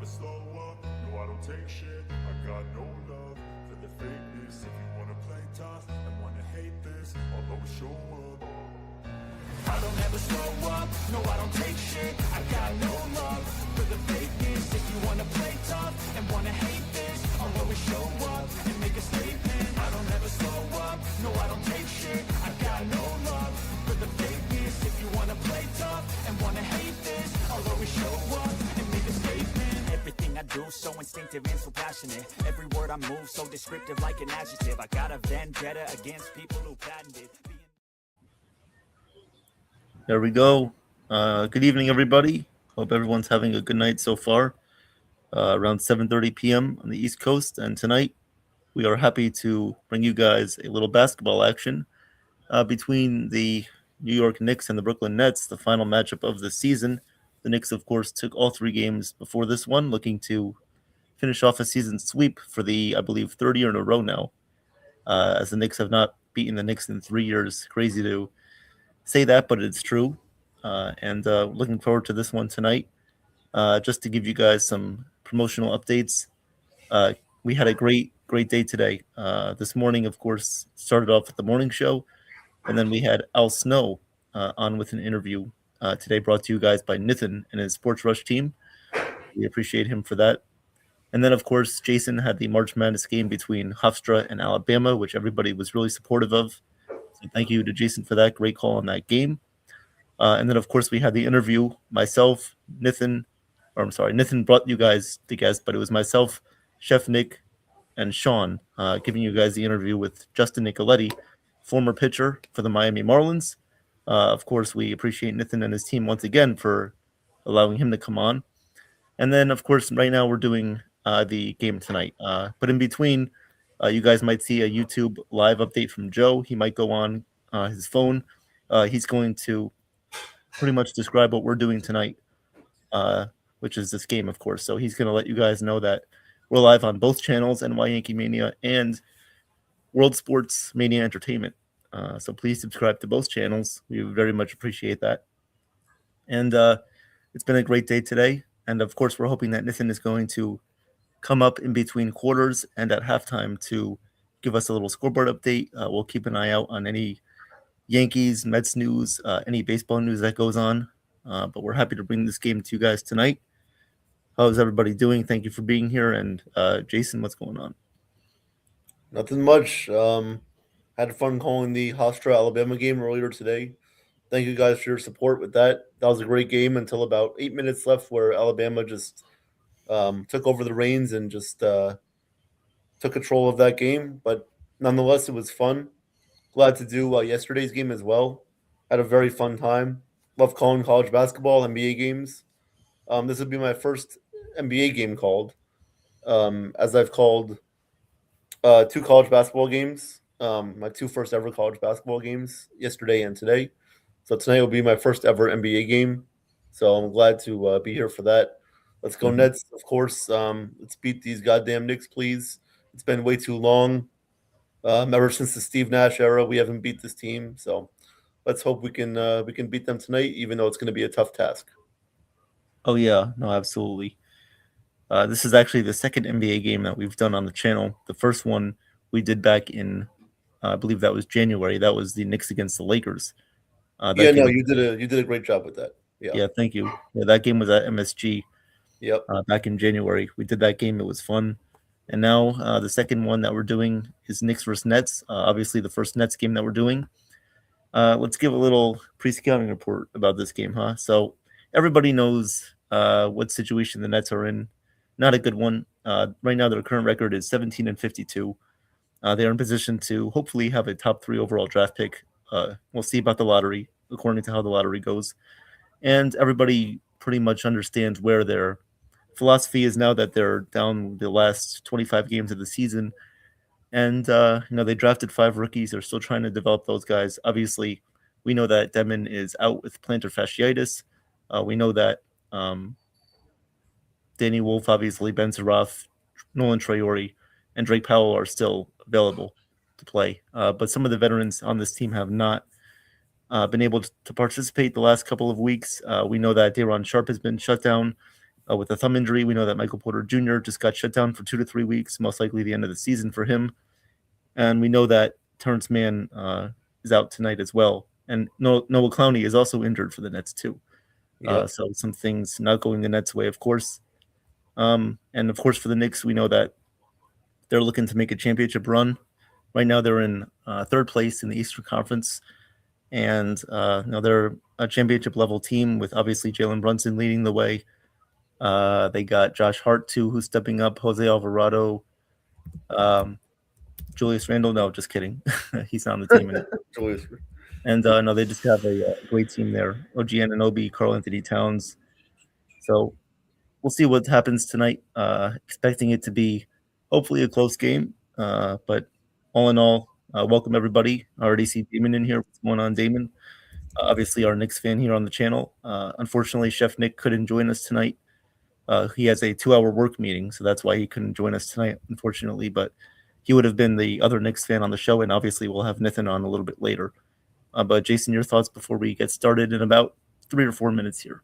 slow up, no I don't take shit. I got no love for the fakeness. If you wanna play tough and wanna hate this, I'll always show up. I don't ever slow up, no I don't take shit. I got no love for the fakeness. If you wanna play tough and wanna hate this, I'll always show up and make a statement. I don't ever slow up, no I don't take shit. I got no love for the fakeness. If you wanna play tough and wanna hate this, I'll always show up and make a statement. Everything I do so instinctive and so passionate. Every word I move so descriptive like an adjective. I got a vendetta against people who patented There we go. Good evening, everybody. Hope everyone's having a good night so far. Around 7:30 p.m. on the East Coast, and tonight we are happy to bring you guys a little basketball action between the New York Knicks and the Brooklyn Nets, the final matchup of the season. The Knicks, of course, took all 3 games before this one, looking to finish off a season sweep for the, I believe, 3rd year in a row now, as the Knicks have not beaten the Knicks in 3 years. Crazy to say that, but it's true. And looking forward to this one tonight. Just to give you guys some promotional updates, we had a great day today. This morning, of course, started off with the morning show, and then we had Al Snow on with an interview today, brought to you guys by NITHIN and his Sports Rush team. We appreciate him for that. And then, of course, Jason had the March Madness game between Hofstra and Alabama, which everybody was really supportive of. So thank you to Jason for that. Great call on that game. And then, of course, we had the interview. Myself, NITHIN brought you guys the guest, but it was myself, Chef Nick, and Sean giving you guys the interview with Justin Nicoletti, former pitcher for the Miami Marlins. Of course, we appreciate NITHIN and his team once again for allowing him to come on. And then, of course, right now we're doing the game tonight. But in between, you guys might see a YouTube live update from Joe. He might go on his phone. He's going to pretty much describe what we're doing tonight, which is this game, of course. So he's going to let you guys know that we're live on both channels, NY Yankee Mania and World Sports Mania Entertainment. So please subscribe to both channels. We very much appreciate that. And it's been a great day today. And, of course, we're hoping that NITHIN is going to come up in between quarters and at halftime to give us a little scoreboard update. We'll keep an eye out on any Yankees, Mets news, any baseball news that goes on. But we're happy to bring this game to you guys tonight. How's everybody doing? Thank you for being here. And Jason, what's going on? Nothing much. Had fun calling the Hofstra Alabama game earlier today. Thank you guys for your support with that. That was a great game until about 8 minutes left, where Alabama just took over the reins and just took control of that game. But nonetheless, it was fun. Glad to do yesterday's game as well. Had a very fun time. Love calling college basketball, NBA games. This would be my first NBA game called, as I've called 2 college basketball games. My 2 first ever college basketball games, yesterday and today. So tonight will be my first ever NBA game. So I'm glad to be here for that. Let's go Nets, of course. Let's beat these goddamn Knicks, please. It's been way too long. Ever since the Steve Nash era, we haven't beat this team. So let's hope we can beat them tonight, even though it's going to be a tough task. Oh, yeah. No, absolutely. This is actually the second NBA game that we've done on the channel. The first one we did back in, I believe that was January. That was the Knicks against the Lakers. You did a great job with that. Yeah, thank you. Yeah, that game was at MSG. Yep. Back in January. We did that game. It was fun. And now the second one that we're doing is Knicks versus Nets. Obviously, the first Nets game that we're doing. Let's give a little pre-scouting report about this game, huh? So everybody knows what situation the Nets are in. Not a good one. Right now, their current record is 17-52. They are in position to hopefully have a top 3 overall draft pick. We'll see about the lottery, according to how the lottery goes. And everybody pretty much understands where their philosophy is now that they're down the last 25 games of the season. And, they drafted 5 rookies. They're still trying to develop those guys. Obviously, we know that Demon is out with plantar fasciitis. We know that Danny Wolf, obviously, Ben Saroff, Nolan Traore, and Drake Powell are still available to play. But some of the veterans on this team have not been able to participate the last couple of weeks. We know that Day'Ron Sharpe has been shut down. with a thumb injury. We know that Michael Porter Jr. just got shut down for 2 to 3 weeks, most likely the end of the season for him. And we know that Terrence Mann is out tonight as well. And Noah Clowney is also injured for the Nets too. Yep. So some things not going the Nets' way, of course. And of course, for the Knicks, we know that they're looking to make a championship run. Right now, they're in third place in the Eastern Conference, and they're a championship level team with obviously Jalen Brunson leading the way. They got Josh Hart too, who's stepping up. Jose Alvarado, Julius Randle. No, just kidding. He's not on the team anymore. Julius. And no, they just have a great team there. OG Anunoby, Karl Anthony Towns. So we'll see what happens tonight. Expecting it to be hopefully a close game. But all in all, welcome everybody. I already see Damon in here. What's going on, Damon? Obviously, our Knicks fan here on the channel. Unfortunately, Chef Nick couldn't join us tonight. He has a 2-hour work meeting, so that's why he couldn't join us tonight, unfortunately. But he would have been the other Knicks fan on the show, and obviously we'll have NITHIN on a little bit later. But Jason, your thoughts before we get started in about 3 or 4 minutes here.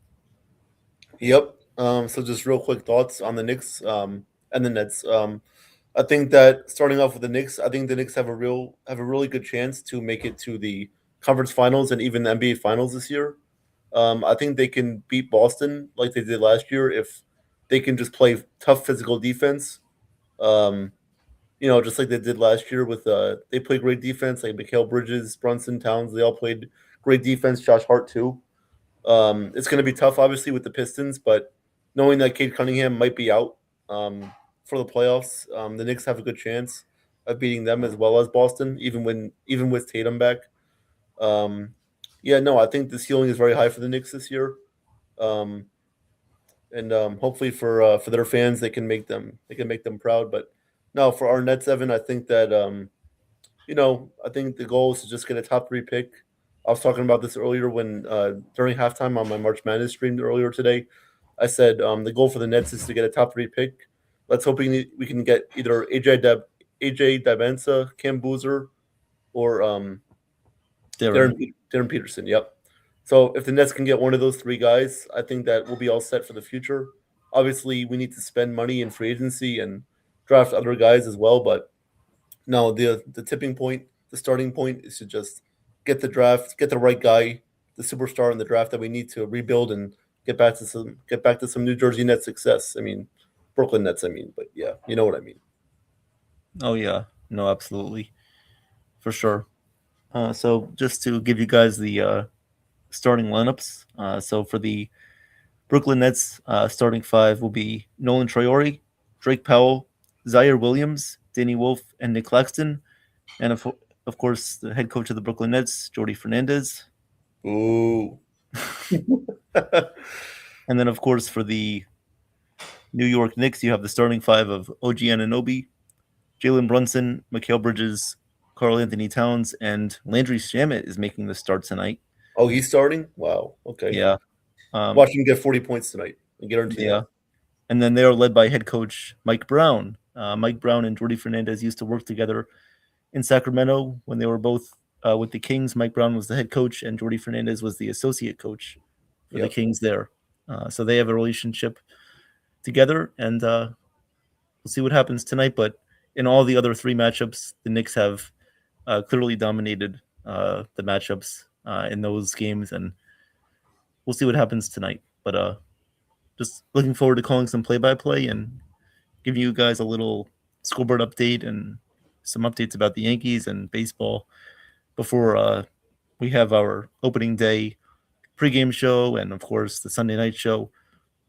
Yep. So just real quick thoughts on the Knicks and the Nets. I think that starting off with the Knicks, I think the Knicks have a really good chance to make it to the conference finals and even the NBA finals this year. I think they can beat Boston like they did last year if they can just play tough physical defense. Just like they did last year with they played great defense, like Mikal Bridges, Brunson, Towns, they all played great defense, Josh Hart too. It's going to be tough, obviously, with the Pistons, but knowing that Cade Cunningham might be out for the playoffs, the Knicks have a good chance of beating them as well as Boston, even with Tatum back. I think the ceiling is very high for the Knicks this year, and hopefully for their fans, they can make them proud. But no, for our Nets, Evan, I think that I think the goal is to just get a top 3 pick. I was talking about this earlier when during halftime on my March Madness stream earlier today. I said the goal for the Nets is to get a top 3 pick. Let's hope we can get either AJ Dabensa, Cam Boozer, or Darren Peterson. Yep. So if the Nets can get one of those 3 guys, I think that we'll be all set for the future. Obviously, we need to spend money in free agency and draft other guys as well. But no, the tipping point, the starting point is to just get the draft, get the right guy, the superstar in the draft that we need to rebuild and get back to some New Jersey Nets success. I mean, Brooklyn Nets. But yeah, you know what I mean. Oh yeah, no, absolutely, for sure. So just to give you guys the starting lineups. So for the Brooklyn Nets, starting 5 will be Nolan Traore, Drake Powell, Zaire Williams, Danny Wolf, and Nick Claxton, and of course the head coach of the Brooklyn Nets, Jordi Fernandez. Ooh. And then of course for the New York Knicks, you have the starting 5 of OG Anunoby, Jalen Brunson, Mikal Bridges, Karl Anthony Towns, and Landry Shamet is making the start tonight. Oh, he's starting? Wow. Okay. Yeah. Watch him get 40 points tonight. I guarantee that. And then they are led by head coach Mike Brown. Mike Brown and Jordi Fernandez used to work together in Sacramento when they were both with the Kings. Mike Brown was the head coach, and Jordi Fernandez was the associate coach for the Kings there. So they have a relationship together, and we'll see what happens tonight. But in all the other 3 matchups, the Knicks have clearly dominated the matchups in those games, and we'll see what happens tonight. But just looking forward to calling some play-by-play and giving you guys a little scoreboard update and some updates about the Yankees and baseball before we have our opening day pregame show and, of course, the Sunday night show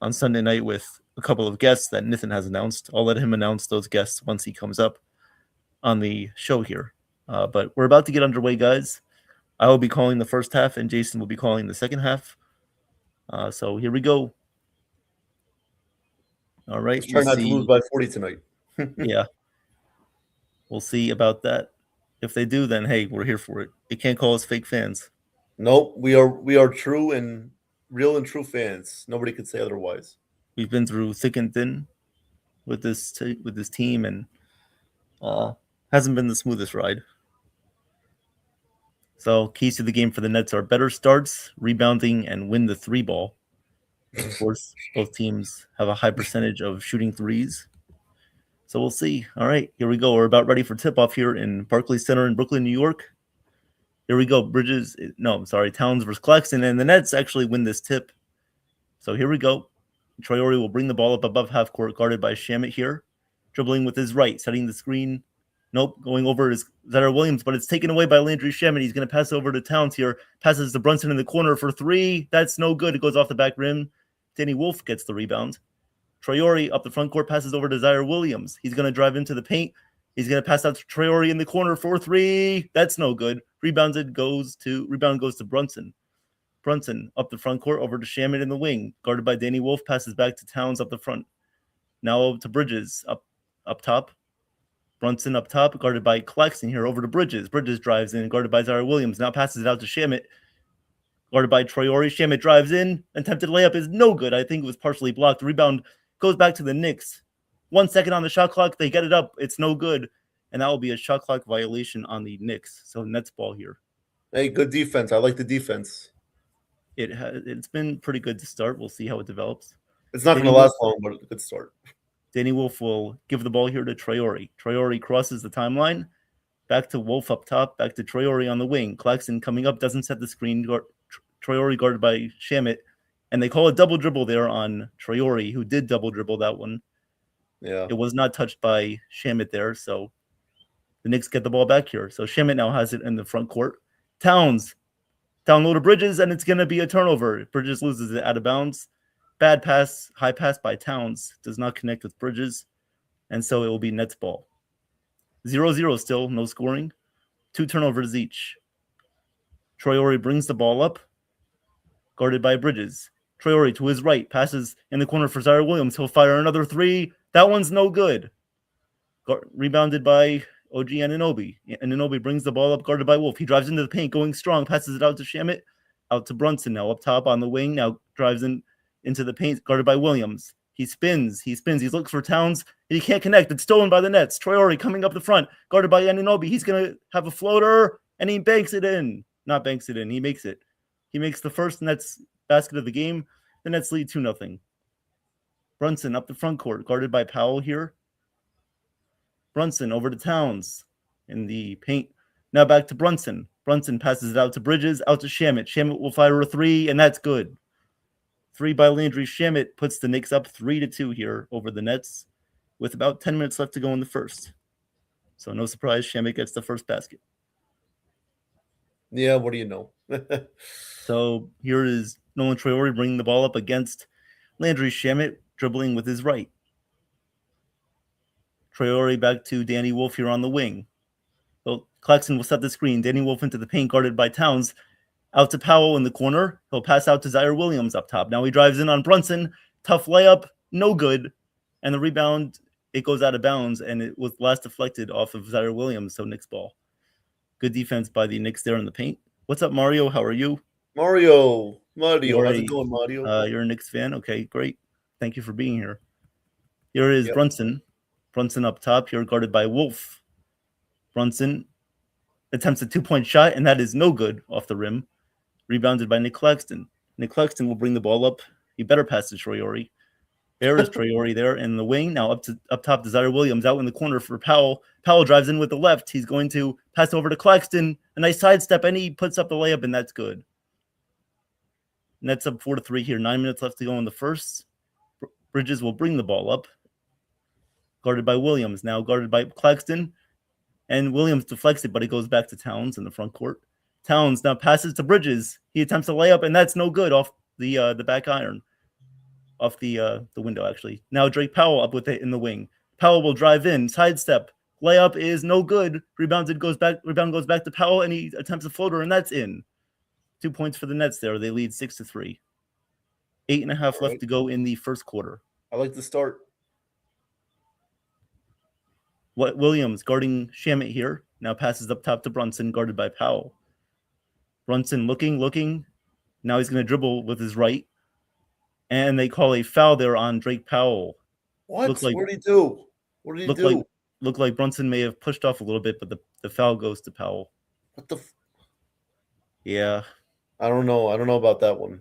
on Sunday night with a couple of guests that NITHIN has announced. I'll let him announce those guests once he comes up on the show here. But we're about to get underway, guys. I will be calling the first half, and Jason will be calling the second half. So here we go. All right. Let's try not to lose by 40 tonight. Yeah. We'll see about that. If they do, then hey, we're here for it. They can't call us fake fans. Nope, we are true and real and true fans. Nobody could say otherwise. We've been through thick and thin with this team, and hasn't been the smoothest ride. So keys to the game for the Nets are better starts, rebounding, and win the 3 ball. Of course, both teams have a high percentage of shooting threes. So we'll see. All right, here we go. We're about ready for tip-off here in Barclays Center in Brooklyn, New York. Here we go. Towns versus Claxton, and the Nets actually win this tip. So here we go. Traore will bring the ball up above half court, guarded by Shamet here. Dribbling with his right, setting the screen. Nope, going over is Zaire Williams, but it's taken away by Landry Shamet. He's going to pass over to Towns here. Passes to Brunson in the corner for three. That's no good. It goes off the back rim. Danny Wolf gets the rebound. Traore up the front court, passes over to Zaire Williams. He's going to drive into the paint. He's going to pass out to Traore in the corner for three. That's no good. Rebound goes to Brunson. Brunson up the front court over to Shamet in the wing. Guarded by Danny Wolf, passes back to Towns up the front. Now to Bridges up top. Brunson up top, guarded by Claxton here over to Bridges. Bridges drives in, guarded by Zaire Williams. Now passes it out to Shamet, guarded by Traore. Shamet drives in. Attempted layup is no good. I think it was partially blocked. The rebound goes back to the Knicks. 1 second on the shot clock. They get it up. It's no good. And that will be a shot clock violation on the Knicks. So Nets ball here. Hey, good defense. I like the defense. It's been pretty good to start. We'll see how it develops. It's not going to last long, but it's a good start. Danny Wolf will give the ball here to Traore. Traore crosses the timeline. Back to Wolf up top. Back to Traore on the wing. Claxton coming up. Doesn't set the screen. Traore guarded by Shamet. And they call a double dribble there on Traore, who did double dribble that one. Yeah. It was not touched by Shamet there. So the Knicks get the ball back here. So Shamet now has it in the front court. Towns. Down low to Bridges, and it's going to be a turnover. Bridges loses it out of bounds. Bad pass, high pass by Towns. Does not connect with Bridges. And so it will be Nets ball. 0-0 still, no scoring. 2 turnovers each. Traore brings the ball up. Guarded by Bridges. Traore to his right. Passes in the corner for Zaire Williams. He'll fire another three. That one's no good. Rebounded by OG Anunoby. Anunoby brings the ball up, guarded by Wolf. He drives into the paint, going strong, passes it out to Shamet, out to Brunson now up top on the wing. Now drives into the paint, guarded by Williams. He spins. He looks for Towns. He can't connect. It's stolen by the Nets. Traore coming up the front, guarded by Anunoby. He's going to have a floater, and he banks it in. Not banks it in. He makes it. He makes the first Nets basket of the game. The Nets lead 2-0. Brunson up the front court, guarded by Powell here. Brunson over to Towns in the paint. Now back to Brunson. Brunson passes it out to Bridges, out to Shamet. Shamet will fire a three, and that's good. 3 by Landry Shamet puts the Knicks up 3-2 here over the Nets with about 10 minutes left to go in the first. So no surprise, Shamet gets the first basket. Yeah, what do you know? So here is Nolan Traore bringing the ball up against Landry Shamet, dribbling with his right. Traore back to Danny Wolf here on the wing. So Claxton will set the screen. Danny Wolf into the paint, guarded by Towns. Out to Powell in the corner. He'll pass out to Zaire Williams up top. Now he drives in on Brunson. Tough layup. No good. And the rebound, it goes out of bounds, and it was last deflected off of Zaire Williams, so Knicks ball. Good defense by the Knicks there in the paint. What's up, Mario? How are you? Mario. How's it going, Mario? You're a Knicks fan? Okay, great. Thank you for being here. Here is Brunson. Brunson up top here, guarded by Wolf. Brunson attempts a 2-point shot, and that is no good off the rim. Rebounded by Nick Claxton. Nick Claxton will bring the ball up. He better pass to Traore. There is Traore there in the wing. Now up top to Zaire Williams, out in the corner for Powell. Powell drives in with the left. He's going to pass over to Claxton. A nice sidestep, and he puts up the layup, and that's good. Nets up 4-3 here. 9 minutes left to go in the first. Bridges will bring the ball up. Guarded by Williams. Now guarded by Claxton. And Williams deflects it, but it goes back to Towns in the front court. Towns now passes to Bridges. He attempts a layup, and that's no good off the back iron. Off the window, actually. Now Drake Powell up with it in the wing. Powell will drive in. Sidestep. Layup is no good. Rebound goes back to Powell, and he attempts a floater, and that's in. 2 points for the Nets there. They lead 6-3. 8.5 left to go in the first quarter. I like the start. Williams guarding Shamet here. Now passes up top to Brunson, guarded by Powell. Brunson looking. Now he's going to dribble with his right. And they call a foul there on Drake Powell. What? What did he do? What did he do? Looked like Brunson may have pushed off a little bit, but the foul goes to Powell. What the? Yeah. I don't know. I don't know about that one.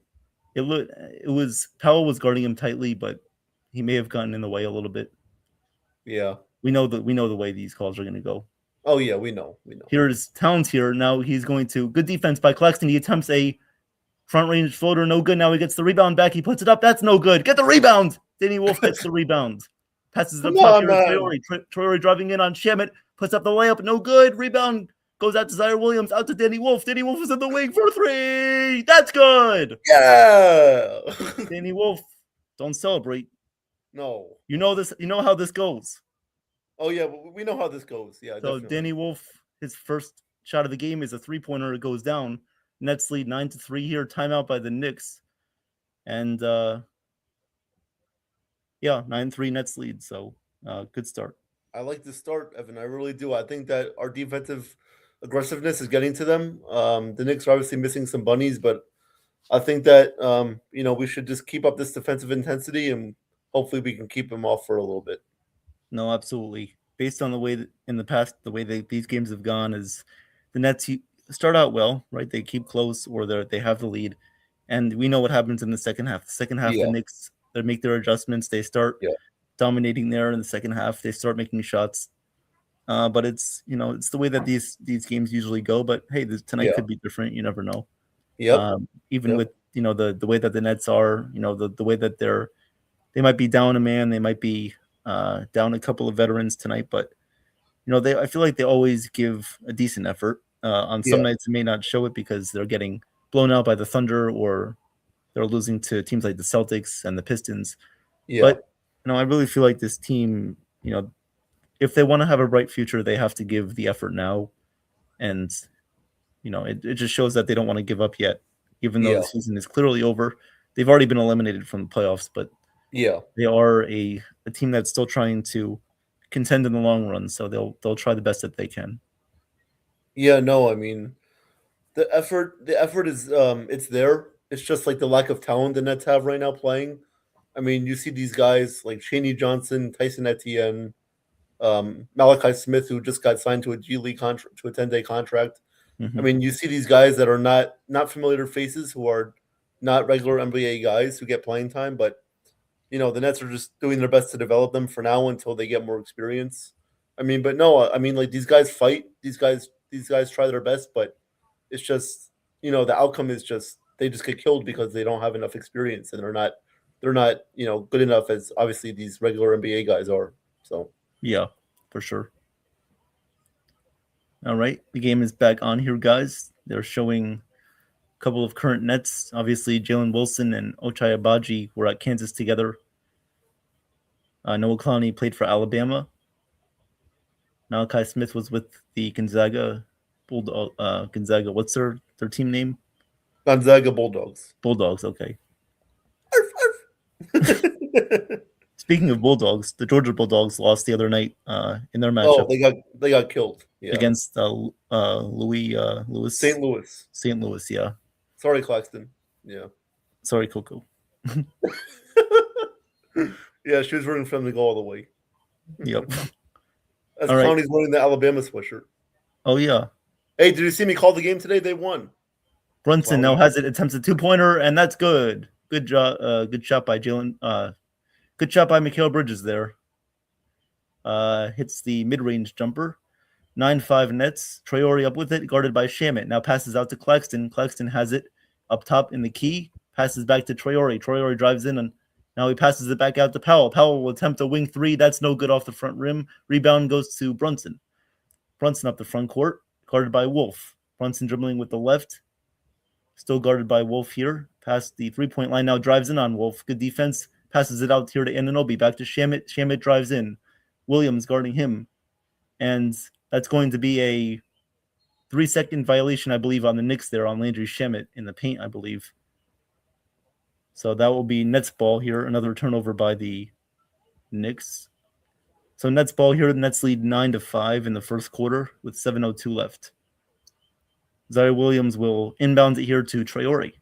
it was Powell was guarding him tightly, but he may have gotten in the way a little bit. Yeah. We know the way these calls are going to go. Oh yeah, we know. Here's Towns here. Now he's going to good defense by Claxton. He attempts a front range floater, no good. Now he gets the rebound back. He puts it up. That's no good. Get the rebound. Danny Wolf gets the rebound. Passes it up top here to Traore. Traore driving in on Shamet. Puts up the layup. No good. Rebound goes out to Zaire Williams. Out to Danny Wolf. Danny Wolf is in the wing for 3. That's good. Yeah. Danny Wolf, don't celebrate. No. You know this. You know how this goes. Oh yeah, we know how this goes. Yeah. So definitely. Danny Wolf, his first shot of the game is a 3-pointer. It goes down. Nets lead 9-3 here. Timeout by the Knicks. And 9-3 Nets lead. So good start. I like the start, Evan. I really do. I think that our defensive aggressiveness is getting to them. The Knicks are obviously missing some bunnies, but I think that we should just keep up this defensive intensity, and hopefully we can keep them off for a little bit. No, absolutely. Based on the way that in the past, the way these games have gone is the Nets start out well, right? They keep close or they have the lead, and we know what happens in the second half. The second half, the Knicks they make their adjustments. They start dominating there in the second half. They start making shots, but it's it's the way that these games usually go. But hey, tonight could be different. You never know. Even with the way that the Nets are, the way that they might be down a man, they might be down a couple of veterans tonight, but I feel like they always give a decent effort. On some nights, they may not show it because they're getting blown out by the Thunder or they're losing to teams like the Celtics and the Pistons. But I really feel like this team, if they want to have a bright future, they have to give the effort now, and it just shows that they don't want to give up yet, even though the season is clearly over. They've already been eliminated from the playoffs, but they are a team that's still trying to contend in the long run, so they'll try the best that they can. Yeah, no, I mean the effort is it's there. It's just like the lack of talent the Nets have right now playing. I mean, you see these guys like Shaney Johnson, Tyson Etienne, Malachi Smith, who just got signed to a G League contract, to a 10-day contract. Mm-hmm. I mean, you see these guys that are not familiar faces, who are not regular NBA guys who get playing time, but the Nets are just doing their best to develop them for now until they get more experience. I mean, but no, I mean, like these guys fight, these guys try their best, but it's just the outcome is just they just get killed because they don't have enough experience and they're not good enough as obviously these regular NBA guys are. So yeah, for sure. All right, the game is back on here, guys. They're showing a couple of current Nets. Obviously, Jalen Wilson and Ochai Agbaji were at Kansas together. Noah Clowney played for Alabama. Malachi Smith was with the Gonzaga Gonzaga. What's their team name? Gonzaga Bulldogs. Bulldogs. Okay. Speaking of Bulldogs, the Georgia Bulldogs lost the other night in their matchup. Oh, they got killed against Louis. St. Louis. St. Louis, yeah. Sorry, Claxton. Yeah. Sorry, Coco. Yeah, she was rooting for them to go all the way. Yep. As Clowney's wearing the Alabama sweatshirt. Oh yeah. Hey, did you see me call the game today? They won. Brunson now has it, attempts a 2-pointer, and that's good. Good job. Good shot by Jalen. Good shot by Mikal Bridges there. Hits the mid-range jumper. 9-5 Nets. Traore up with it, guarded by Shamet. Now passes out to Claxton. Claxton has it up top in the key. Passes back to Traore. Traore drives in, and now he passes it back out to Powell. Powell will attempt a wing 3. That's no good off the front rim. Rebound goes to Brunson. Brunson up the front court, guarded by Wolf. Brunson dribbling with the left. Still guarded by Wolf here. Past the 3-point line now, drives in on Wolf. Good defense. Passes it out here to Anunoby. Back to Shamet. Shamet drives in. Williams guarding him. And that's going to be a 3-second violation, I believe, on the Knicks there on Landry Shamet in the paint, I believe. So that will be Nets ball here. Another turnover by the Knicks. So Nets ball here. The Nets lead 9-5 in the first quarter with 7:02 left. Zaire Williams will inbound it here to Traore.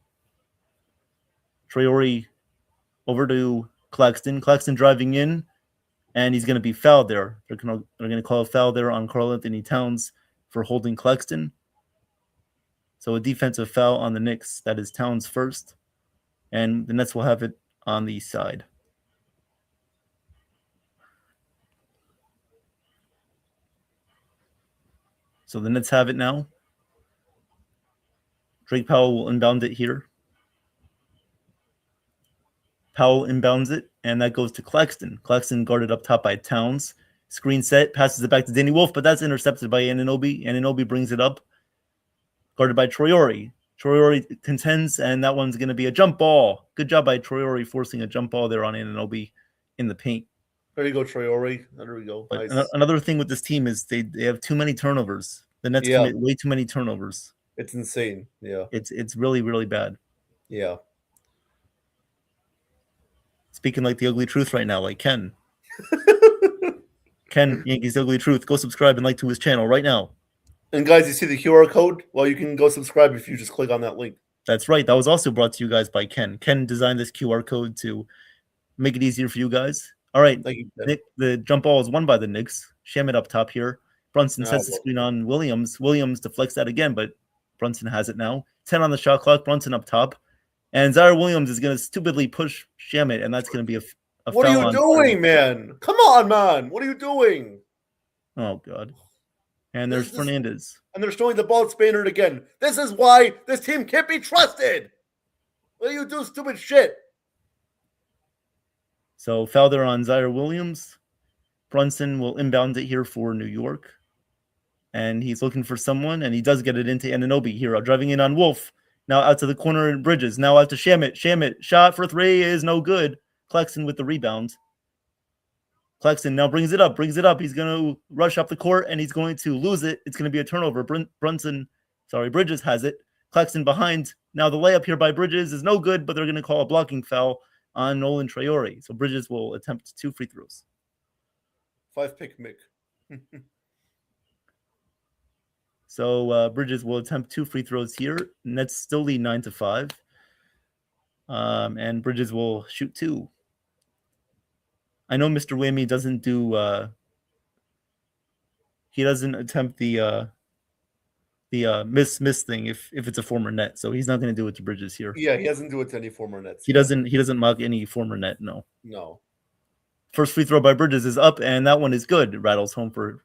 Traore over to Claxton. Claxton driving in, and he's going to be fouled there. They're going to call a foul there on Karl Anthony Towns for holding Claxton. So a defensive foul on the Knicks. That is Towns first. And the Nets will have it on the side. So the Nets have it now. Drake Powell will inbound it here. Powell inbounds it, and that goes to Claxton. Claxton guarded up top by Towns. Screen set, passes it back to Danny Wolf, but that's intercepted by Anunoby. Anunoby brings it up, guarded by Troyori. Troyori contends, and that one's going to be a jump ball. Good job by Troyori forcing a jump ball there on Anunoby in the paint. There you go, Troyori. There we go. But Nice. another thing with this team is they have too many turnovers. The Nets commit way too many turnovers. It's insane. Yeah. It's really, really bad. Yeah. Speaking like the ugly truth right now, like Ken. Ken, Yankees Ugly Truth. Go subscribe and like to his channel right now. And guys, you see the QR code? Well, you can go subscribe if you just click on that link. That's right. That was also brought to you guys by Ken. Ken designed this QR code to make it easier for you guys. All right. Thank you, Ken. Nick, the jump ball is won by the Knicks. Shamet up top here. Brunson sets the screen on Williams. Williams deflects that again, but Brunson has it now. 10 on the shot clock. Brunson up top. And Zaire Williams is going to stupidly push Shamet, and that's going to be a what are you doing, man? Come on, man. What are you doing? Oh, God. And there's Fernandez. And they're showing the ball Spainard again. This is why this team can't be trusted. What do you do, stupid shit? So foul there on Zaire Williams. Brunson will inbound it here for New York. And he's looking for someone, and he does get it into Anunoby here. Driving in on Wolf. Now out to the corner in Bridges. Now out to Shamet. Shamet, shot for three is no good. Claxton with the rebound. Claxton now brings it up. He's going to rush up the court, and he's going to lose it. It's going to be a turnover. Bridges has it. Claxton behind. Now the layup here by Bridges is no good, but they're going to call a blocking foul on Nolan Traore. So Bridges will attempt 2 free throws. 5-pick Mick. So Bridges will attempt 2 free throws here. Nets still lead 9-5. And Bridges will shoot 2. I know Mr. Whammy doesn't do he doesn't attempt the miss thing if it's a former net. So he's not going to do it to Bridges here. Yeah, he doesn't do it to any former nets. He doesn't mock any former net, no. No. First free throw by Bridges is up, and that one is good. It rattles home for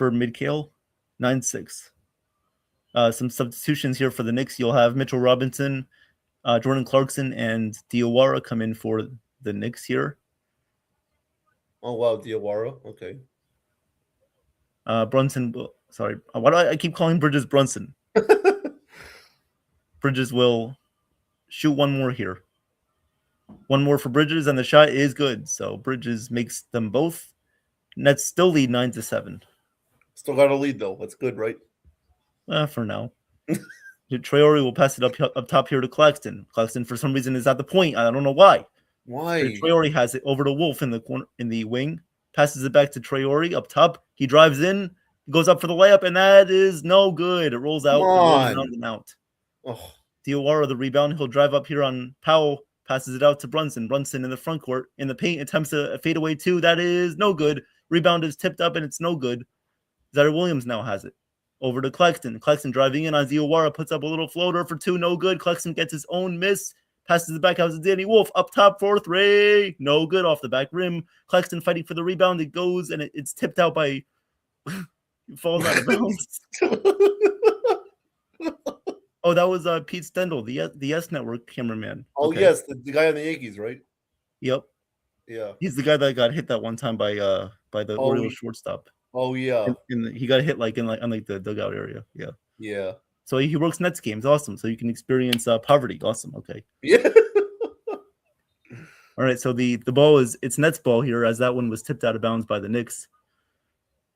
Midkale. 9-6. Some substitutions here for the Knicks. You'll have Mitchell Robinson, Jordan Clarkson, and Diawara come in for the Knicks here. Oh, wow, Diawara. Okay. Brunson, sorry. Why do I keep calling Bridges Brunson? Bridges will shoot one more here. One more for Bridges, and the shot is good. So Bridges makes them both. Nets still lead 9-7. Still got a lead, though. That's good, right? For now. Traore will pass it up top here to Claxton. Claxton, for some reason, is at the point. I don't know why. Why? Traore has it over to Wolf in the corner, in the wing. Passes it back to Traore up top. He drives in, goes up for the layup, and that is no good. It rolls out. And out. Oh. Diawara the rebound. He'll drive up here on Powell. Passes it out to Brunson. Brunson in the front court. In the paint, attempts a fadeaway 2. That is no good. Rebound is tipped up, and it's no good. Zaire Williams now has it. Over to Claxton. Claxton driving in on Diawara. Puts up a little floater for 2. No good. Claxton gets his own miss. Passes it back out to Danny Wolf. Up top for 3. No good off the back rim. Claxton fighting for the rebound. It goes, and it's tipped out by... it falls out of bounds. Oh, that was Pete Stendel, the S Network cameraman. Oh, okay. Yes, the guy on the Yankees, right? Yep. Yeah. He's the guy that got hit that one time by the Orioles shortstop. Oh, yeah. He got hit on the dugout area. Yeah. Yeah. So he works Nets games. Awesome. So you can experience poverty. Awesome. Okay. Yeah. All right. So the ball it's Nets ball here, as that one was tipped out of bounds by the Knicks.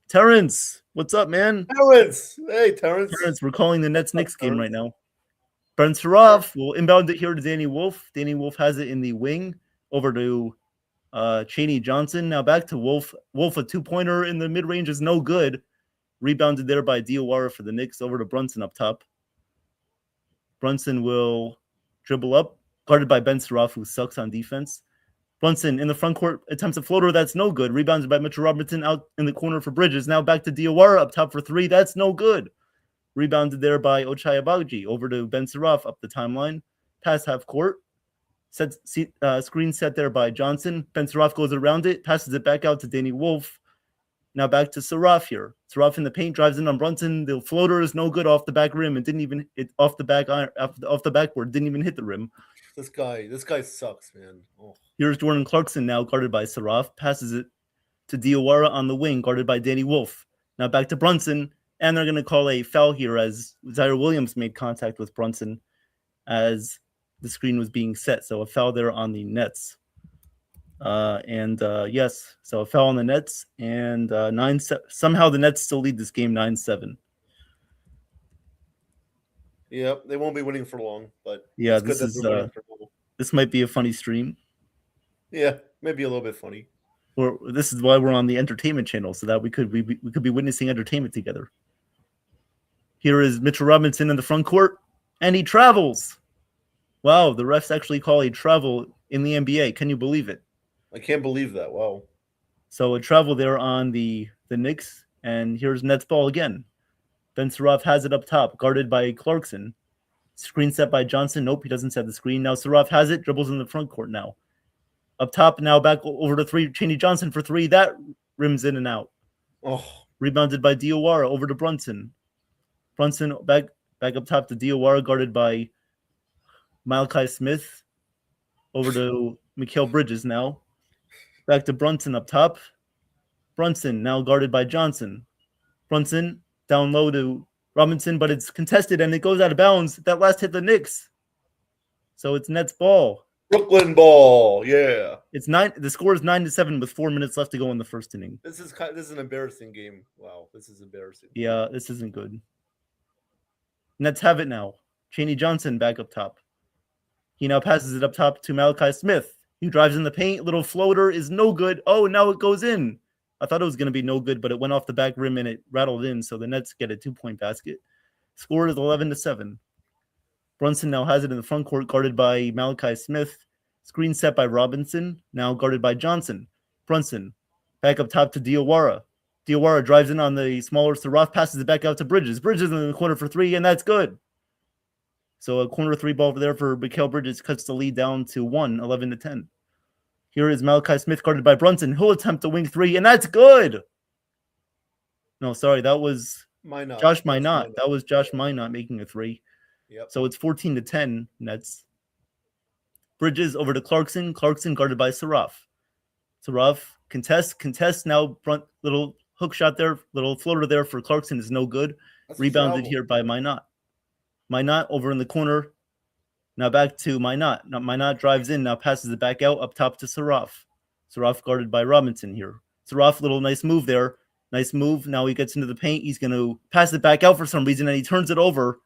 Terrence, what's up, man? Terrence. Hey, Terrence. Terrence, we're calling the Nets-Knicks game right now. Ben Saraf will inbound it here to Danny Wolf. Danny Wolf has it in the wing over to Chaney Johnson. Now back to Wolf. Wolf, a 2-pointer in the mid-range is no good. Rebounded there by Diawara for the Knicks. Over to Brunson up top. Brunson will dribble up, guarded by Ben Saraf, who sucks on defense. Brunson in the front court attempts a floater. That's no good. Rebounded by Mitchell Robinson out in the corner for Bridges. Now back to Diawara up top for 3. That's no good. Rebounded there by Ochai Agbaji. Over to Ben Saraf up the timeline. Pass half court. Screen set there by Johnson. Ben Saraf goes around it, passes it back out to Danny Wolf. Now back to Saraf here. Saraf in the paint, drives in on Brunson. The floater is no good off the back rim and didn't even off the backboard, didn't even hit the rim. This guy sucks, man. Oh. Here's Jordan Clarkson now guarded by Saraf, passes it to Diawara on the wing, guarded by Danny Wolf. Now back to Brunson, and they're going to call a foul here as Zaire Williams made contact with Brunson as the screen was being set. So a foul there on the Nets. Yes, so a foul on the Nets, and 9-7. Somehow the Nets still lead this game 9-7. Yep, they won't be winning for long, but yeah, this might be a funny stream. Yeah, maybe a little bit funny. Or this is why we're on the entertainment channel, so that we could be witnessing entertainment together. Here is Mitchell Robinson in the front court, and he travels. Wow, the refs actually call a travel in the NBA. Can you believe it? I can't believe that. Wow. So a travel there on the Knicks, and here's Nets ball again. Ben Saraf has it up top, guarded by Clarkson. Screen set by Johnson. Nope, he doesn't set the screen. Now Saraf has it, dribbles in the front court now. Up top, now back over to three. Chaney Johnson for three. That rims in and out. Oh. Rebounded by Diawara over to Brunson. Brunson back up top to Diawara, guarded by Malachi Smith. Over to Mikal Bridges now. Back to Brunson up top. Brunson now guarded by Johnson. Brunson down low to Robinson, but it's contested and it goes out of bounds. That last hit the Knicks. So it's Nets ball. Brooklyn ball, yeah. It's 9. The score is 9-7 with 4 minutes left to go in the first inning. This is an embarrassing game. Wow, this is embarrassing. Yeah, this isn't good. Nets have it now. Chaney Johnson back up top. He now passes it up top to Malachi Smith. He drives in the paint. Little floater is no good. Oh, now it goes in. I thought it was going to be no good, but it went off the back rim and it rattled in. So the Nets get a 2-point basket. Score is 11-7. Brunson now has it in the front court, guarded by Malachi Smith. Screen set by Robinson, now guarded by Johnson. Brunson back up top to Diawara. Diawara drives in on the smaller Saraf, passes it back out to Bridges. Bridges in the corner for three, and that's good. So a corner three ball over there for Mikal Bridges cuts the lead down to 11-10. Here is Malachi Smith guarded by Brunson. He'll attempt to wing three, and that's good. No, sorry, that was Josh Minot. That was Josh Minot making a three. Yep. So it's 14-10 Nets. Bridges over to Clarkson. Clarkson guarded by Saraf. Saraf contest now. Front little hook shot there, little floater there for Clarkson is no good. That's Rebounded here by Minot. Minot over in the corner. Now back to Minot. Now Minot drives in. Now passes it back out up top to Saraf. Saraf guarded by Robinson here. Saraf, little nice move there. Nice move. Now he gets into the paint. He's going to pass it back out for some reason, and he turns it over.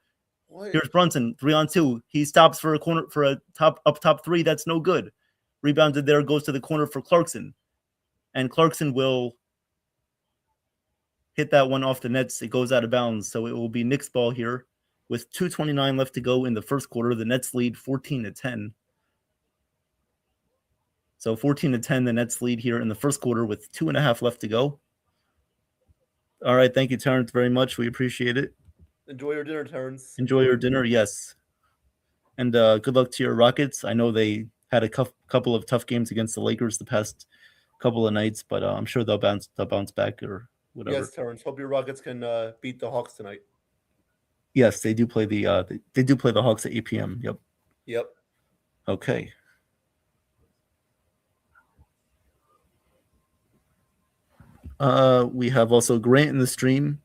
What? Here's Brunson, 3-on-2. He stops for a top three. That's no good. Rebounded there, goes to the corner for Clarkson. And Clarkson will hit that one off the Nets. It goes out of bounds. So it will be Knicks ball here with 2:29 left to go in the first quarter. The Nets lead 14-10. So 14-10, the Nets lead here in the first quarter with 2.5 left to go. All right. Thank you, Terrence, very much. We appreciate it. Enjoy your dinner, Terrence. Enjoy your dinner, yes. And good luck to your Rockets. I know they had a couple of tough games against the Lakers the past couple of nights, but I'm sure they'll bounce back or whatever. Yes, Terrence. Hope your Rockets can beat the Hawks tonight. Yes, they do play the Hawks at 8 p.m. Yep. Yep. Okay. We have also Grant in the stream.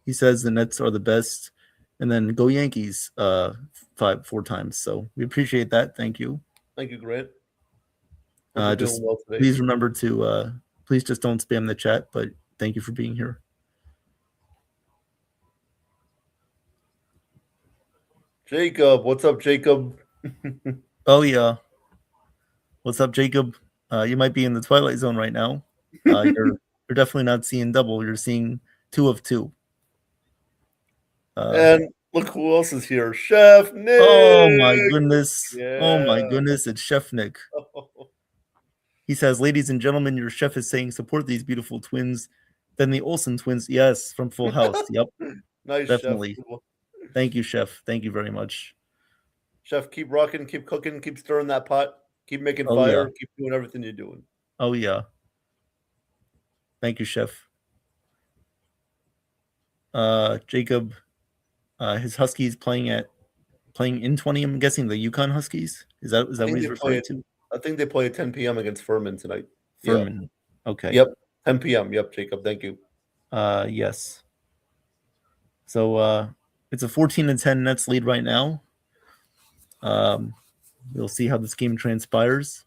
He says the Nets are the best, and then go Yankees 4 times. So we appreciate that. Thank you. Thank you, Grant. Just please remember to please just don't spam the chat. But thank you for being here. Jacob, what's up, Jacob? Oh yeah, what's up, Jacob? You might be in the Twilight Zone right now. You're definitely not seeing double. You're seeing 2 of 2. And look who else is here. Chef Nick. Oh my goodness. Yeah. Oh my goodness. It's Chef Nick. He says, ladies and gentlemen, your chef is saying support these beautiful twins. Then the Olsen twins. Yes, from Full House. Yep. Nice, definitely. Chef. Thank you, Chef. Thank you very much. Chef, keep rocking, keep cooking, keep stirring that pot, keep making Oh, fire, yeah. keep doing everything you're doing. Oh, yeah. Thank you, Chef. Jacob, his Huskies playing in 20. I'm guessing the Yukon Huskies. Is that what he's referring to? I think they play at 10 p.m. against Furman tonight. Furman. Yeah. Okay. Yep. 10 p.m. Yep, Jacob. Thank you. Yes. So it's a 14-10 Nets lead right now. We'll see how this game transpires.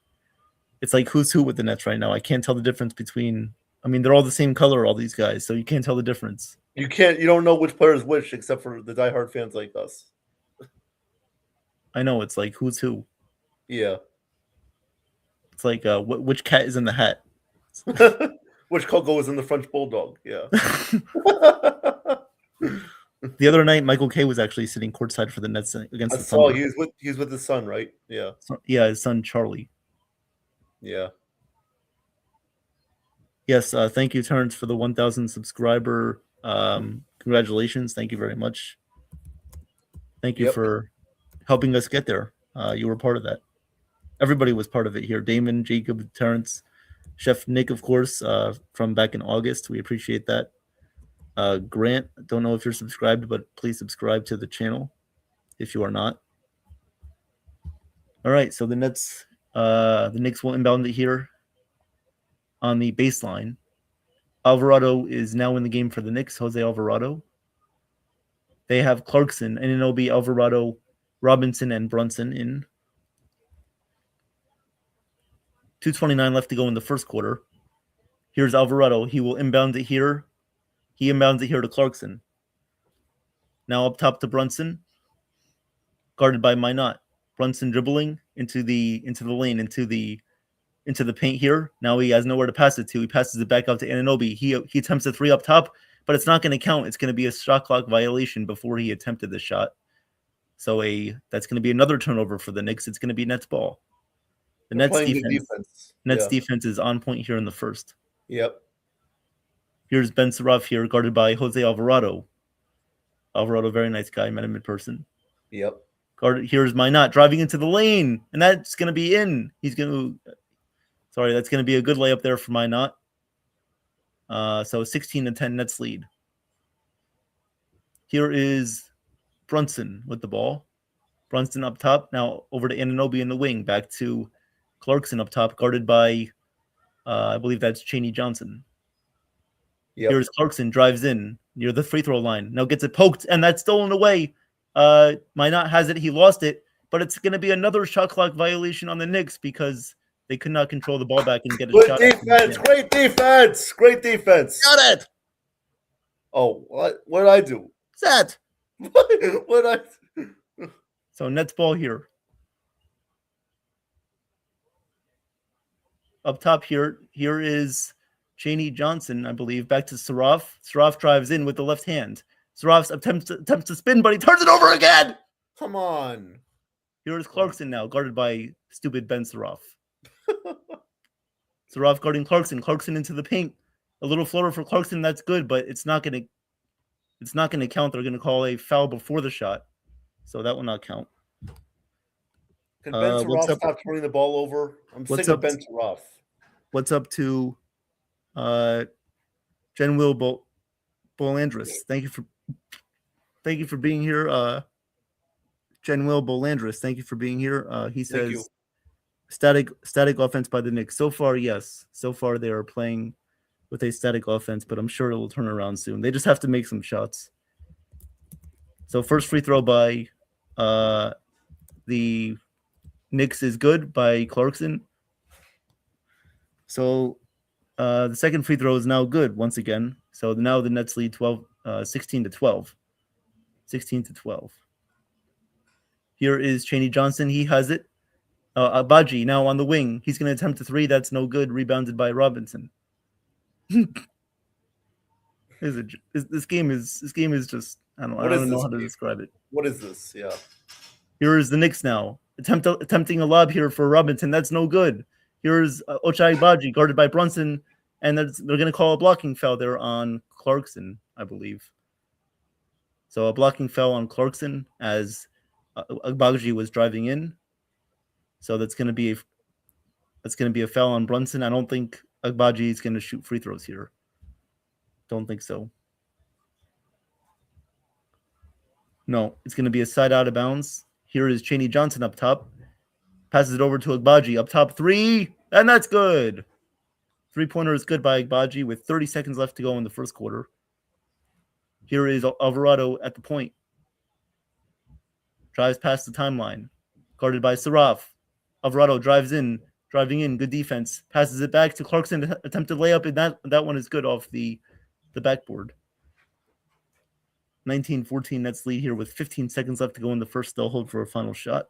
It's like who's who with the Nets right now. I can't tell the difference between. I mean, they're all the same color, all these guys, so you can't tell the difference. You don't know which player is which, except for the diehard fans like us. I know it's like who's who. Yeah. It's like which cat is in the hat. Which Coco is in the French Bulldog. Yeah. The other night, Michael K was actually sitting courtside for the Nets against the Thunder. He's with his son, right? Yeah. Yeah, his son Charlie. Yeah. Yes, thank you, Terrence, for the 1,000 subscriber. Congratulations. Thank you very much. Thank you for helping us get there. You were part of that. Everybody was part of it here. Damon, Jacob, Terrence, Chef Nick, of course, from back in August. We appreciate that. Grant, don't know if you're subscribed, but please subscribe to the channel if you are not. All right, so the Knicks will inbound it here on the baseline. Alvarado is now in the game for the Knicks, Jose Alvarado. They have Clarkson, Anunoby, Alvarado, Robinson, and Brunson in. 2:29 left to go in the first quarter. Here's Alvarado. He will inbound it here. He inbounds it here to Clarkson. Now up top to Brunson, guarded by Minot. Brunson dribbling into the lane, into the paint here. Now he has nowhere to pass it to. He passes it back out to Anunoby. He attempts a three up top, but it's not going to count. It's going to be a shot clock violation before he attempted the shot. So that's going to be another turnover for the Knicks. It's going to be Nets ball. The Nets defense is on point here in the first. Yep. Here's Ben Saraf here, guarded by Jose Alvarado. Alvarado, very nice guy. Met him in person. Yep. Guarded. Here's Minot driving into the lane, and that's going to be in. That's going to be a good layup there for Minot. So 16-10 Nets lead. Here is Brunson with the ball. Brunson up top. Now over to Anunoby in the wing. Back to Clarkson up top, guarded by, I believe that's Chaney Johnson. Yep. Here's Clarkson, drives in near the free throw line. Now gets it poked, and that's stolen away. Minot has it. He lost it, but it's going to be another shot clock violation on the Knicks because they could not control the ball back and get a shot. Great defense. Got it. Oh, what did I do? Set. What So Nets ball here. Up top here is Chaney Johnson, I believe, back to Saraf. Saraf drives in with the left hand. Saraf attempts to spin, but he turns it over again. Come on. Here's Clarkson now, guarded by stupid Ben Saraf. Saraf guarding Clarkson. Clarkson into the paint. A little floater for Clarkson. That's good, but it's not going to count. They're going to call a foul before the shot, so that will not count. Can Ben Saraf stop turning the ball over? I'm sick of Ben Saraf. What's up to Jen Will Bolandris? Thank you for being here. Jen Will Bolandris, thank you for being here. He says static offense by the Knicks. So far, yes. So far they are playing with a static offense, but I'm sure it will turn around soon. They just have to make some shots. So first free throw by the Knicks is good by Clarkson. So the second free throw is now good once again. So now the Nets lead 16-12. 16-12. Here is Chaney Johnson. He has it. Abaji now on the wing. He's going to attempt a three. That's no good. Rebounded by Robinson. This game is just I don't know how to describe it. What is this? Yeah. Here is the Knicks now. Attempting a lob here for Robinson. That's no good. Here's Ochai Abaji guarded by Brunson, and they're going to call a blocking foul there on Clarkson, I believe. So a blocking foul on Clarkson as Agbaji was driving in, so that's going to be a foul on Brunson. I don't think Agbaji is going to shoot free throws here. Don't think so. No, it's going to be a side out of bounds. Here is Chaney Johnson up top. Passes it over to Agbaji. Up top, 3, and that's good. 3-pointer is good by Agbaji with 30 seconds left to go in the first quarter. Here is Alvarado at the point. Drives past the timeline. Guarded by Saraf. Alvarado driving in, good defense. Passes it back to Clarkson, attempted layup, and that one is good off the backboard. 19-14 Nets lead here with 15 seconds left to go in the first. They'll hold for a final shot.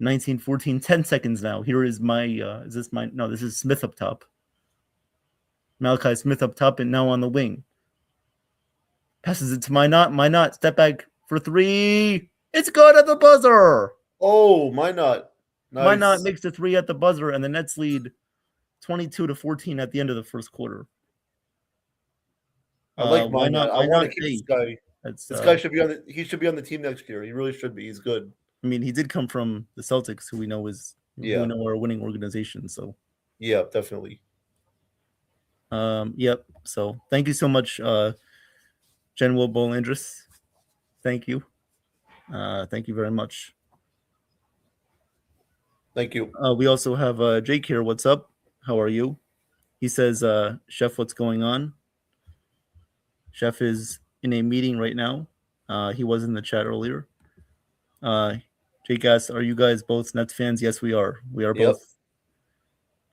19-14, 10 seconds now. Here is this is Smith up top. Malachi Smith up top and now on the wing. Passes it to Minot, step back for 3. It's good at the buzzer. Oh, Minot. Nice. Minot makes the 3 at the buzzer, and the Nets lead 22-14 at the end of the first quarter. I like Minot. I want to keep this guy. This guy should be on the team next year. He really should be. He's good. I mean, he did come from the Celtics, who we know are a winning organization. So yeah, definitely. Yep. So thank you so much, General Bolandris. Thank you. Thank you very much. Thank you. We also have Jake here. What's up? How are you? He says, Chef, what's going on? Chef is in a meeting right now. He was in the chat earlier. Jake asks, are you guys both Nets fans? Yes, we are. We are both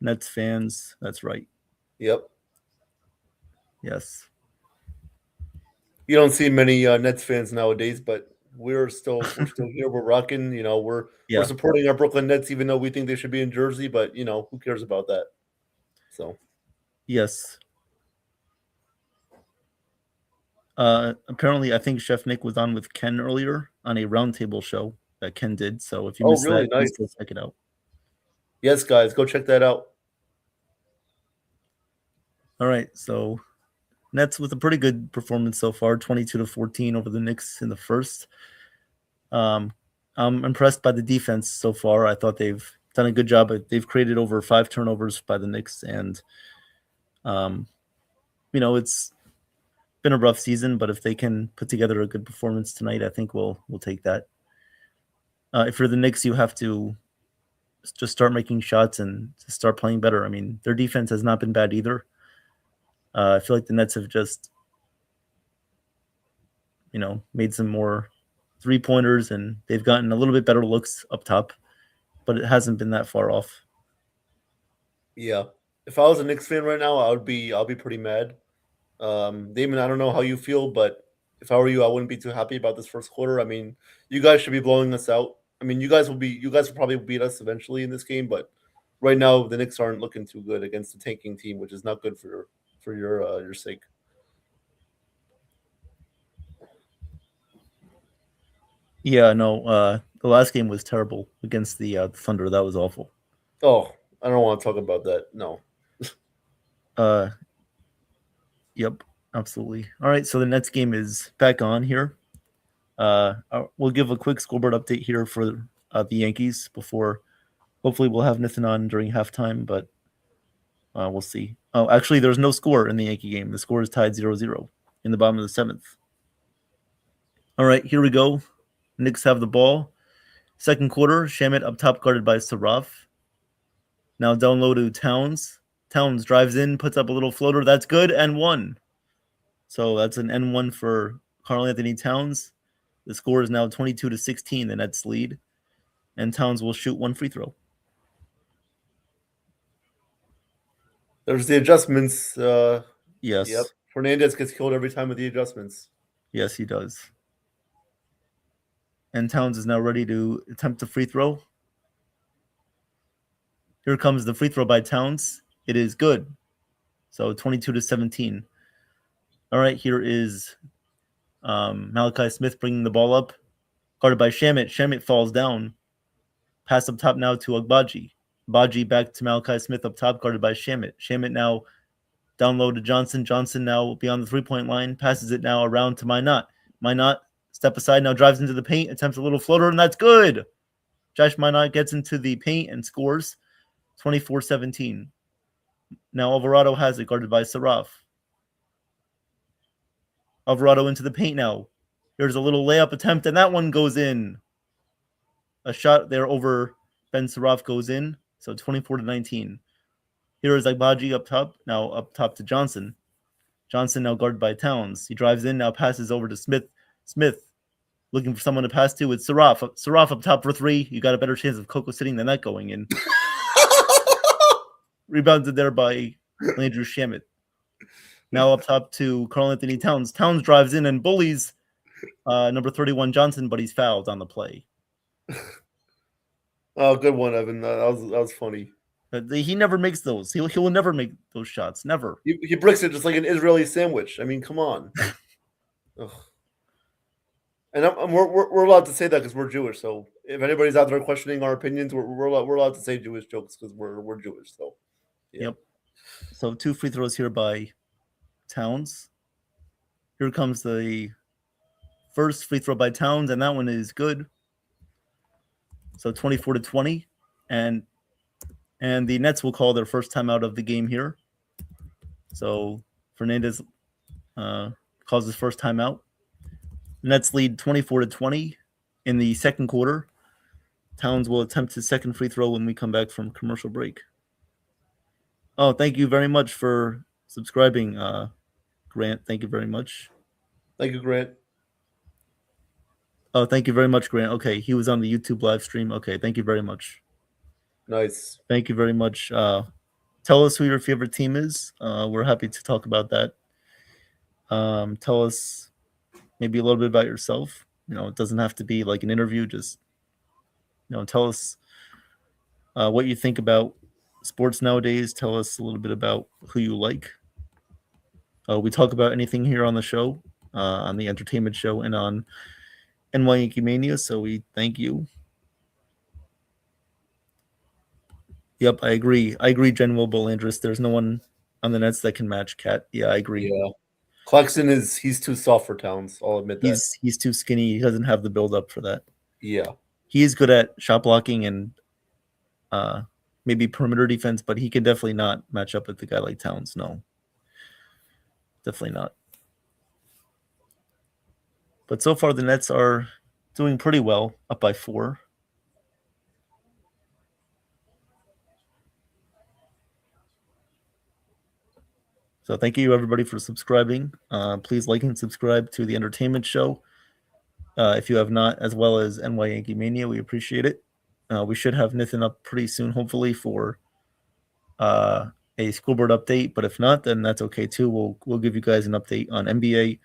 Nets fans. That's right. Yep. Yes. You don't see many Nets fans nowadays, but we're still here. We're rocking. We're supporting our Brooklyn Nets, even though we think they should be in Jersey. But who cares about that? So. Yes. Apparently, I think Chef Nick was on with Ken earlier on a roundtable show that Ken did. So if you missed that, nice. Please go check it out. Yes, guys, go check that out. All right, so Nets with a pretty good performance so far, 22-14 over the Knicks in the first. I'm impressed by the defense so far. I thought they've done a good job. They've created over 5 turnovers by the Knicks, and it's been a rough season, but if they can put together a good performance tonight, I think we'll take that. If you're the Knicks, you have to just start making shots and to start playing better. I mean, their defense has not been bad either. I feel like the Nets have just, made some more 3-pointers, and they've gotten a little bit better looks up top, but it hasn't been that far off. Yeah. If I was a Knicks fan right now, I'll be pretty mad. Damon, I don't know how you feel, but if I were you, I wouldn't be too happy about this first quarter. I mean, you guys should be blowing us out. I mean, you guys will probably beat us eventually in this game, but right now the Knicks aren't looking too good against the tanking team, which is not good for your sake. Yeah, no, the last game was terrible against the Thunder. That was awful. Oh, I don't want to talk about that. No. Yep, absolutely. All right, so the Nets game is back on here. We'll give a quick scoreboard update here for the Yankees before. Hopefully, we'll have NITHIN on during halftime, but we'll see. Oh, actually, there's no score in the Yankee game. The score is tied 0-0 in the bottom of the 7th. All right, here we go. Knicks have the ball. Second quarter, Shamet up top guarded by Saraf. Now down low to Towns. Towns drives in, puts up a little floater. That's good, and 1. So that's an N1 for Karl Anthony Towns. The score is now 22-16, the Nets lead. And Towns will shoot 1 free throw. There's the adjustments. Yes. Yep. Fernandez gets killed every time with the adjustments. Yes, he does. And Towns is now ready to attempt a free throw. Here comes the free throw by Towns. It is good. So 22-17. All right, here is Malachi Smith bringing the ball up. Guarded by Shamet. Shamet falls down. Pass up top now to Agbaji. Agbaji back to Malachi Smith up top, guarded by Shamet. Shamet now down low to Johnson. Johnson now beyond the 3-point line. Passes it now around to Minot. Minot step aside, now drives into the paint, attempts a little floater, and that's good. Josh Minot gets into the paint and scores 24-17. Now Alvarado has it, guarded by Saraf. Alvarado into the paint now. Here's a little layup attempt, and that one goes in. A shot there over Ben Saraf goes in, so 24-19. Here is Agbaji up top, now up top to Johnson. Johnson now guarded by Towns. He drives in, now passes over to Smith. Smith looking for someone to pass to. It's Saraf. Saraf up top for three. You got a better chance of Coco sitting than that going in. Rebounded there by Landry Shamet. Now up top to Karl Anthony Towns. Towns drives in and bullies number 31 Johnson, but he's fouled on the play. Oh, good one, Evan. That was funny. He never makes those. He will never make those shots. Never. He bricks it just like an Israeli sandwich. I mean, come on. Ugh. And we're allowed to say that because we're Jewish. So if anybody's out there questioning our opinions, we're allowed to say Jewish jokes because we're Jewish. So yeah. Yep. So 2 free throws here by Towns. Here comes the first free throw by Towns, and that one is good. So 24-20, and the Nets will call their first timeout of the game here. So Fernandez calls his first timeout. Nets lead 24-20 in the second quarter. Towns will attempt his second free throw when we come back from commercial break. Oh, thank you very much for subscribing, Grant. Thank you very much. Thank you, Grant. Oh, thank you very much, Grant. Okay, he was on the YouTube live stream. Okay, thank you very much. Nice. Thank you very much. Tell us who your favorite team is. We're happy to talk about that. Tell us maybe a little bit about yourself. It doesn't have to be like an interview. Just, tell us what you think about sports nowadays. Tell us a little bit about who you like. We talk about anything here on the show, on the entertainment show, and on NY Yankee Mania. So we thank you. Yep, I agree. Jen Wilbo-Landris. There's no one on the Nets that can match Cat. Yeah, I agree. Yeah. Claxton he's too soft for Towns. I'll admit that. He's too skinny. He doesn't have the build up for that. Yeah. He is good at shot blocking and maybe perimeter defense, but he can definitely not match up with a guy like Towns. No. Definitely not. But so far the Nets are doing pretty well, up by 4. So thank you, everybody, for subscribing. Please like and subscribe to the entertainment show if you have not, as well as NY Yankee Mania. We appreciate it. We should have NITHIN up pretty soon, hopefully, for a scoreboard update. But if not, then that's okay, too. We'll give you guys an update on NBA,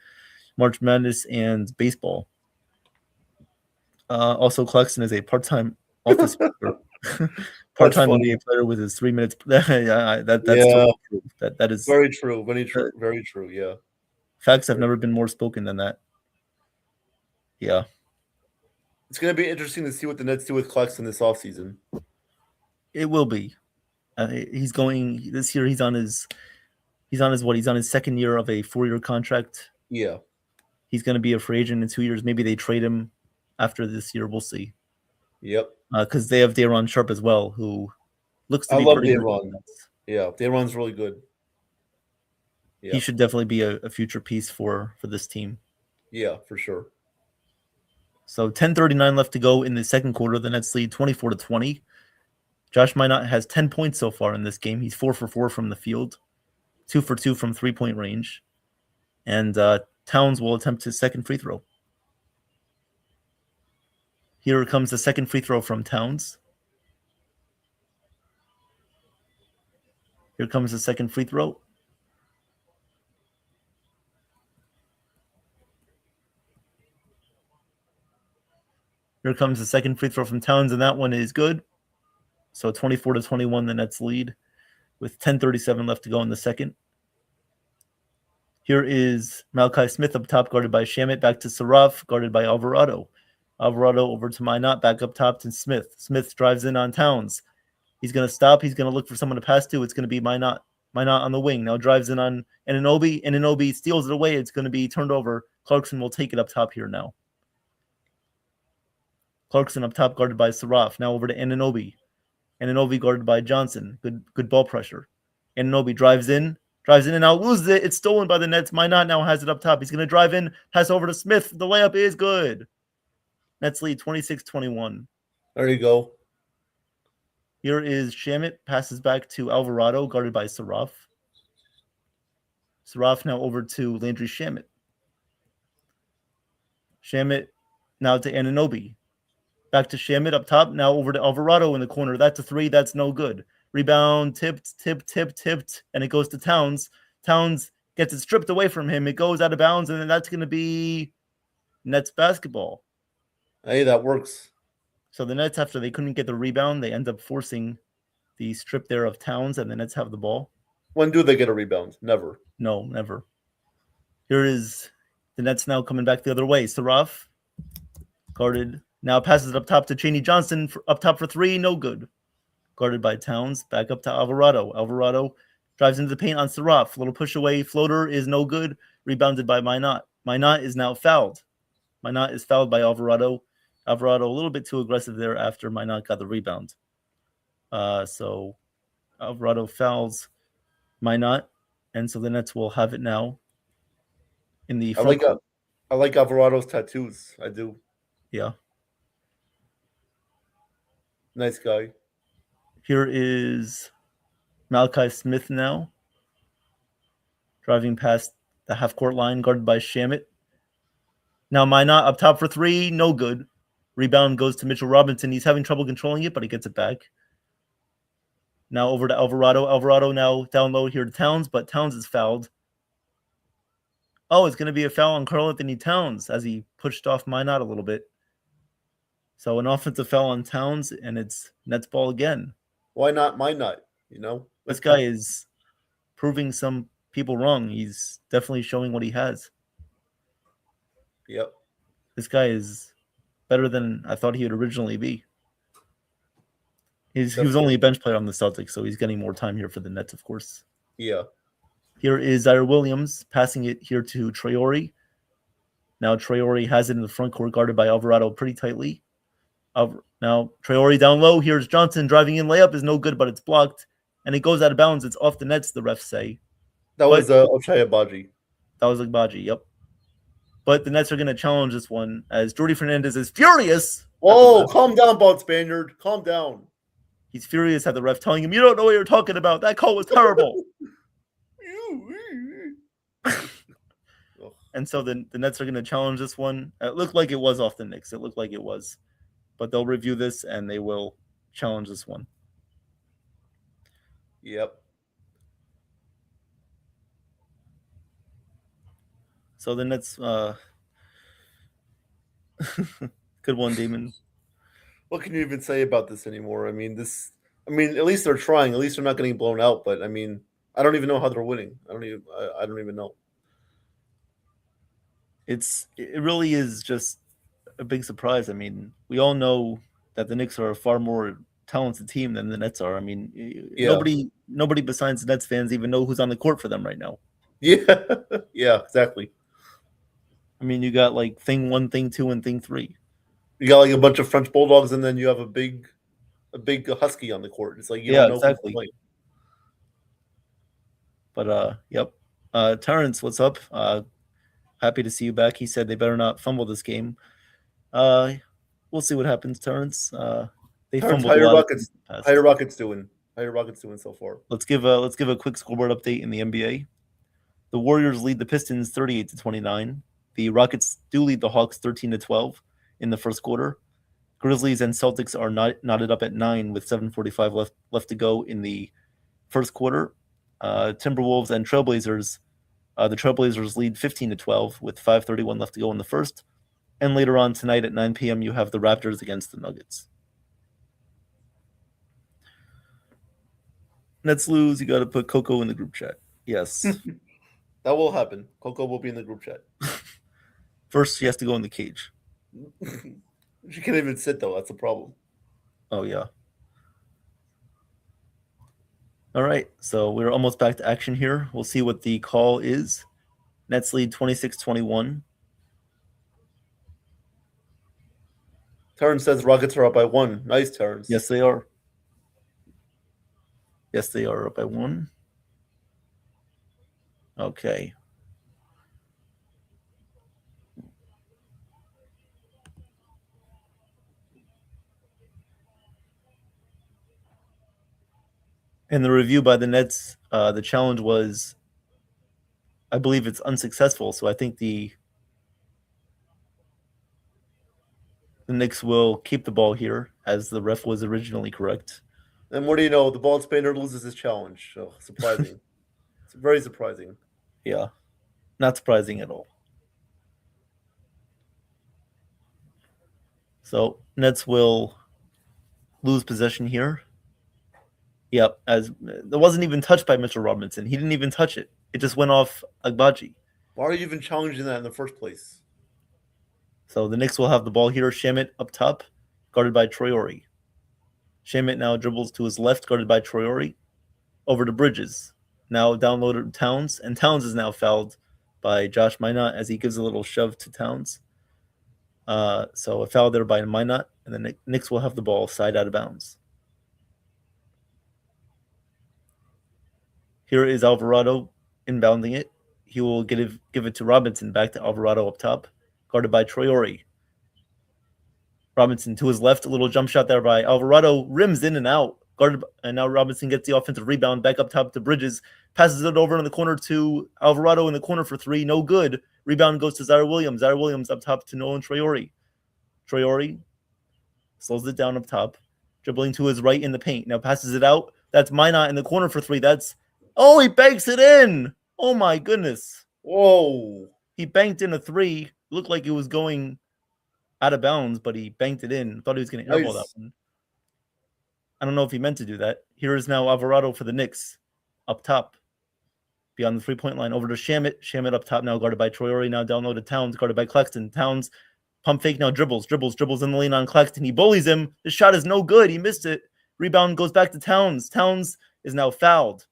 March Madness, and baseball. Also, Claxton is a part-time office worker. Part-time NBA player with his 3 minutes. That's totally true. That is very true. Very true. Very true. Yeah. Facts have never been more spoken than that. Yeah. It's going to be interesting to see what the Nets do with Claxton this offseason. It will be. He's going this year. He's on his what? He's on his second year of a 4-year contract. Yeah. He's going to be a free agent in 2 years. Maybe they trade him after this year. We'll see. Yep. Because they have Day'Ron Sharpe as well, who looks to be love pretty Day'Ron. good. Yeah, Day'Ron's really good. Yeah. He should definitely be a future piece for this team. Yeah, for sure. So 10:39 left to go in the second quarter. The Nets lead 24-20. Josh Minot has 10 points so far in this game. He's 4 for 4 from the field, 2 for 2 from 3-point range. And Towns will attempt his second free throw. Here comes the second free throw from Towns. Here comes the second free throw. Here comes the second free throw from Towns, and that one is good. So 24-21, the Nets lead with 10:37 left to go in the second. Here is Malachi Smith up top, guarded by Shamet. Back to Saraf, guarded by Alvarado. Alvarado over to Minot, back up top to Smith. Smith drives in on Towns. He's going to stop. He's going to look for someone to pass to. It's going to be Minot. Minot on the wing. Now drives in on Anunoby. Anunoby steals it away. It's going to be turned over. Clarkson will take it up top here now. Clarkson up top, guarded by Saraf. Now over to Anunoby. Anunoby guarded by Johnson. Good ball pressure. Anunoby drives in and now loses it. It's stolen by the Nets. Minot now has it up top. He's going to drive in, pass over to Smith. The layup is good. Nets lead 26-21. There you go. Here is Shamit, passes back to Alvarado, guarded by Saraf. Saraf now over to Landry Shamit. Shamit now to Anunoby. Back to Shamit up top, now over to Alvarado in the corner. That's a three, that's no good. Rebound, tipped, and it goes to Towns. Towns gets it stripped away from him. It goes out of bounds, and then that's going to be Nets basketball. Hey, that works. So the Nets, after they couldn't get the rebound, they end up forcing the strip there of Towns, and the Nets have the ball. When do they get a rebound? Never. No, never. Here is the Nets now coming back the other way. Saraf, guarded. Now passes it up top to Cheney Johnson, up top for three, no good. Guarded by Towns, back up to Alvarado. Alvarado drives into the paint on Saraf. Little push away, floater is no good. Rebounded by Minot. Minot is now fouled. Minot is fouled by Alvarado. Alvarado a little bit too aggressive there after Minot got the rebound. So Alvarado fouls Minot, and so the Nets will have it now in the front court. I like Alvarado's tattoos. I do. Yeah. Nice guy. Here is Malachi Smith now, driving past the half-court line, guarded by Shamit. Now Minot up top for three, no good. Rebound goes to Mitchell Robinson. He's having trouble controlling it, but he gets it back. Now over to Alvarado. Alvarado now down low here to Towns, but Towns is fouled. Oh, it's going to be a foul on Karl Anthony Towns as he pushed off Minot a little bit. So an offensive foul on Towns, and it's Nets ball again. Why not Minot? You know? This guy is proving some people wrong. He's definitely showing what he has. Yep. This guy is better than I thought he would originally be. He was only a bench player on the Celtics, so he's getting more time here for the Nets, of course. Yeah. Here is Zaire Williams passing it here to Traore. Now Traore has it in the front court, guarded by Alvarado pretty tightly. Now Traore down low. Here's Johnson driving in. Layup is no good, but it's blocked. And it goes out of bounds. It's off the Nets, the refs say. That was Ochai Agbaji. That was Agbaji, yep. But the Nets are going to challenge this one as Jordi Fernandez is furious. Whoa, calm down, Bald Spaniard. Calm down. He's furious at the ref telling him, you don't know what you're talking about. That call was terrible. And so the Nets are going to challenge this one. It looked like it was off the Knicks. It looked like it was. But they'll review this, and they will challenge this one. Yep. So the Nets, good one, Damon. What can you even say about this anymore? I mean, at least they're trying. At least they're not getting blown out. But I mean, I don't even know how they're winning. I don't even know. It really is just a big surprise. I mean, we all know that the Knicks are a far more talented team than the Nets are. I mean, nobody besides the Nets fans even know who's on the court for them right now. Yeah, yeah, exactly. I mean, you got like thing 1, thing 2, and thing 3. You got like a bunch of French Bulldogs, and then you have a big Husky on the court. It's like you don't know exactly. who's playing. But yep. Terrence, what's up? Happy to see you back. He said they better not fumble this game. We'll see what happens, Terrence. They Terrence, fumbled how a lot. your Rockets doing? How your Rockets doing so far? Let's give a quick scoreboard update in the NBA. The Warriors lead the Pistons 38-29. The Rockets do lead the Hawks 13-12 in the first quarter. Grizzlies and Celtics are knotted up at 9 with 7:45 left to go in the first quarter. Timberwolves and Trailblazers. The Trailblazers lead 15-12 with 5:31 left to go in the first. And later on tonight at 9 p.m., you have the Raptors against the Nuggets. Nets lose. You got to put Coco in the group chat. Yes. That will happen. Coco will be in the group chat. First, she has to go in the cage. She can't even sit, though. That's a problem. Oh, yeah. All right. So we're almost back to action here. We'll see what the call is. Nets lead 26-21. Terrence says Rockets are up by 1. Nice, Terrence. Yes, they are. Yes, they are up by 1. Okay. In the review by the Nets, the challenge was, I believe it's unsuccessful. So I think the Knicks will keep the ball here, as the ref was originally correct. And what do you know? The ball spinner loses his challenge. So surprising. It's very surprising. Yeah, not surprising at all. So Nets will lose possession here. Yep, as it wasn't even touched by Mr. Robinson. He didn't even touch it. It just went off Agbaji. Why are you even challenging that in the first place? So the Knicks will have the ball here. Shamit up top, guarded by Traore. Shamit now dribbles to his left, guarded by Traore. Over to Bridges. Now downloaded Towns, and Towns is now fouled by Josh Minot as he gives a little shove to Towns. So a foul there by Minot, and the Knicks will have the ball side out of bounds. Here is Alvarado inbounding it. He will give it to Robinson, back to Alvarado up top, guarded by Traore. Robinson to his left, a little jump shot there by Alvarado, rims in and out, guarded, and now Robinson gets the offensive rebound, back up top to Bridges, passes it over in the corner to Alvarado in the corner for 3, no good. Rebound goes to Zaire Williams. Zaire Williams up top to Nolan Traore. Traore slows it down up top, dribbling to his right in the paint. Now passes it out. That's Minot in the corner for 3. Oh, he banks it in. Oh my goodness. Whoa. He banked in a 3. Looked like it was going out of bounds, but he banked it in. Thought he was going to airball that one. I don't know if he meant to do that. Here is now Alvarado for the Knicks up top. Beyond the 3-point line, over to Shamit. Shamit up top now, guarded by Traore. Now downloaded Towns, guarded by Claxton. Towns pump fake now, dribbles in the lane on Claxton. He bullies him. The shot is no good. He missed it. Rebound goes back to Towns. Towns is now fouled.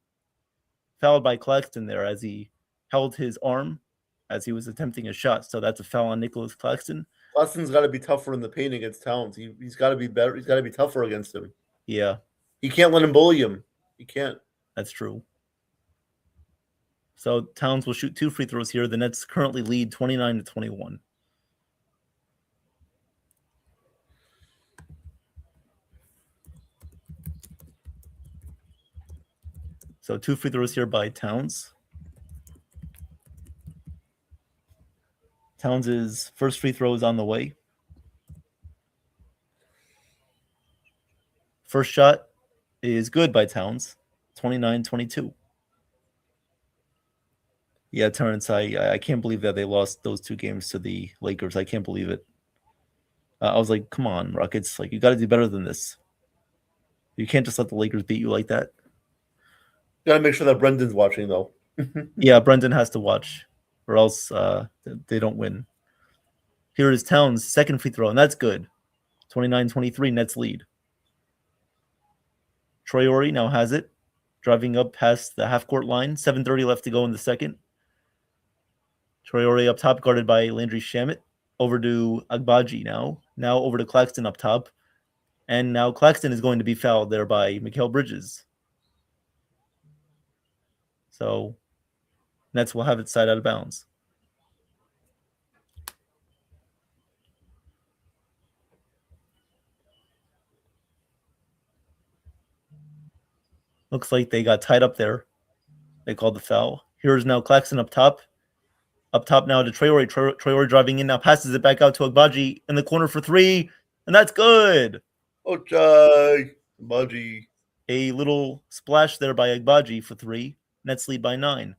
Fouled by Claxton there as he held his arm as he was attempting a shot. So that's a foul on Nicholas Claxton. Claxton's got to be tougher in the paint against Towns. He's got to be better. He's got to be tougher against him. Yeah. He can't let him bully him. He can't. That's true. So Towns will shoot 2 free throws here. The Nets currently lead 29-21. So 2 free throws here by Towns. Towns' first free throw is on the way. First shot is good by Towns, 29-22. Yeah, Terrence, I can't believe that they lost those 2 games to the Lakers. I can't believe it. I was like, come on, Rockets. Like, you got to do better than this. You can't just let the Lakers beat you like that. Got to make sure that Brendan's watching, though. Yeah, Brendan has to watch, or else they don't win. Here is Towns' second free throw, and that's good. 29-23, Nets lead. Traore now has it, driving up past the half-court line. 7:30 left to go in the second. Traore up top, guarded by Landry Shamet. Over to Agbaji now. Now over to Claxton up top. And now Claxton is going to be fouled there by Mikal Bridges. So Nets will have it side out of bounds. Looks like they got tied up there. They called the foul. Here's now Claxton up top. Up top now to Traore. Traore driving in now, passes it back out to Agbaji in the corner for 3. And that's good. Okay. Agbaji. A little splash there by Agbaji for 3. Nets lead by 9.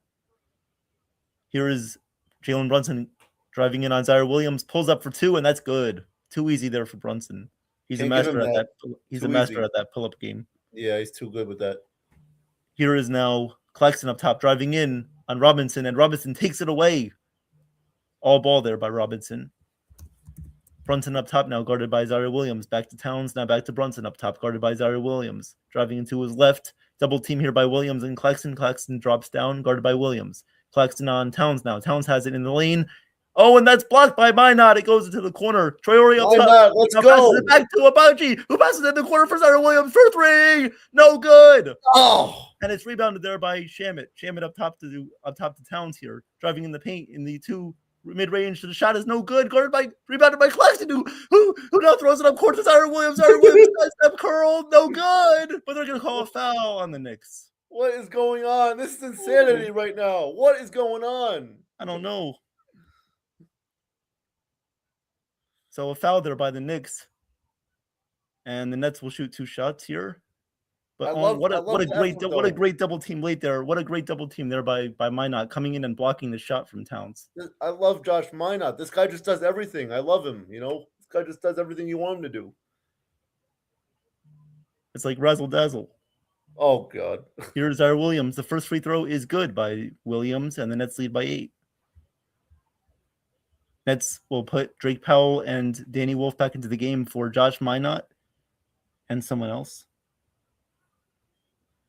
Here is Jalen Brunson driving in on Zaire Williams. Pulls up for 2, and that's good. Too easy there for Brunson. He's a master at that. He's a master at that pull-up game. Yeah, he's too good with that. Here is now Claxton up top, driving in on Robinson, and Robinson takes it away. All ball there by Robinson. Brunson up top now, guarded by Zaire Williams. Back to Towns, now back to Brunson up top, guarded by Zaire Williams. Driving into his left, double team here by Williams and Claxton. Claxton drops down, guarded by Williams. Claxton on Towns now. Towns has it in the lane. Oh, and that's blocked by Minot. It goes into the corner. Traore up top. Minot, let's Now go. passes it back to Abaji, who passes it in the corner for Zaire Williams for 3. No good. Oh, And it's rebounded there by Shamit. Shamit up top to Towns here, driving in the paint in the 2 mid-range. The shot is no good. Rebounded by Claxton, who now throws it up court to Zaire Williams. Zaire Williams step curl, no good. But they're gonna call a foul on the Knicks. what is going on? This is insanity right now. What is going on? I don't know. So a foul there by the Knicks, and the Nets will shoot 2 shots here. But what a great double team late there. What a great double team there by Minot coming in and blocking the shot from Towns. I love Josh Minot. This guy just does everything. I love him. This guy just does everything you want him to do. It's like razzle dazzle. Oh God. Here's our Williams. The first free throw is good by Williams, and the Nets lead by 8. Nets will put Drake Powell and Danny Wolf back into the game for Josh Minot and someone else.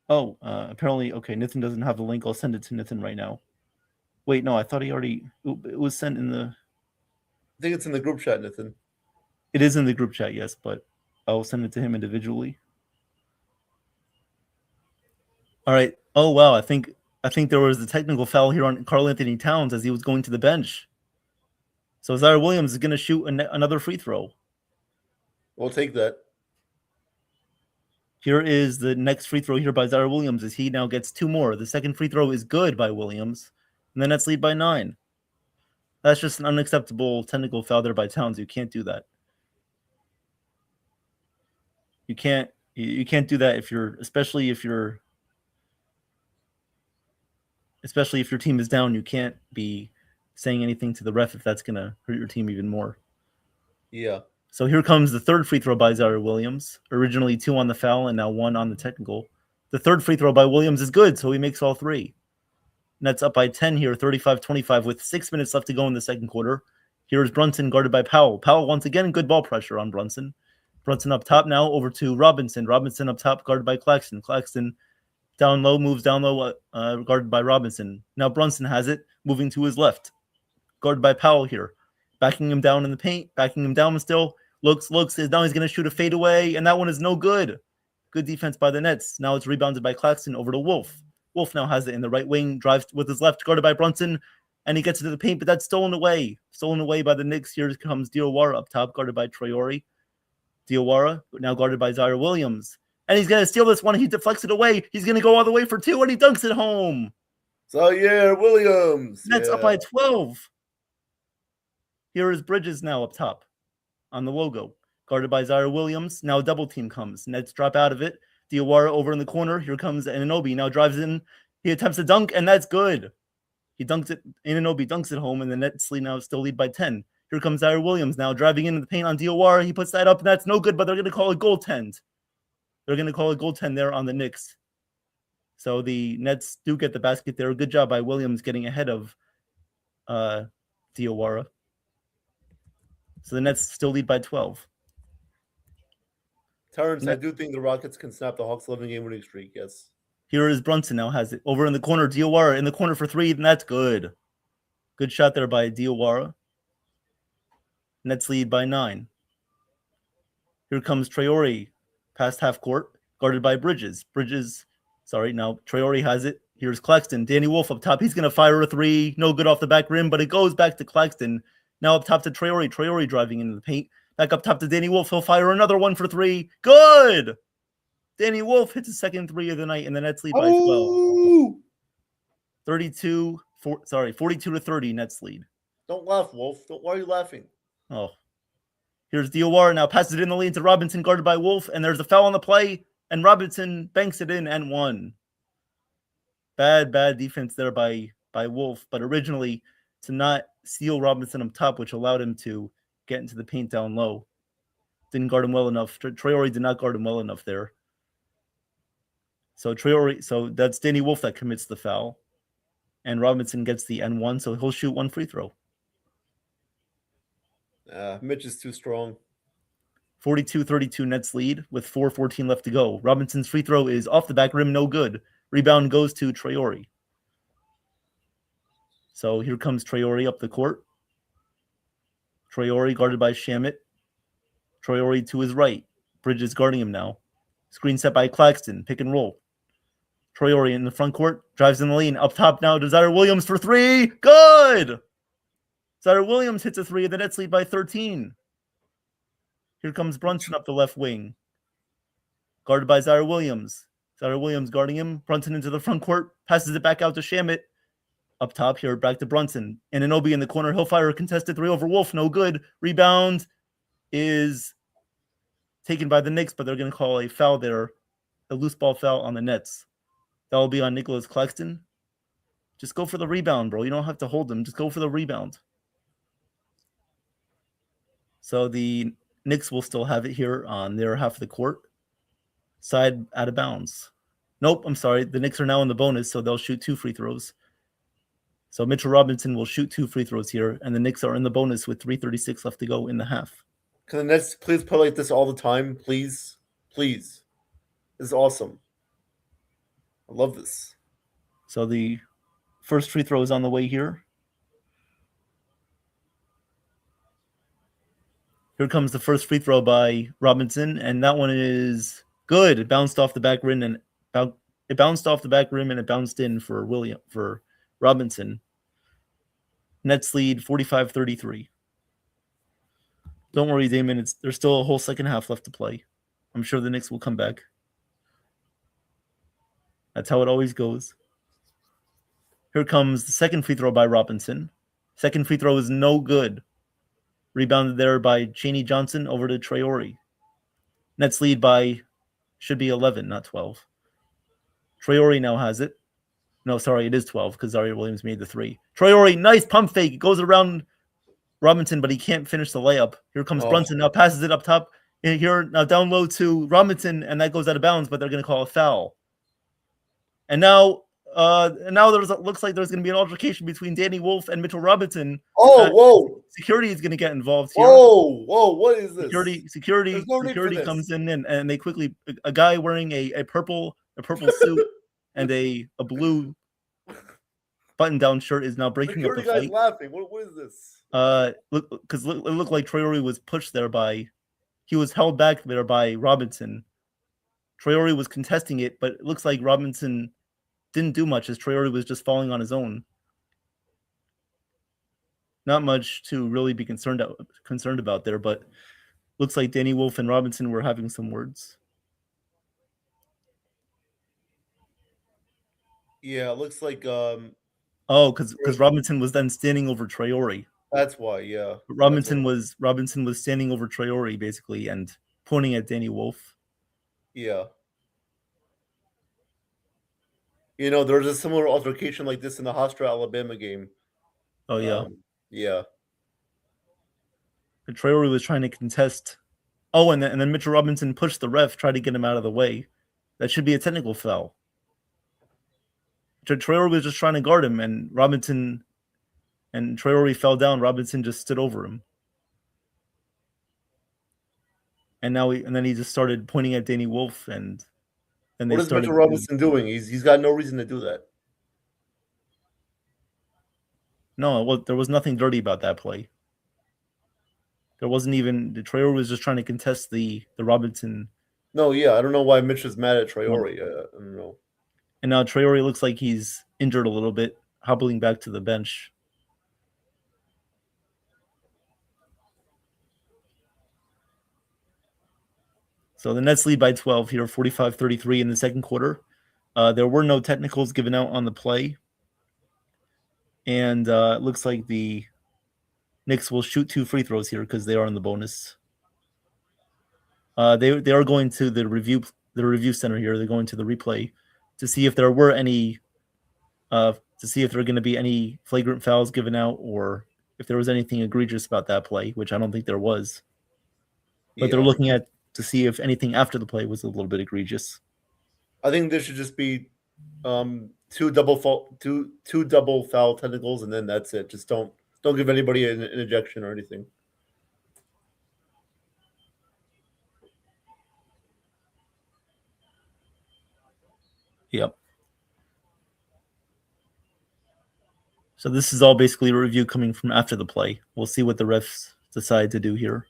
Oh, apparently, okay, NITHIN doesn't have the link. I'll send it to NITHIN right now. Wait, no, I thought he already... It was sent in the... I think it's in the group chat, NITHIN. It is in the group chat, yes, but I'll send it to him individually. All right. Oh, wow, I think there was a technical foul here on Karl Anthony Towns as he was going to the bench. So Zaire Williams is going to shoot another free throw. We'll take that. Here is the next free throw here by Zaire Williams as he now gets 2 more. The second free throw is good by Williams, and the Nets lead by 9. That's just an unacceptable technical foul there by Towns. You can't do that. You can't do that especially if your team is down. You can't be saying anything to the ref if that's going to hurt your team even more. Yeah. So here comes the third free throw by Zaire Williams. Originally 2 on the foul and now 1 on the technical. The third free throw by Williams is good, so he makes all 3. Nets up by 10 here, 35-25 with 6 minutes left to go in the second quarter. Here's Brunson guarded by Powell. Powell once again, good ball pressure on Brunson. Brunson up top now over to Robinson. Robinson up top guarded by Claxton. Claxton down low, moves down low, guarded by Robinson. Now Brunson has it, moving to his left. Guarded by Powell here. Backing him down in the paint, backing him down still. Looks, now he's going to shoot a fadeaway, and that one is no good. Good defense by the Nets. Now it's rebounded by Claxton over to Wolf. Wolf now has it in the right wing, drives with his left, guarded by Brunson, and he gets into the paint, but that's stolen away. Stolen away by the Knicks. Here comes Diawara up top, guarded by Traore. Diawara, now guarded by Zaire Williams. And he's going to steal this one. He deflects it away. He's going to go all the way for 2, and he dunks it home. Zaire Williams. Nets up by 12. Here is Bridges now up top on the logo, guarded by Zaire Williams. Now a double team comes. Nets drop out of it. Diawara over in the corner. Here comes Anunoby. Now drives in. He attempts a dunk, and that's good. He dunks it. Anunoby dunks it home, and the Nets now still lead by 10. Here comes Zaire Williams now driving into the paint on Diawara. He puts that up, and that's no good, but they're going to call it goaltend. They're going to call it goaltend there on the Knicks. So the Nets do get the basket there. Good job by Williams getting ahead of Diawara. So the Nets still lead by 12. Terrence, I do think the Rockets can snap the Hawks' 11-game winning streak, yes. Here is Brunson now has it. Over in the corner, Diawara in the corner for 3, and that's good. Good shot there by Diawara. Nets lead by 9. Here comes Traore past half court, guarded by Bridges. Now Traore has it. Here's Claxton. Danny Wolf up top. He's going to fire a 3. No good off the back rim, but it goes back to Claxton. Now up top to Traore. Traore driving into the paint. Back up top to Danny Wolf. He'll fire another one for 3. Good! Danny Wolf hits his second 3 of the night, and the Nets lead by 12. 42-30 Nets lead. Don't laugh, Wolf. Why are you laughing? Oh. Here's Diawara now passes it in the lane to Robinson, guarded by Wolf, and there's a foul on the play, and Robinson banks it in and 1. Bad defense there by Wolf, but originally to not seal Robinson up top, which allowed him to get into the paint down low. Didn't guard him well enough. Traore did not guard him well enough there. So that's Danny Wolf that commits the foul. And Robinson gets the N1, so he'll shoot 1 free throw. Mitch is too strong. 42-32 Nets lead with 4:14 left to go. Robinson's free throw is off the back rim, no good. Rebound goes to Traore. So here comes Traore up the court. Traore guarded by Shamit. Traore to his right. Bridges guarding him now. Screen set by Claxton. Pick and roll. Traore in the front court. Drives in the lane. Up top now. Desire Williams for three. Good! Desire Williams hits a three. The Nets lead by 13. Here comes Brunson up the left wing. Guarded by Zaire Williams. Zaire Williams guarding him. Brunson into the front court. Passes it back out to Shamit. Up top here. Back to Brunson. And Anunoby in the corner. He'll fire a contested three over Wolf. No good. Rebound is taken by the Knicks, but they're going to call a foul there. A loose ball foul on the Nets. That will be on Nicholas Claxton. Just go for the rebound, bro. You don't have to hold them. Just go for the rebound. So the Knicks will still have it here on their half of the court. Side out of bounds. Nope, I'm sorry. The Knicks are now in the bonus, so they'll shoot 2 free throws. So Mitchell Robinson will shoot 2 free throws here, and the Knicks are in the bonus with 3:36 left to go in the half. Can the Nets please play like this all the time? Please. Please. This is awesome. I love this. So the first free throw is on the way here. Here comes the first free throw by Robinson, and that one is good. It bounced off the back rim and it bounced in for Robinson. Nets lead 45-33. Don't worry, Damon. There's still a whole second half left to play. I'm sure the Knicks will come back. That's how it always goes. Here comes the second free throw by Robinson. Second free throw is no good. Rebounded there by Chaney Johnson over to Traore. Nets lead by, should be 11, not 12. Traore now has it. No, sorry, it is 12 because Zaire Williams made the three. Traore, nice pump fake. It goes around Robinson, but he can't finish the layup. Here comes Brunson. Now passes it up top. Here, now down low to Robinson, and that goes out of bounds, but they're going to call a foul. And now looks like there's going to be an altercation between Danny Wolf and Mitchell Robinson. Whoa! Security is going to get involved here. Whoa! What is this? Security comes in and they quickly, a guy wearing a purple suit and a blue button-down shirt is now breaking up the fight. Guy's laughing. What is this? Because it looked like Traore was pushed there he was held back there by Robinson. Traore was contesting it, but it looks like Robinson didn't do much as Traore was just falling on his own. Not much to really be concerned about there, but looks like Danny Wolf and Robinson were having some words. Yeah, it looks like because Robinson was then standing over Traore. That's why, yeah. Robinson was standing over Traore basically and pointing at Danny Wolf. Yeah. You know, there was a similar altercation like this in the Hofstra Alabama game. Oh yeah. Yeah. Traore was trying to contest. Oh, and then Mitchell Robinson pushed the ref, tried to get him out of the way. That should be a technical foul. Traore was just trying to guard him, and Robinson and Traore fell down. Robinson just stood over him. And then he just started pointing at Danny Wolf, and then what is Mitchell Robinson doing? He's got no reason to do that. No, there was nothing dirty about that play. There wasn't even Traore was just trying to contest the Robinson. No, yeah, I don't know why Mitch is mad at Traore. I don't know. And now Traore looks like he's injured a little bit, hobbling back to the bench. So the Nets lead by 12 here, 45-33 in the second quarter. There were no technicals given out on the play. And it looks like the Knicks will shoot 2 free throws here because they are in the bonus. They are going to the review center here. They're going to the replay to see if there were any to see if there are going to be any flagrant fouls given out or if there was anything egregious about that play, which I don't think there was. But they're looking at to see if anything after the play was a little bit egregious. I think there should just be 2 double foul technicals, and then that's it. Just don't give anybody an ejection or anything. Yep. So this is all basically a review coming from after the play. We'll see what the refs decide to do here.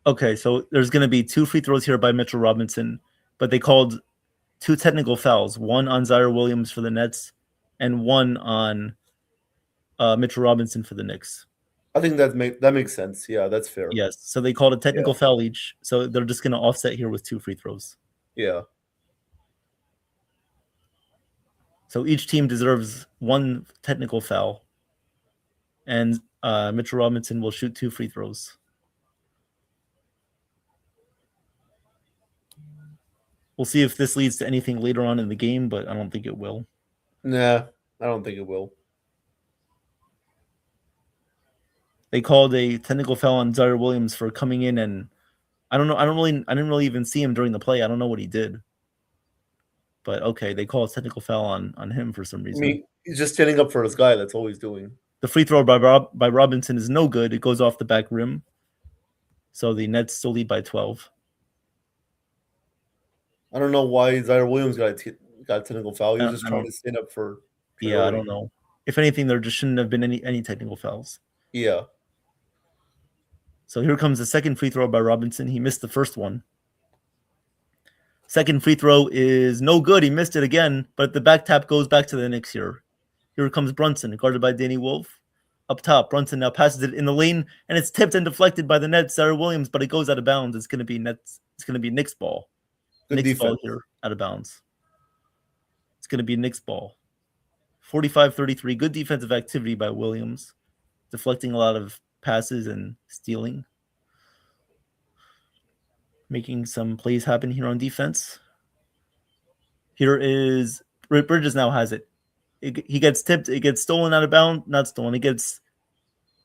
Okay, so there's going to be 2 free throws here by Mitchell Robinson, but they called 2 technical fouls, one on Zaire Williams for the Nets and one on Mitchell Robinson for the Knicks. I think that makes sense. Yeah, that's fair. Yes, so they called a technical foul each, so they're just going to offset here with 2 free throws. Yeah. So each team deserves 1 technical foul, and Mitchell Robinson will shoot 2 free throws. We'll see if this leads to anything later on in the game, but I don't think it will. Nah, I don't think it will. They called a technical foul on Zaire Williams for coming in, and I didn't really even see him during the play. I don't know what he did. But okay, they call a technical foul on him for some reason. I mean, he's just standing up for his guy. That's all he's doing. The free throw by Robinson is no good. It goes off the back rim. So the Nets still lead by 12. I don't know why Zaire Williams got a technical foul. He was just trying to stand up for Traore. Yeah, I don't know. If anything, there just shouldn't have been any technical fouls. Yeah. So here comes the second free throw by Robinson. He missed the first one. Second free throw is no good. He missed it again, but the back tap goes back to the Knicks here. Here comes Brunson, guarded by Danny Wolf. Up top, Brunson now passes it in the lane, and it's tipped and deflected by the Nets, Zaire Williams, but it goes out of bounds. It's going to be Knicks ball. Good Knicks ball here, out of bounds. It's going to be Knicks ball. 45-33. Good defensive activity by Williams, deflecting a lot of passes and stealing. Making some plays happen here on defense. Here is Bridges now has it. He gets tipped. It gets stolen out of bounds. Not stolen. It gets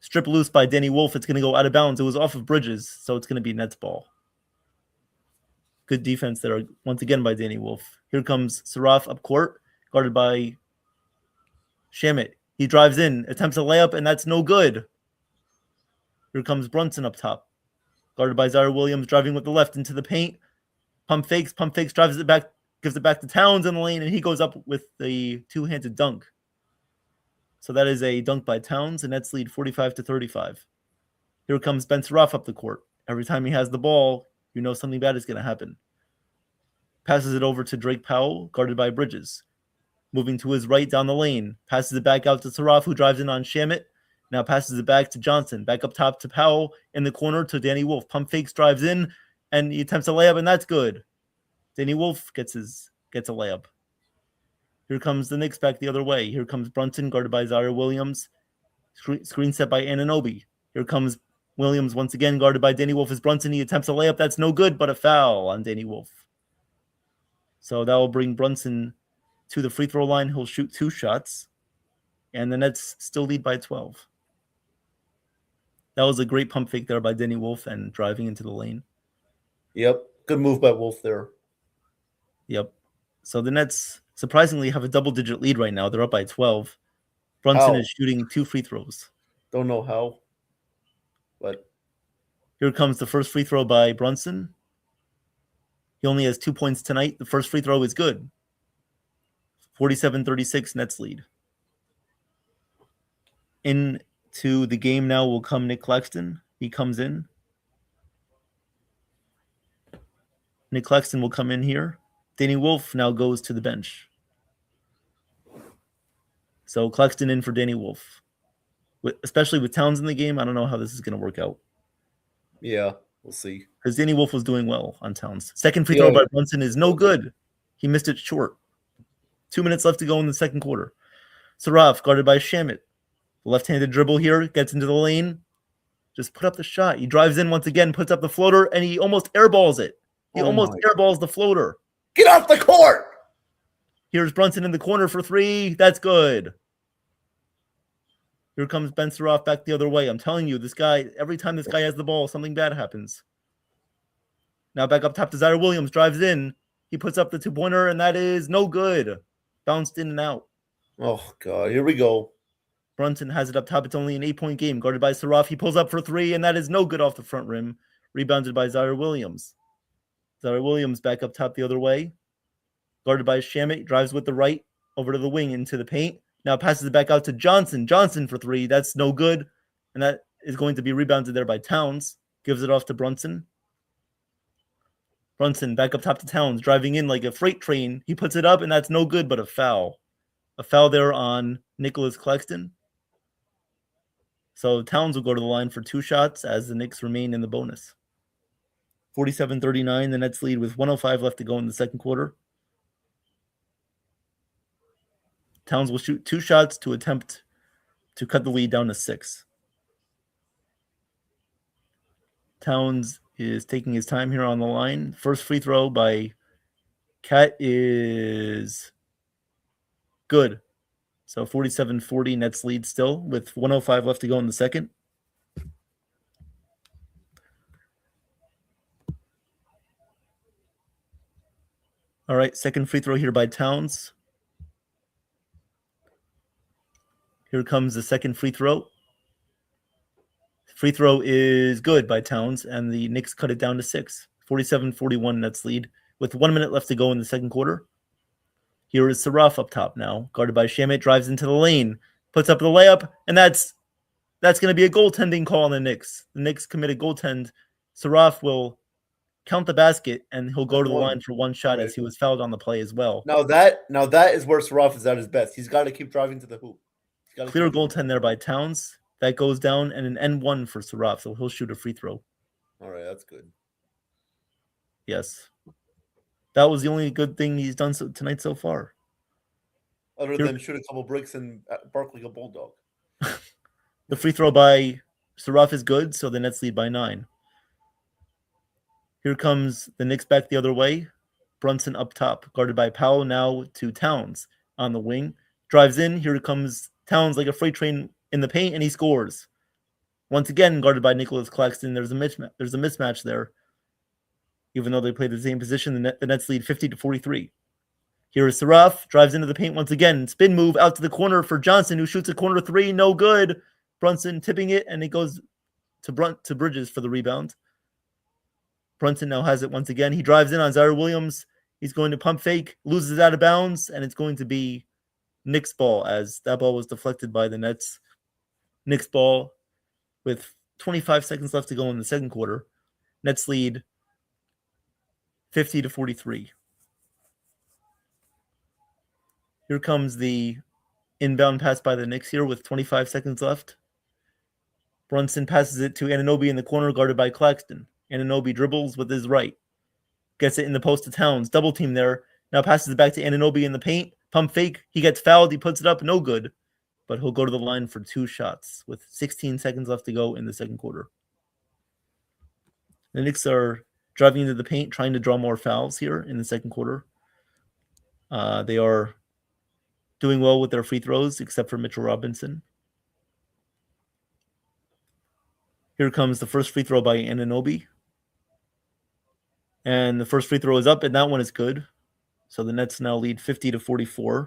stripped loose by Danny Wolf. It's going to go out of bounds. It was off of Bridges, so it's going to be Nets ball. Good defense there once again by Danny Wolf. Here comes Saraf up court, guarded by Shamit. He drives in, attempts a layup, and that's no good. Here comes Brunson up top, guarded by Zaire Williams, driving with the left into the paint. Pump fakes, drives it back, gives it back to Towns in the lane, and he goes up with the 2-handed dunk. So that is a dunk by Towns, and Nets lead 45-35. Here comes Ben Saraf up the court. Every time he has the ball, you know something bad is going to happen. Passes it over to Drake Powell, guarded by Bridges. Moving to his right down the lane. Passes it back out to Saraf, who drives in on Shamit. Now passes it back to Johnson. Back up top to Powell. In the corner to Danny Wolf. Pump fakes, drives in, and he attempts a layup, and that's good. Danny Wolf gets a layup. Here comes the Knicks back the other way. Here comes Brunson, guarded by Zaire Williams. Screen set by Anunoby. Here comes Williams once again, guarded by Danny Wolf as Brunson. He attempts a layup. That's no good, but a foul on Danny Wolf. So that will bring Brunson to the free throw line. He'll shoot 2 shots, and the Nets still lead by 12. That was a great pump fake there by Danny Wolf and driving into the lane. Yep. Good move by Wolf there. Yep. So the Nets surprisingly have a double-digit lead right now. They're up by 12. Brunson is shooting 2 free throws. Don't know how, but here comes the first free throw by Brunson. He only has 2 points tonight. The first free throw is good. 47-36 Nets lead. Into the game now will come Nick Claxton. He comes in. Nick Claxton will come in here. Danny Wolf now goes to the bench. So Claxton in for Danny Wolf. Especially with Towns in the game, I don't know how this is going to work out. Yeah, we'll see. Because Danny Wolf was doing well on Towns. Second free throw by Brunson is no good. He missed it short. 2 minutes left to go in the second quarter. Saraf, guarded by Shamit. Left-handed dribble here, gets into the lane. Just put up the shot. He drives in once again, puts up the floater, and he almost airballs it. He almost airballs the floater. Get off the court! Here's Brunson in the corner for 3. That's good. Here comes Ben Saraf back the other way. I'm telling you, this guy, every time this guy has the ball, something bad happens. Now back up top to Zaire Williams, drives in. He puts up the 2-pointer, and that is no good. Bounced in and out. Oh, God. Here we go. Brunson has it up top. It's only an 8-point game. Guarded by Saraf. He pulls up for three, and that is no good off the front rim. Rebounded by Zaire Williams. Zaire Williams back up top the other way. Guarded by Shamit. Drives with the right over to the wing into the paint. Now passes it back out to Johnson. Johnson for three. That's no good. And that is going to be rebounded there by Towns. Gives it off to Brunson. Brunson back up top to Towns. Driving in like a freight train. He puts it up, and that's no good, but a foul. A foul there on Nicholas Claxton. So Towns will go to the line for 2 shots as the Knicks remain in the bonus. 47-39, the Nets lead with 1:05 left to go in the second quarter. Towns will shoot 2 shots to attempt to cut the lead down to 6. Towns is taking his time here on the line. First free throw by Cat is good. So 47-40, Nets lead still with 1:05 left to go in the second. All right, second free throw here by Towns. Here comes the second free throw. Free throw is good by Towns, and the Knicks cut it down to 6. 47-41 Nets lead with 1 minute left to go in the second quarter. Here is Saraf up top now, guarded by Shamit, drives into the lane, puts up the layup, and that's going to be a goaltending call on the Knicks. The Knicks commit a goaltend. Saraf will count the basket, and he'll go to the line for 1 shot as he was fouled on the play as well. Now that is where Saraf is at his best. He's got to keep driving to the hoop. Clear goaltend there by Towns. That goes down, and an N1 for Saraf, so he'll shoot a free throw. All right, that's good. Yes. That was the only good thing he's done tonight so far. Other than shoot a couple bricks and bark like a bulldog. The free throw by Saraf is good, so the Nets lead by 9. Here comes the Knicks back the other way. Brunson up top, guarded by Powell now to Towns on the wing. Drives in. Here comes Towns like a freight train in the paint, and he scores. Once again, guarded by Nicholas Claxton. There's a mismatch there. Even though they play the same position, the Nets lead 50-43. Here is Saraf, drives into the paint once again. Spin move out to the corner for Johnson, who shoots a corner 3. No good. Brunson tipping it, and it goes to Bridges for the rebound. Brunson now has it once again. He drives in on Zaire Williams. He's going to pump fake, loses out of bounds, and it's going to be Knicks ball as that ball was deflected by the Nets. Knicks ball with 25 seconds left to go in the second quarter. Nets lead 50-43. Here comes the inbound pass by the Knicks here with 25 seconds left. Brunson passes it to Anunoby in the corner, guarded by Claxton. Anunoby dribbles with his right. Gets it in the post to Towns. Double team there. Now passes it back to Anunoby in the paint. Pump fake. He gets fouled. He puts it up. No good. But he'll go to the line for 2 shots with 16 seconds left to go in the second quarter. The Knicks are driving into the paint, trying to draw more fouls here in the second quarter. They are doing well with their free throws, except for Mitchell Robinson. Here comes the first free throw by Anunoby. And the first free throw is up, and that one is good. So the Nets now lead 50-44.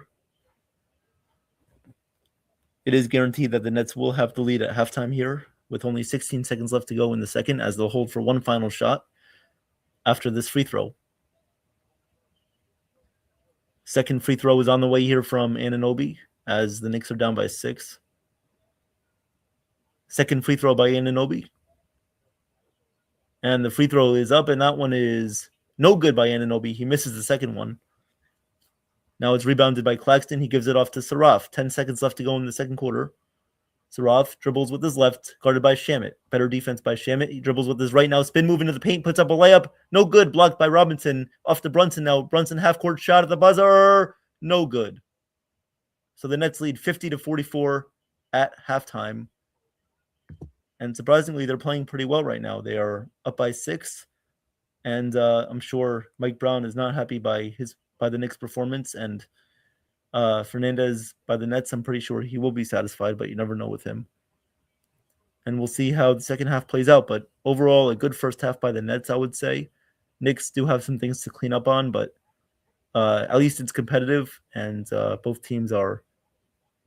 It is guaranteed that the Nets will have the lead at halftime here, with only 16 seconds left to go in the second, as they'll hold for one final shot after this free throw. Second free throw is on the way here from Anunoby, as the Knicks are down by 6. Second free throw by Anunoby. And the free throw is up, and that one is no good by Anunoby. He misses the second one. Now it's rebounded by Claxton. He gives it off to Saraf. 10 seconds left to go in the second quarter. Saraf dribbles with his left, guarded by Shamit. Better defense by Shamit. He dribbles with his right now. Spin move into the paint, puts up a layup. No good. Blocked by Robinson. Off to Brunson now. Brunson half-court shot at the buzzer. No good. So the Nets lead 50-44 at halftime. And surprisingly, they're playing pretty well right now. They are up by 6. And I'm sure Mike Brown is not happy by the Knicks' performance. And Fernandez by the Nets, I'm pretty sure he will be satisfied, but you never know with him. And we'll see how the second half plays out. But overall, a good first half by the Nets, I would say. Knicks do have some things to clean up on, but at least it's competitive, and both teams are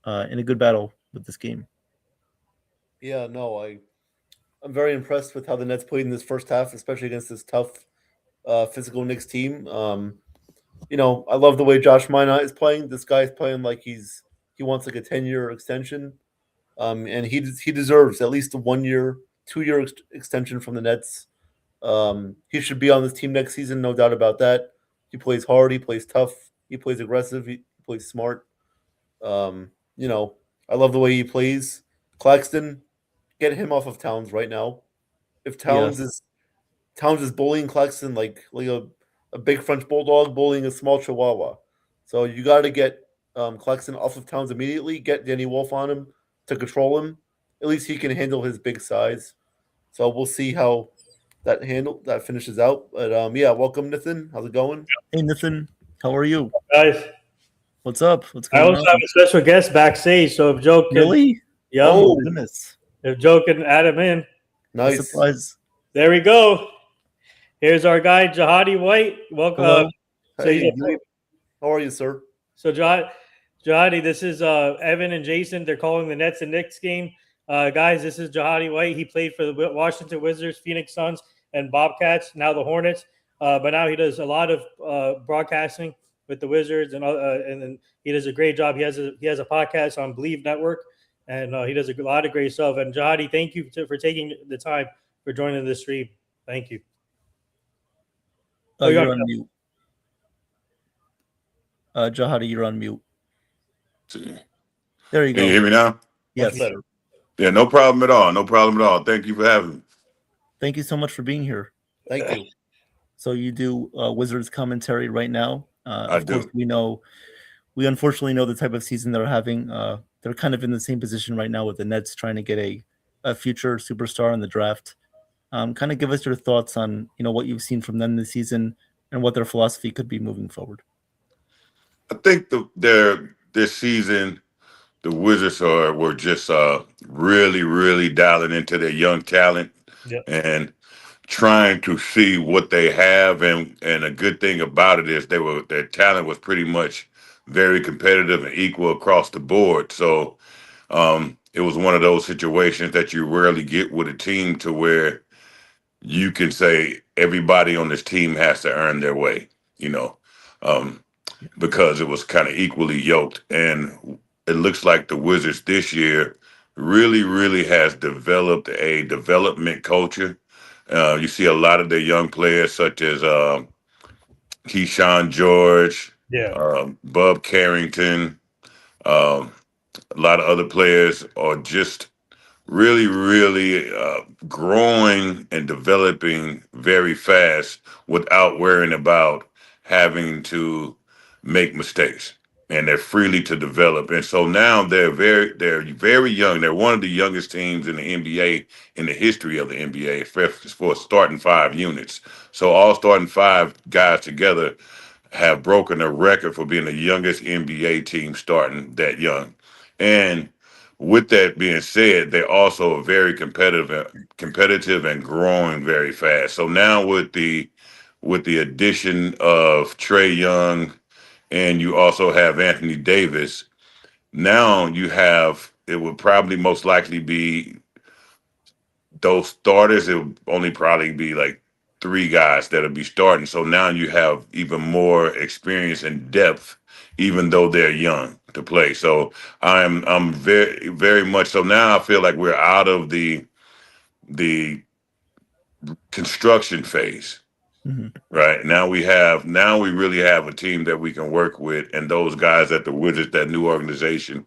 in a good battle with this game. Yeah, no, I'm very impressed with how the Nets played in this first half, especially against this tough, physical Knicks team. I love the way Josh Minot is playing. This guy is playing like he wants like a 10-year extension, and he deserves at least a 1 year, 2 year extension from the Nets. He should be on this team next season, no doubt about that. He plays hard, he plays tough, he plays aggressive, he plays smart. Um, you know, I love the way he plays. Claxton, get him off of Towns right now. If Yes. Towns is bullying Claxton like a big French bulldog bullying a small Chihuahua. So you got to get Claxton off of Towns immediately. Get Danny Wolf on him to control him. At least he can handle his big size. So we'll see how that finishes out. But yeah, welcome Nithin. How's it going? Hey, Nathan, how are you? Guys, What's up? What's I going also on? have a special guest backstage, so if Joe can, Really? yeah, Oh, goodness. if Joe can add him in, A Nice. surprise. there we go. Here's our guy Jahadi White. Welcome. Hello. So he's Hey, a- how are you, sir? So Jahadi, this is Evan and Jason. They're calling the Nets and Knicks game. Guys, this is Jahadi White. He played for the Washington Wizards, Phoenix Suns, and Bobcats. Now the Hornets. But now he does a lot of broadcasting with the Wizards, and then he does a great job. He has a podcast on Believe Network, and he does a lot of great stuff. And Jahadi, thank you for taking the time for joining this stream. Thank you. Oh, Oh, you're yeah. on mute. Jahadi, you're on mute. There you Can you go. hear me now? Yes. Much better. Yeah, no problem at all. No problem at all. Thank you for having me. Thank you so much for being here. Thank you. So you do Wizards commentary right now. I Of course, do. we unfortunately know the type of season they're having. They're kind of in the same position right now with the Nets trying to get a future superstar in the draft. Kind of give us your thoughts on what you've seen from them this season and what their philosophy could be moving forward. I think this season the Wizards were just really, really dialing into their young talent Yep. and trying to see what they have. And a good thing about it is their talent was pretty much very competitive and equal across the board. So it was one of those situations that you rarely get with a team to where you can say everybody on this team has to earn their way, um, because it was kind of equally yoked. And it looks like the Wizards this year really, really has developed a development culture. You see a lot of their young players, such as Keyshawn George, Yeah. Bub Carrington, um, a lot of other players are just really, really growing and developing very fast without worrying about having to make mistakes. And they're freely to develop. And so now they're very young. They're one of the youngest teams in the NBA in the history of the NBA for starting five units. So all starting five guys together have broken a record for being the youngest NBA team starting that young. And with that being said, they also are very competitive and growing very fast. So now with the addition of Trae Young, and you also have Anthony Davis, now it would probably most likely be those starters. It would only probably be like three guys that'll be starting. So now you have even more experience and depth, even though they're young to play. So I'm very, very much so now I feel like we're out of the construction phase. Mm-hmm. Right. Now we really have a team that we can work with, and those guys at the Wizards, that new organization,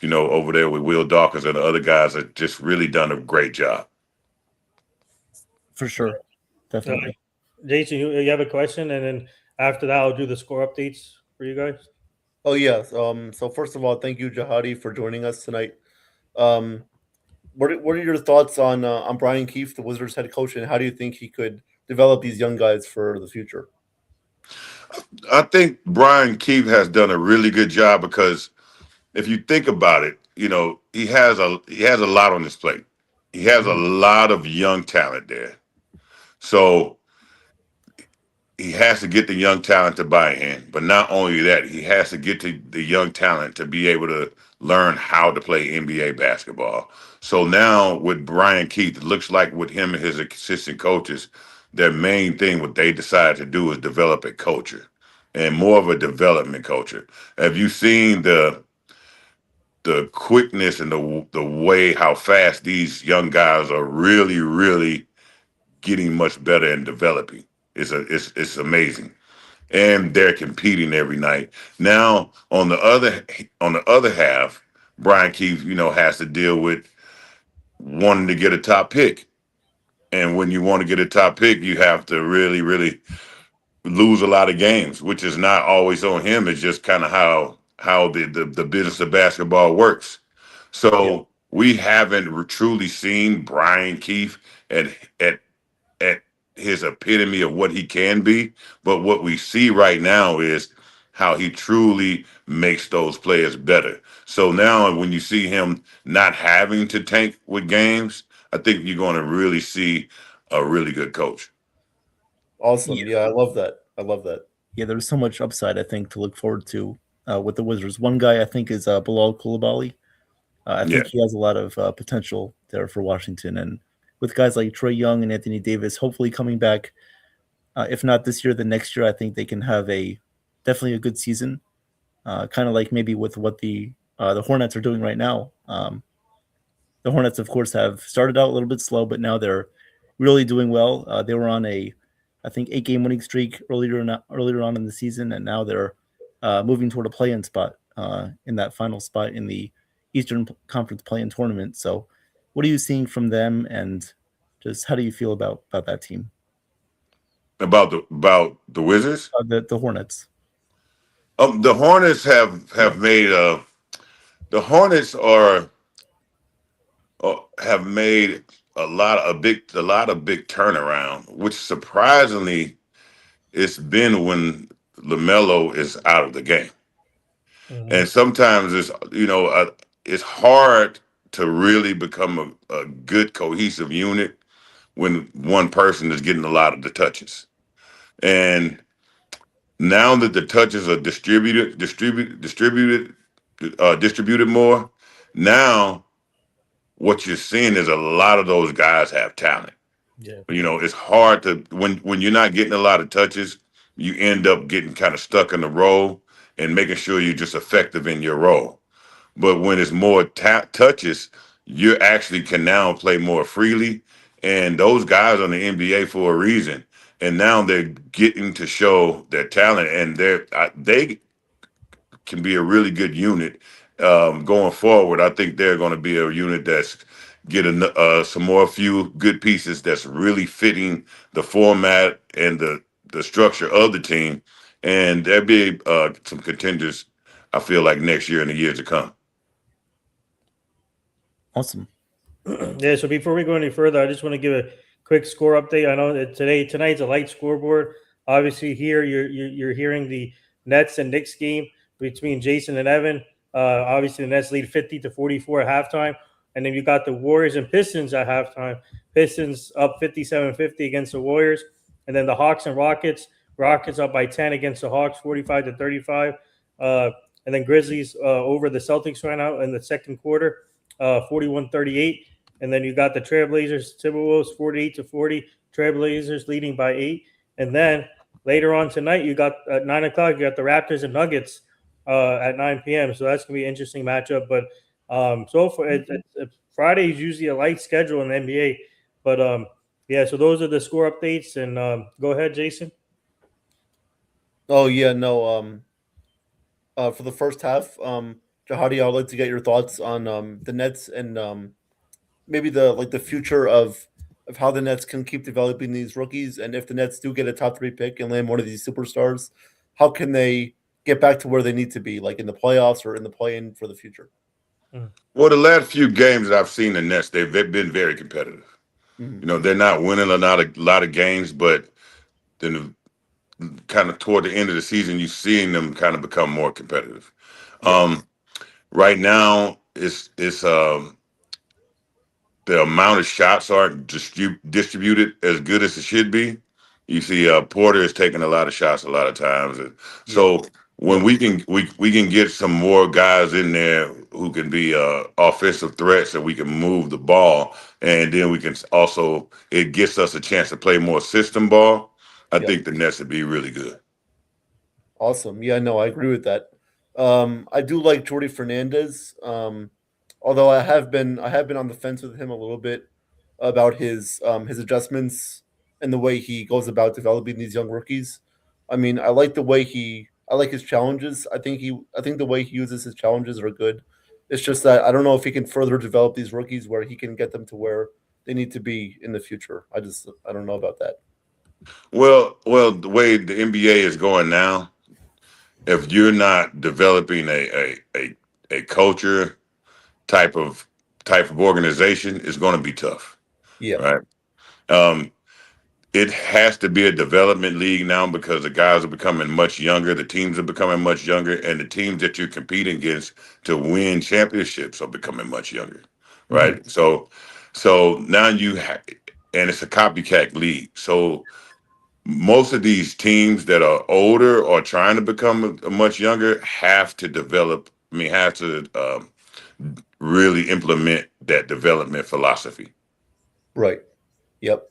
over there with Will Dawkins and the other guys have just really done a great job. For sure. Definitely. Jason, you have a question, and then after that, I'll do the score updates for you guys. Oh yeah. So first of all, thank you, Jahadi, for joining us tonight. What are your thoughts on Brian Keefe, the Wizards head coach, and how do you think he could develop these young guys for the future? I think Brian Keefe has done a really good job because if you think about it, he has a lot on his plate. He has a lot of young talent there. So he has to get the young talent to buy in, but not only that, he has to get to the young talent to be able to learn how to play NBA basketball. So now with Brian Keith, it looks like with him and his assistant coaches, their main thing, what they decided to do is develop a culture and more of a development culture. Have you seen the quickness and the way how fast these young guys are really getting much better and developing? It's amazing, and they're competing every night. Now, on the other half, Brian Keefe, has to deal with wanting to get a top pick, and when you want to get a top pick, you have to really lose a lot of games, which is not always on him. It's just kind of how the business of basketball works. Yeah. So we haven't truly seen Brian Keefe at at at his epitome of what he can be. But what we see right now is how he truly makes those players better. So now when you see him not having to tank with games, I think you're going to really see a really good coach. Awesome. Yeah. Yeah, I love that. I love that. Yeah, there's so much upside, I think, to look forward to with the Wizards. One guy I think is Bilal Coulibaly. I Yeah. think he has a lot of potential there for Washington. And with guys like Troy Young and Anthony Davis hopefully coming back, if not this year, then next year, I think they can have definitely a good season. Kind of like maybe with what the Hornets are doing right now. The Hornets, of course, have started out a little bit slow, but now they're really doing well. They were on I think, 8-game winning streak earlier on in the season, and now they're moving toward a play-in spot in that final spot in the Eastern Conference play-in tournament. So, what are you seeing from them, and just how do you feel about that team? About the Wizards, The Hornets. the Hornets have made the Hornets have made a lot of big turnaround, which surprisingly it's been when LaMelo is out of the game. And sometimes it's hard to really become a good cohesive unit when one person is getting a lot of the touches. And now that the touches are distributed more, now what you're seeing is a lot of those guys have talent. Yeah. It's hard to when you're not getting a lot of touches, you end up getting kind of stuck in the role and making sure you're just effective in your role. But when it's more touches, you actually can now play more freely. And those guys on the NBA for a reason. And now they're getting to show their talent, and they can be a really good unit going forward. I think they're going to be a unit that's getting few good pieces that's really fitting the format and the structure of the team, and there'll be some contenders. I feel like next year and the years to come. Awesome. Yeah, so before we go any further, I just want to give a quick score update. I know that tonight's a light scoreboard. Obviously, here you're hearing the Nets and Knicks game between Jason and Evan. Obviously, the Nets lead 50-44 at halftime, and then you got the Warriors and Pistons at halftime. Pistons up 57-50 against the Warriors, and then the Hawks and Rockets. Rockets up by 10 against the Hawks, 45-35. And then Grizzlies over the Celtics right now in the second quarter, 41-38. And then you got the Trailblazers, Timberwolves, 48-40. Trailblazers leading by 8. And then later on tonight, you got at 9 o'clock, you got the Raptors and Nuggets at 9 p.m. So that's going to be an interesting matchup. But so far, Friday is usually a light schedule in the NBA. But yeah, so those are the score updates. And go ahead, Jason. Oh yeah, no. For the first half, Jahadi, I'd like to get your thoughts on the Nets and maybe the future of how the Nets can keep developing these rookies, and if the Nets do get a top 3 pick and land one of these superstars, how can they get back to where they need to be, like in the playoffs or in the play-in for the future? Well, the last few games that I've seen the Nets, they've been very competitive. Mm-hmm. They're not winning a lot of games, but then kind of toward the end of the season, you're seeing them kind of become more competitive. Yeah. Right now, it's the amount of shots aren't distributed as good as it should be. You see, Porter is taking a lot of shots a lot of times, and so when we can get some more guys in there who can be offensive threats, and we can move the ball, and then we can also it gets us a chance to play more system ball. I Yep. think the Nets would be really good. Awesome. Yeah, no, I agree with that. I do like Jordy Fernandez. Although I have been on the fence with him a little bit about his adjustments and the way he goes about developing these young rookies. I mean, I like his challenges. I think the way he uses his challenges are good. It's just that I don't know if he can further develop these rookies where he can get them to where they need to be in the future. I don't know about that. Well, the way the NBA is going now, if you're not developing a culture type of organization, it's going to be tough, Yeah. right? Um, it has to be a development league now because the guys are becoming much younger, the teams are becoming much younger, and the teams that you're competing against to win championships are becoming much younger, Mhm. right? So now and it's a copycat league. So most of these teams that are older or trying to become much younger have to develop. I mean, have to really implement that development philosophy. Right. Yep.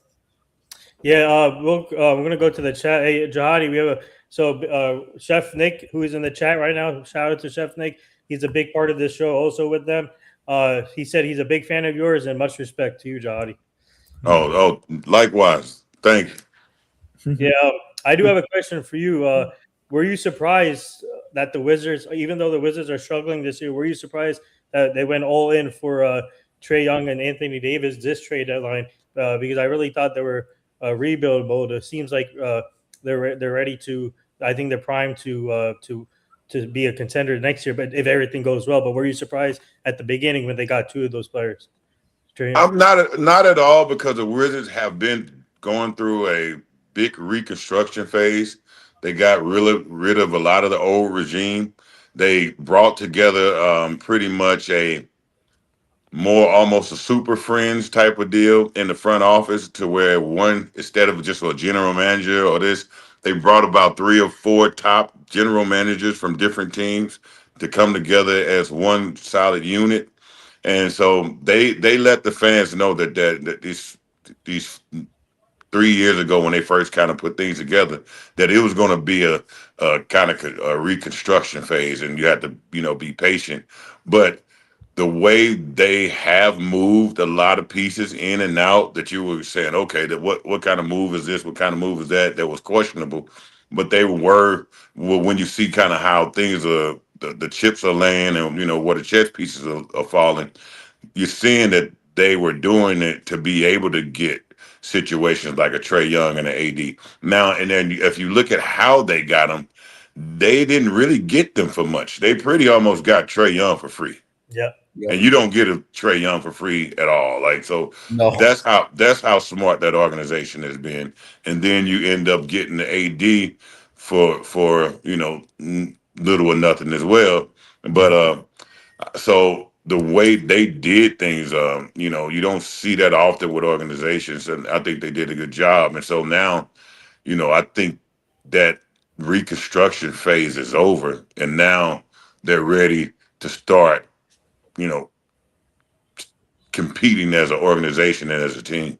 Yeah, we're gonna go to the chat. Hey, Jihadi, we have Chef Nick, who is in the chat right now. Shout out to Chef Nick. He's a big part of this show, also with them. He said he's a big fan of yours, and much respect to you, Jihadi. Oh, likewise. Thank you. Yeah, I do have a question for you. Were you surprised that the Wizards, even though the Wizards are struggling this year, were you surprised that they went all in for Trae Young and Anthony Davis this trade deadline? Because I really thought they were rebuild mode. It seems like they're ready to. I think they're primed to be a contender next year. But if everything goes well, but were you surprised at the beginning when they got two of those players? Trae Young? I'm not at all because the Wizards have been going through a big reconstruction phase. They got rid of a lot of the old regime. They brought together pretty much a more almost a super friends type of deal in the front office to where one instead of just a general manager or this, they brought about 3 or 4 top general managers from different teams to come together as one solid unit. And so they let the fans know that these 3 years ago when they first kind of put things together that it was going to be a kind of a reconstruction phase and you had to be patient. But the way they have moved a lot of pieces in and out that you were saying, okay, that what kind of move is this? What kind of move is that was questionable. But they were well, when you see kind of how things are the chips are laying and where the chess pieces are falling, you're seeing that they were doing it to be able to get situations like a Trae Young and an AD. Now and then if you look at how they got them, they didn't really get them for much. They pretty almost got Trae Young for free. Yeah. And Yep. you don't get a Trae Young for free at all. Like so, No. that's how smart that organization has been. And then you end up getting the AD for little or nothing as well. But so the way they did things, you don't see that often with organizations, and I think they did a good job. And so now, I think that reconstruction phase is over, and now they're ready to start you know, competing as an organization and as a team.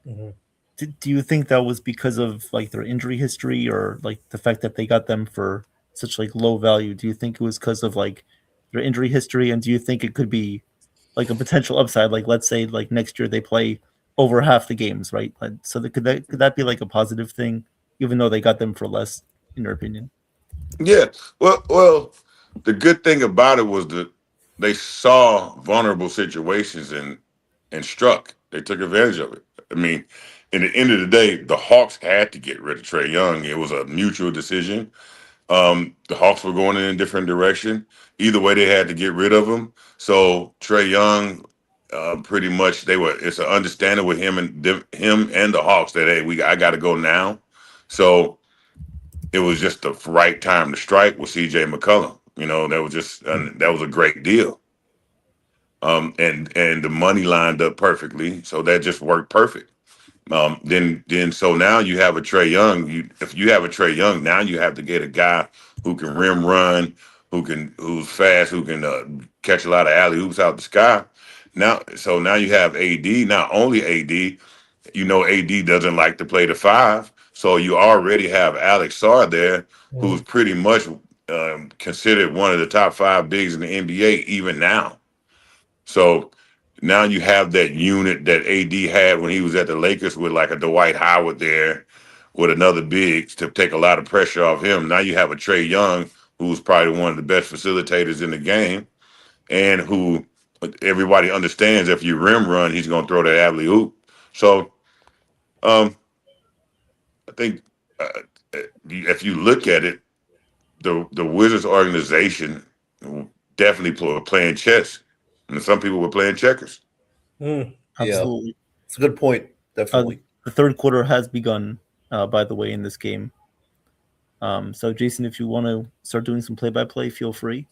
Mhm. Do you think that was because of like their injury history or like the fact that they got them for such like low value? Do you think it was because of like their injury history, and do you think it could be like a potential upside? Like let's say like next year they play over half the games, right? Like, so could that be like a positive thing, even though they got them for less, in your opinion? Yeah. Well, the good thing about it was that they saw vulnerable situations and struck. They took advantage of it. I mean, in the end of the day, the Hawks had to get rid of Trae Young. It was a mutual decision. The Hawks were going in a different direction. Either way, they had to get rid of him. So Trae Young, pretty much, it's an understanding with him and the Hawks that hey, I got to go now. So it was just the right time to strike with CJ McCollum. That was that was a great deal. And the money lined up perfectly, so that just worked perfect. Then so now you have a Trey Young. If you have a Trey Young, now you have to get a guy who can rim run, who's fast, who can catch a lot of alley oops out the sky. Now you have AD. Not only AD, AD doesn't like to play the five, so you already have Alex Sarr there, who's pretty much considered one of the top five bigs in the NBA even now. So now you have that unit that AD had when he was at the Lakers with like a Dwight Howard there with another big to take a lot of pressure off him. Now you have a Trey Young who's probably one of the best facilitators in the game and who everybody understands if you rim run, he's going to throw that alley oop. So I think if you look at it, the Wizards organization definitely playing chess, and some people were playing checkers. Absolutely. Yeah. It's a good point. Definitely. The third quarter has begun, by the way, in this game. So, Jason, if you want to start doing some play-by-play, feel free.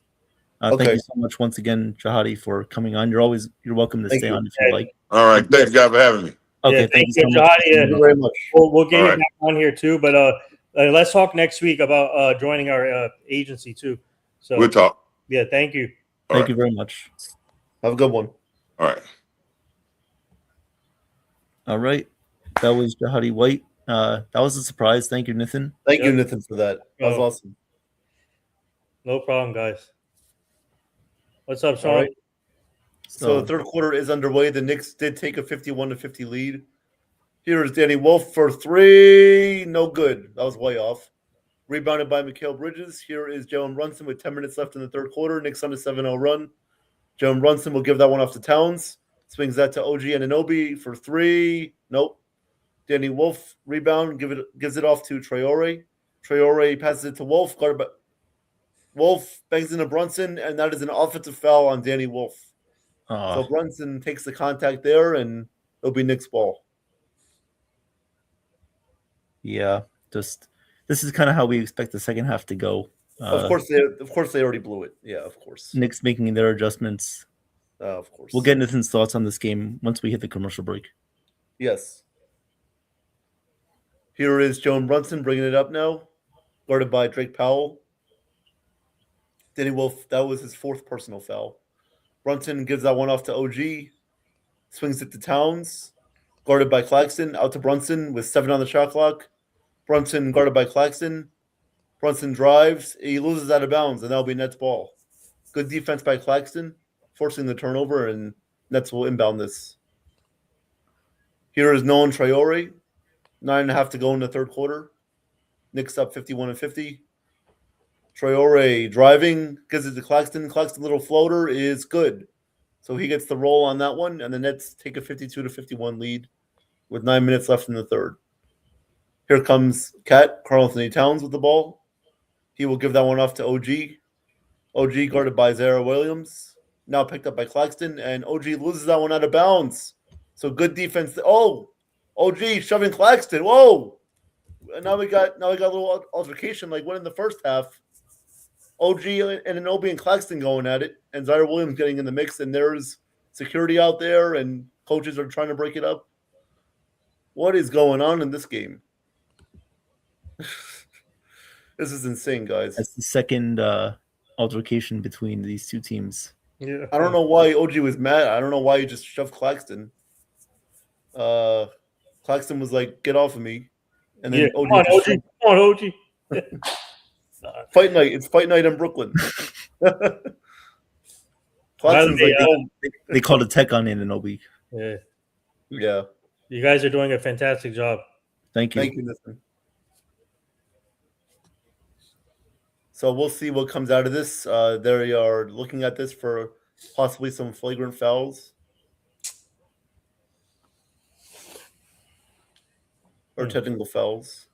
Okay. Thank you so much once again, Jahadi, for coming on. You're welcome to stay on if you like. All right. Thanks, guys, for having me. Okay, Yeah, thank you so much. Jahadi. Thank you very much. We'll get All you right. back on here too, but let's talk next week about joining our agency too. So We'll talk. yeah, thank you. All Thank right. you very much. Have a good one. All right. All right. That was Jahadi White. That was a surprise. Thank you, Nithin. Thank you, NITHIN, for that. That was Oh. awesome. No problem, guys. What's up, Sean? All right. So the third quarter is underway. The Knicks did take a 51-50 lead. Here is Danny Wolf for three. No good. That was way off. Rebounded by Mikal Bridges. Here is Jalen Brunson with 10 minutes left in the third quarter. Knicks on a 7-0 run. Jalen Brunson will give that one off to Towns. Swings that to OG Anunoby for three. Nope. Danny Wolf rebound. Gives it off to Traore. Traore passes it to Wolf. Wolf bangs into Brunson, and that is an offensive foul on Danny Wolf. So Brunson takes the contact there, and it'll be Knicks ball. Yeah, this is kind of how we expect the second half to go. Of course, they already blew it. Yeah, of course. Knicks making their adjustments. Of course. We'll get Nithin's thoughts on this game once we hit the commercial break. Yes. Here is Jalen Brunson bringing it up now, guarded by Drake Powell. Danny Wolf, that was his fourth personal foul. Brunson gives that one off to OG, swings it to Towns, guarded by Claxton, out to Brunson with 7 on the shot clock. Brunson guarded by Claxton. Brunson drives, he loses out of bounds, and that'll be Nets ball. Good defense by Claxton, forcing the turnover, and Nets will inbound this. Here is Nolan Traore, 9.5 to go in the third quarter. Knicks up 51-50. Traore driving, gives it to Claxton. Claxton's little floater is good. So he gets the roll on that one, and the Nets take a 52-51 lead with 9 minutes left in the third. Here comes Karl-Anthony Towns with the ball. He will give that one off to OG. OG guarded by Zara Williams. Now picked up by Claxton, and OG loses that one out of bounds. So good defense. Oh, OG shoving Claxton. Whoa. And now we got a little altercation like one in the first half. OG and Anunoby and Claxton going at it, and Zaire Williams getting in the mix, and there's security out there, and coaches are trying to break it up. What is going on in this game? This is insane, guys. That's the second altercation between these two teams. Yeah. I don't know why OG was mad. I don't know why he just shoved Claxton. Claxton was like, "Get off of me," and then Come on, OG. Come on, OG. Fight night. It's fight night in Brooklyn. Claxton's like, They called a tech on Anunoby. Yeah. yeah. You guys are doing a fantastic job. Thank you. Thank you, Nathan. So we'll see what comes out of this. They are looking at this for possibly some flagrant fouls or technical fouls.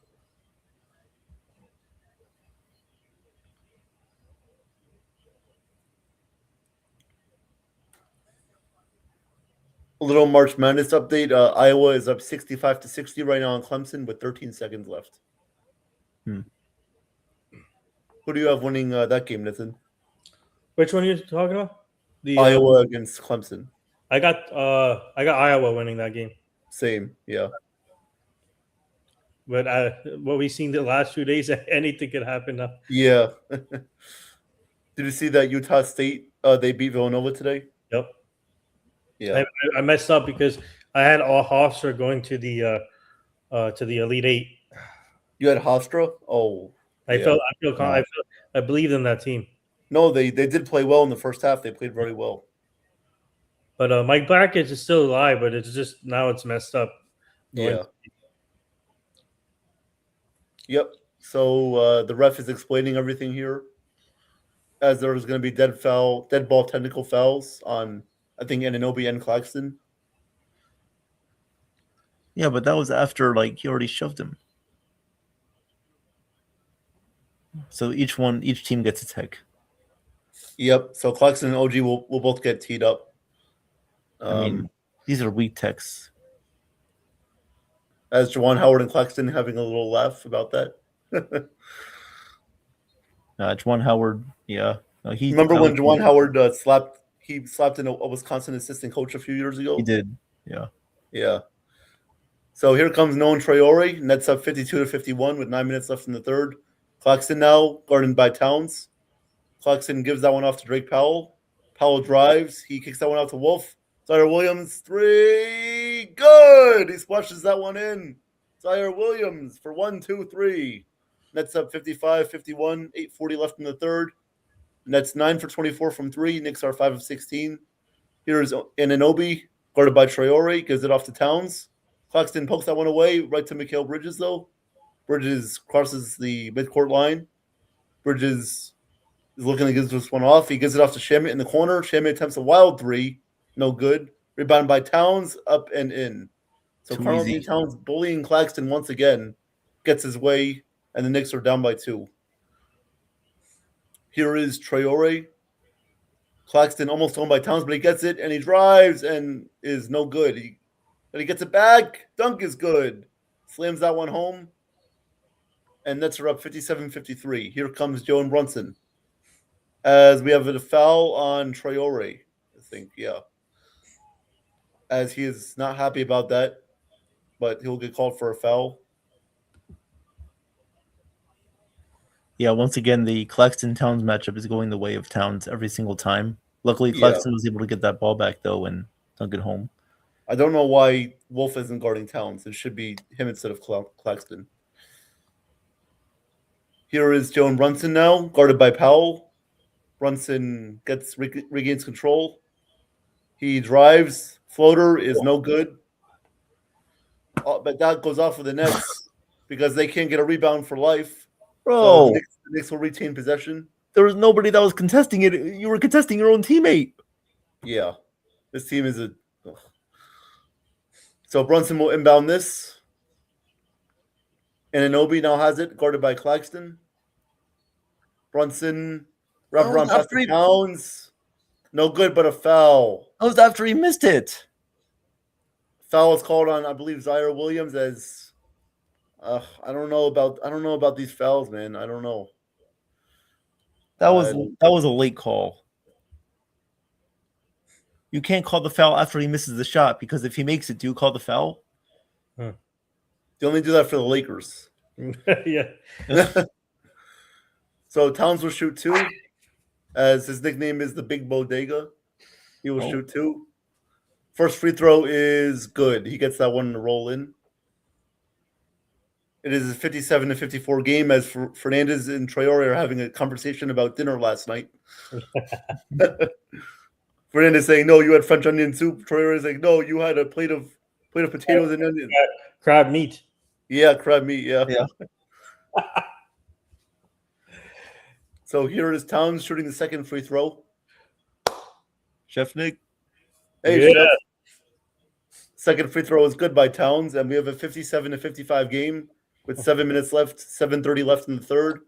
A little March Madness update. Iowa is up 65-60 right now on Clemson with 13 seconds left. Who do you have winning that game, Nathan? Which one are you talking about? The Iowa against Clemson. I got Iowa winning that game. Same, yeah. But what we've seen the last few days, anything could happen now. Yeah. Did you see that Utah State they beat Villanova today? Yep. Yeah. I messed up because I had all Hofstra going to the Elite Eight. You had Hofstra? Oh. Yeah. I believed in that team. No, they did play well in the first half. They played very well. But my bracket is still alive, but it's just now it's messed up. Yeah. Yep. So the ref is explaining everything here, as there was going to be dead ball technical fouls on, I think, Anunoby and Claxton. Yeah, but that was after he already shoved him. So each team gets a tech. Yep. So Claxton and OG will both get teed up. I mean, these are weak techs. As Juwan Howard and Claxton having a little laugh about that. Juwan Howard, yeah. Remember when Juwan Howard slapped a Wisconsin assistant coach a few years ago? He did, yeah. Yeah. So here comes Nolan Traore. Nets up 52-51 with 9 minutes left in the third. Claxton now guarded by Towns. Claxton gives that one off to Drake Powell. Powell drives. He kicks that one out to Wolf. Zaire Williams, 3. Good. He splashes that one in. Zaire Williams for 1, 2, 3. Nets up 55-51. 8:40 left in the third. Nets 9 for 24 from 3. Knicks are 5 of 16. Here's Anunoby, guarded by Traore. Gives it off to Towns. Claxton pokes that one away right to Mikal Bridges, though. Bridges crosses the midcourt line. Bridges is looking to give this one off. He gives it off to Shamit in the corner. Shamit attempts a wild 3. No good. Rebounded by Towns, up and in. So Carl Anthony Towns bullying Claxton once again. Gets his way, and the Knicks are down by 2. Here is Traore. Claxton almost owned by Towns, but he gets it, and he drives, and is no good. He gets it back. Dunk is good. Slams that one home. And Nets are up 57-53. Here comes Joe and Brunson. As we have a foul on Traore, I think, yeah. As he is not happy about that, but he'll get called for a foul. Yeah, once again, the Claxton-Towns matchup is going the way of Towns every single time. Luckily, Claxton was able to get that ball back, though, and dunk it home. I don't know why Wolf isn't guarding Towns. It should be him instead of Claxton. Here is Joe and Brunson now, guarded by Powell. Brunson regains control. He drives. Floater is no good. But that goes off of the Nets because they can't get a rebound for life. Bro, so the Knicks will retain possession. There was nobody that was contesting it. You were contesting your own teammate. Yeah. This team is a... Ugh. So Brunson will inbound this. And Anunoby now has it, guarded by Claxton. Brunson, wraparound pass to Towns. No good, but a foul. That was after he missed it. Foul was called on, I believe, Zaire Williams as... I don't know about these fouls, man. I don't know. That was a late call. You can't call the foul after he misses the shot because if he makes it, do you call the foul? They only do that for the Lakers. Yeah. So Towns will shoot 2, as his nickname is the Big Bodega. He will shoot 2. First free throw is good. He gets that one to roll in. It is a 57-54 game as Fernandez and Traore are having a conversation about dinner last night. Fernandez saying, "No, you had French onion soup." Traore is like, "No, you had a plate of potatoes and onions." Crab meat. Yeah, crab meat. Yeah. So here is Towns shooting the second free throw. Chef Nick. Hey, Chef. Second free throw is good by Towns, and we have a 57-55 game with 7 minutes left, 7:30 left in the third.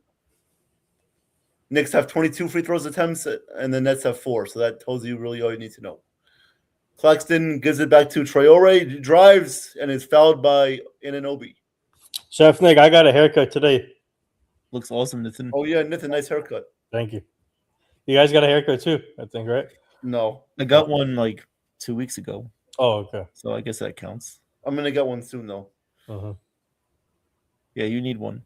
Knicks have 22 free throws attempts, and the Nets have 4. So that tells you really all you need to know. Claxton gives it back to Traore, drives, and is fouled by Anunoby. Chef Nick, I got a haircut today. Looks awesome, Nithin. Oh, yeah, Nithin, nice haircut. Thank you. You guys got a haircut too, I think, right? No. I got one like 2 weeks ago. Oh, okay. So I guess that counts. I'm going to get one soon, though. Yeah, you need one.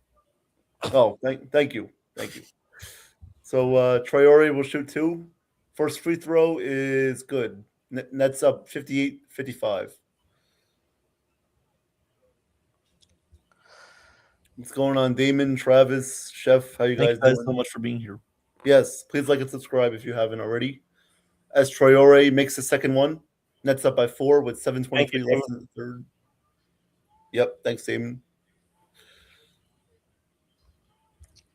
Oh, thank you. So Traore will shoot 2. First free throw is good. Nets up 58-55. What's going on, Damon, Travis, Chef? How you Thank guys you guys doing? so much for being here. Yes, please like and subscribe if you haven't already. As Traore makes the second one, Nets up by 4 with Thank you, 7:23 left in the third. Yep, thanks, Damon.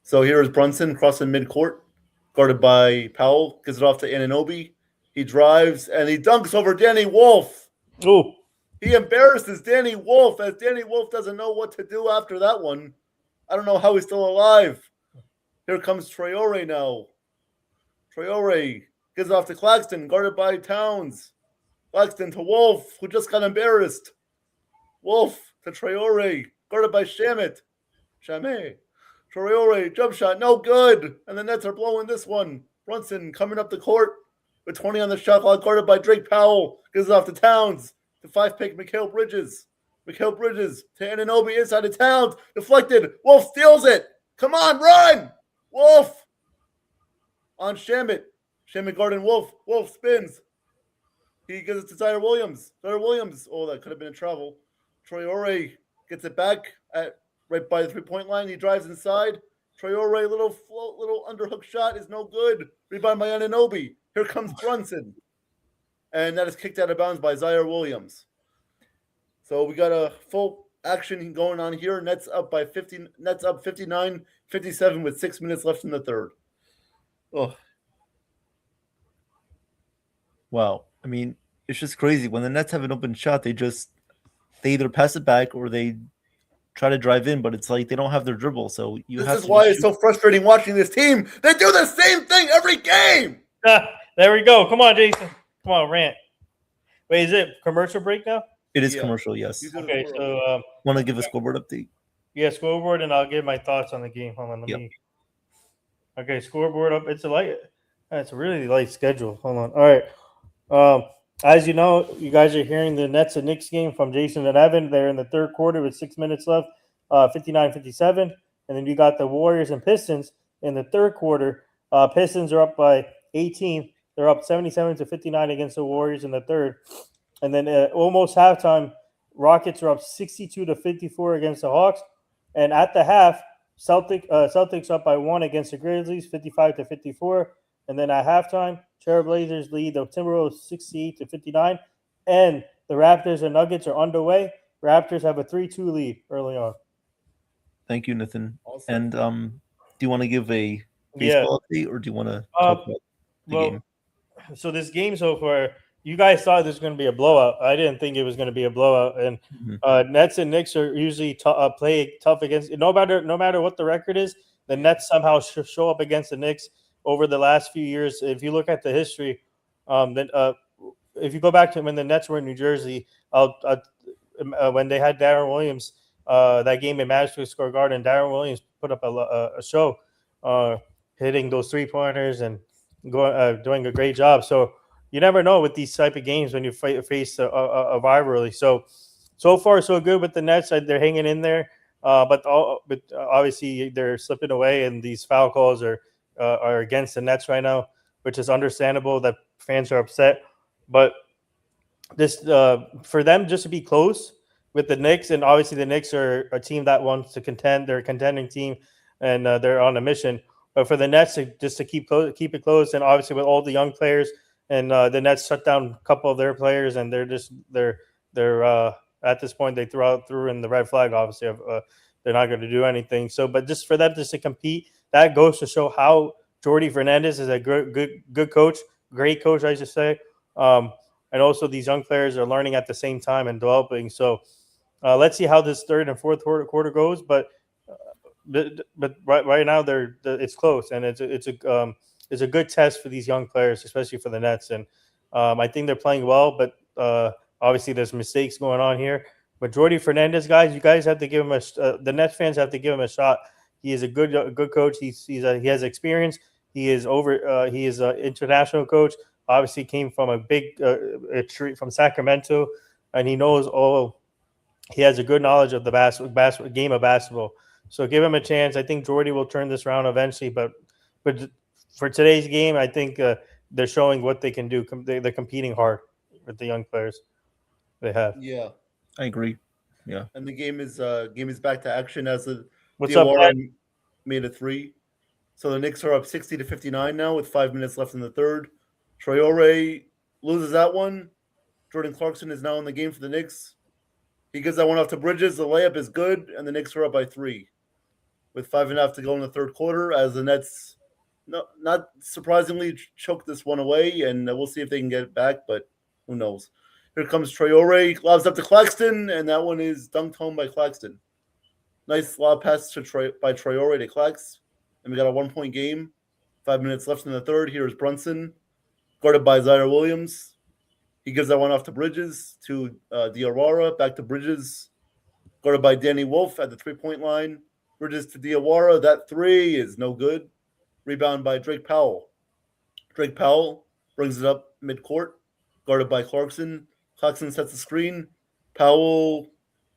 So here is Brunson crossing midcourt, guarded by Powell, gives it off to Anunoby. He drives and he dunks over Danny Wolf. Ooh. He embarrasses Danny Wolf as Danny Wolf doesn't know what to do after that one. I don't know how he's still alive. Here comes Traore now. Traore gives it off to Claxton, guarded by Towns. Claxton to Wolf, who just got embarrassed. Wolf to Traore, guarded by Shamet. Traore, jump shot, no good. And the Nets are blowing this one. Brunson coming up the court with 20 on the shot clock, guarded by Drake Powell. Gives it off to Towns. To 5-pick Mikal Bridges. Mikal Bridges to Anunoby inside of Towns. Deflected. Wolf steals it. Come on, run! Wolf on Shamet. Shamet guarding Wolf. Wolf spins. He gives it to Zaire Williams. Zaire Williams. Oh, that could have been a travel. Traore gets it back at right by the 3-point line. He drives inside. Traore, little float, little underhook shot is no good. Rebound by Anunoby. Here comes Brunson. And that is kicked out of bounds by Zaire Williams. So we got a full action going on here. Nets up by 50. Nets up 59-57 with 6 minutes left in the third. Oh, Wow. I mean, it's just crazy. When the Nets have an open shot, they either pass it back or they try to drive in, but it's like they don't have their dribble. So you have this is to why just it's so frustrating watching this team. They do the same thing every game. There we go. Come on, Jason. Come on, rant. Wait, is it commercial break now? It is Yeah. commercial, yes. You do the Okay, scoreboard. so Want to give a scoreboard update? yeah, scoreboard, and I'll give my thoughts on the game. Hold on, let Yep. me. Okay, scoreboard up. It's a really light schedule. Hold on. All right. As you know, you guys are hearing the Nets and Knicks game from Jason and Evan. They're in the third quarter with 6 minutes left, 59-57. And then you got the Warriors and Pistons in the third quarter. Pistons are up by 18. They're up 77-59 against the Warriors in the third. And then almost halftime, Rockets are up 62-54 against the Hawks. And at the half, Celtics up by 1 against the Grizzlies, 55-54. And then at halftime, Trailblazers lead the Timberwolves 68-59. And the Raptors and Nuggets are underway. Raptors have a 3-2 lead early on. Thank you, Nathan. Awesome. And do you want to give a baseball update, or do you want to talk about the game? So this game so far, you guys thought this was going to be a blowout. I didn't think it was going to be a blowout. And Nets and Knicks are usually play tough against. No matter what the record is, the Nets somehow show up against the Knicks over the last few years. If you look at the history, if you go back to when the Nets were in New Jersey, when they had Darren Williams, that game in Madison Square Garden, Darren Williams put up a show, hitting those 3-pointers and doing a great job. So you never know with these type of games when you face a rivalry. So far so good with the Nets. They're hanging in there, but obviously they're slipping away, and these foul calls are against the Nets right now, which is understandable that fans are upset. But this for them just to be close with the Knicks, and obviously the Knicks are a team that wants to contend. They're a contending team, and they're on a mission. But for the Nets to keep it close, and obviously with all the young players, and the Nets shut down a couple of their players, and they're at this point they threw in the red flag. Obviously, they're not going to do anything. So, but just for them just to compete, that goes to show how Jordy Fernandez is a good coach, great coach, I should say. And also these young players are learning at the same time and developing. So let's see how this third and fourth quarter goes. But right now it's close, and it's a good test for these young players, especially for the Nets. And I think they're playing well, but obviously there's mistakes going on here. But Jordy Fernandez, guys, you guys have to give him the Nets fans have to give him a shot. He is a good coach. He has experience. He is an international coach. Obviously came from a big tree from Sacramento, and he knows all he has a good knowledge of the game of basketball. So give him a chance. I think Jordy will turn this around eventually. But for today's game, I think they're showing what they can do. They're competing hard with the young players they have. Yeah, I agree. Yeah. and the game is back to action as the What's up, Diawara Dad? made a three. So the Knicks are up 60-59 now with 5 minutes left in the third. Traore loses that one. Jordan Clarkson is now in the game for the Knicks. He gives that one off to Bridges. The layup is good, and the Knicks are up by 3 with 5.5 to go in the third quarter as the Nets, not surprisingly, choke this one away, and we'll see if they can get it back, but who knows. Here comes Traore, lobs up to Claxton, and that one is dunked home by Claxton. Nice lob pass by Traore to Clax, and we got a 1-point game. 5 minutes left in the third. Here's Brunson, guarded by Zaire Williams. He gives that one off to Bridges, to Diawara, back to Bridges, guarded by Danny Wolf at the three-point line. Bridges to Diawara. That three is no good. Rebound by Drake Powell. Drake Powell brings it up midcourt, guarded by Clarkson. Clarkson sets the screen. Powell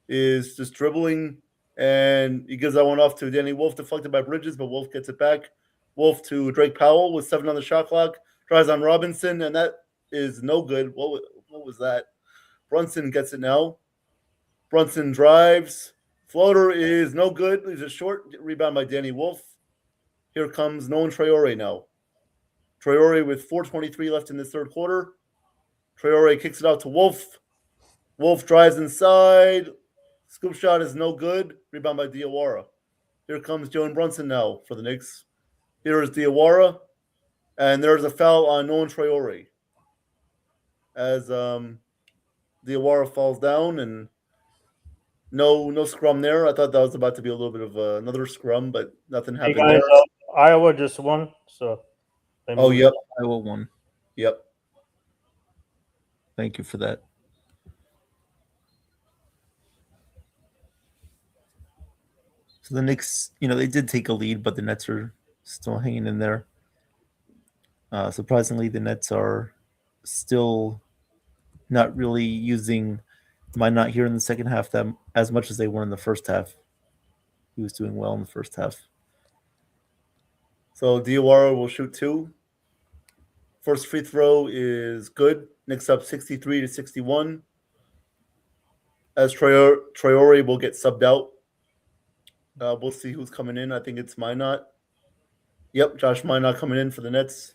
is just dribbling, and he gives that one off to Danny Wolf, deflected by Bridges, but Wolf gets it back. Wolf to Drake Powell with 7 on the shot clock. Tries on Robinson, and that is no good. What was that? Brunson gets it now. Brunson drives. Floater is no good. He's a short rebound by Danny Wolf. Here comes Nolan Traore now. Traore with 4:23 left in this third quarter. Traore kicks it out to Wolf. Wolf drives inside. Scoop shot is no good. Rebound by Diawara. Here comes Jalen Brunson now for the Knicks. Here is Diawara. And there's a foul on Nolan Traore. As Diawara falls down, and no scrum there. I thought that was about to be a little bit of another scrum, but nothing Hey happened guys, there. Iowa just won. So Oh, yep. Iowa won. Yep. Thank you for that. So the Knicks, they did take a lead, but the Nets are still hanging in there. Surprisingly, the Nets are still not really using Minot here in the second half that as much as they were in the first half. He was doing well in the first half. So Diawara will shoot 2. First free throw is good. Knicks up 63-61. As Traore will get subbed out. We'll see who's coming in. I think it's Minot. Yep, Josh Minot coming in for the Nets.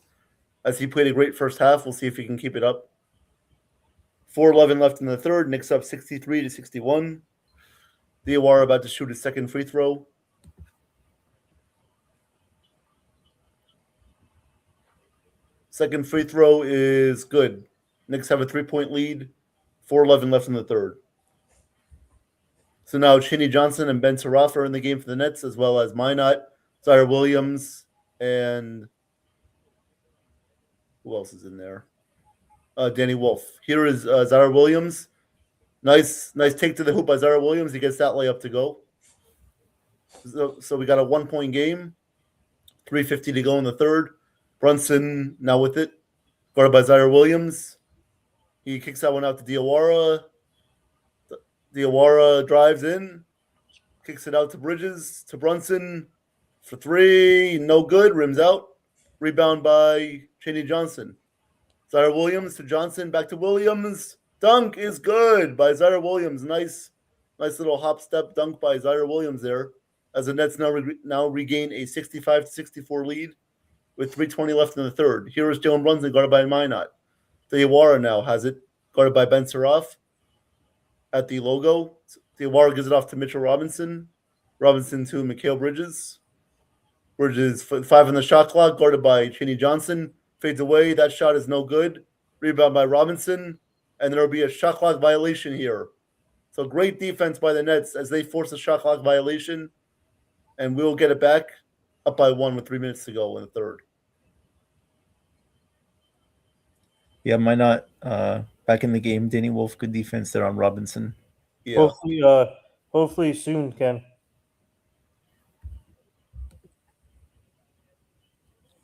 As he played a great first half, we'll see if he can keep it up. 4:11 left in the third. Knicks up 63-61. Diawara about to shoot his second free throw. Second free throw is good. Knicks have a 3-point lead. 4:11 left in the third. So now Cheney Johnson and Ben Taraf are in the game for the Nets, as well as Minot, Zaire Williams, and who else is in there? Danny Wolf. Here is Zaire Williams. Nice take to the hoop by Zaire Williams. He gets that layup to go. So we got a 1-point game. 3:50 to go in the third. Brunson now with it. Guarded by Zaire Williams. He kicks that one out to Diawara. Diawara drives in. Kicks it out to Bridges, to Brunson. For 3. No good. Rims out. Rebound by Cheney Johnson. Zaire Williams to Johnson. Back to Williams. Dunk is good by Zaire Williams. Nice little hop step dunk by Zaire Williams there. As the Nets now regain a 65-64 lead with 3:20 left in the third. Here is Jalen Brunson guarded by Minot. Diawara now has it, guarded by Ben Saraf at the logo. Diawara gives it off to Mitchell Robinson. Robinson to Mikal Bridges. Bridges 5 on the shot clock, guarded by Cheney Johnson. Fades away. That shot is no good. Rebound by Robinson. And there will be a shot clock violation here. So great defense by the Nets as they force a shot clock violation. And we'll get it back up by 1 with 3 minutes to go in the third. Yeah, Minot back in the game. Danny Wolf, good defense there on Robinson. Yeah. Hopefully soon, Ken.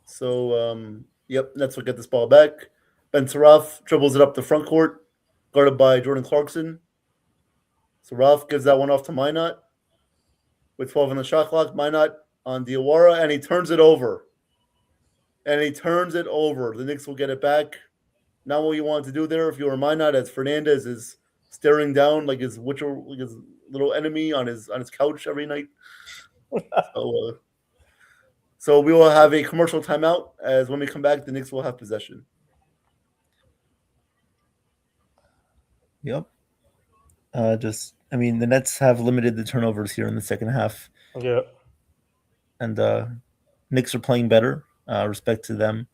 So, Nets will get this ball back. Ben Saraf dribbles it up the front court, guarded by Jordan Clarkson. So Ralph gives that one off to Minot with 12 on the shot clock. Minot on Diawara, and he turns it over. The Knicks will get it back. Not what you wanted to do there if you were Minot, as Fernandez is staring down like his little enemy on his couch every night. So we will have a commercial timeout, as when we come back, the Knicks will have possession. Yep. The Nets have limited the turnovers here in the second half. Yeah. And Knicks are playing better. Respect to them.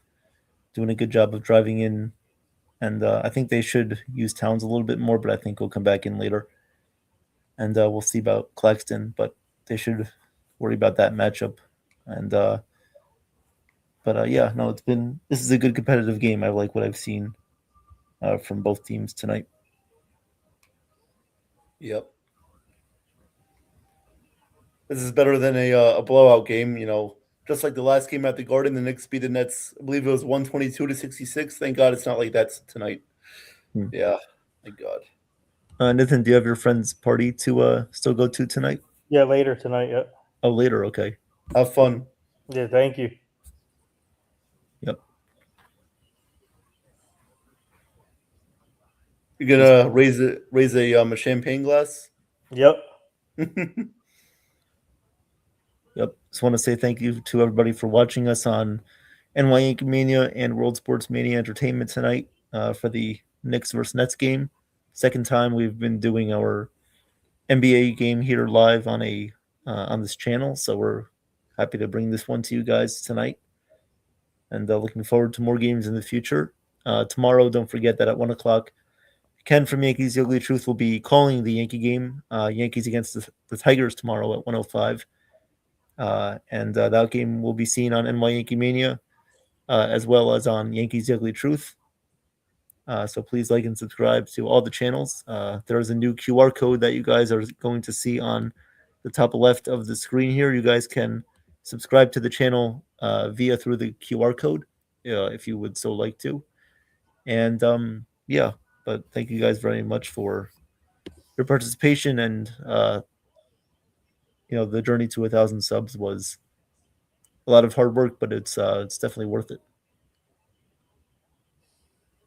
Doing a good job of driving in. And I think they should use Towns a little bit more, but I think he'll come back in later. And we'll see about Claxton, but they should worry about that matchup. And this is a good competitive game. I like what I've seen from both teams tonight. Yep. This is better than a blowout game, just like the last game at the Garden. The Knicks beat the Nets. I believe it was 122-66. Thank God it's not like that tonight. Yeah, thank God. NITHIN, do you have your friend's party to still go to tonight? Yeah, later tonight. Yeah. Oh, later. Okay. Have fun. Yeah, thank you. Yep. You're gonna raise a champagne glass? Yep. Yep. Just want to say thank you to everybody for watching us on NY Yankee Mania and World Sports Mania Entertainment tonight for the Knicks versus Nets game. Second time we've been doing our NBA game here live on this channel, so we're happy to bring this one to you guys tonight. And looking forward to more games in the future. Tomorrow, don't forget that at 1 o'clock, Ken from Yankees The Ugly Truth will be calling the Yankee game, Yankees against the Tigers tomorrow at 1:05. And that game will be seen on NY Yankee Mania as well as on Yankees The Ugly Truth. So please like and subscribe to all the channels. There is a new QR code that you guys are going to see on the top left of the screen here. You guys can subscribe to the channel through the QR code if you would so like to. And but thank you guys very much for your participation. And the journey to 1,000 subs was a lot of hard work, but it's definitely worth it.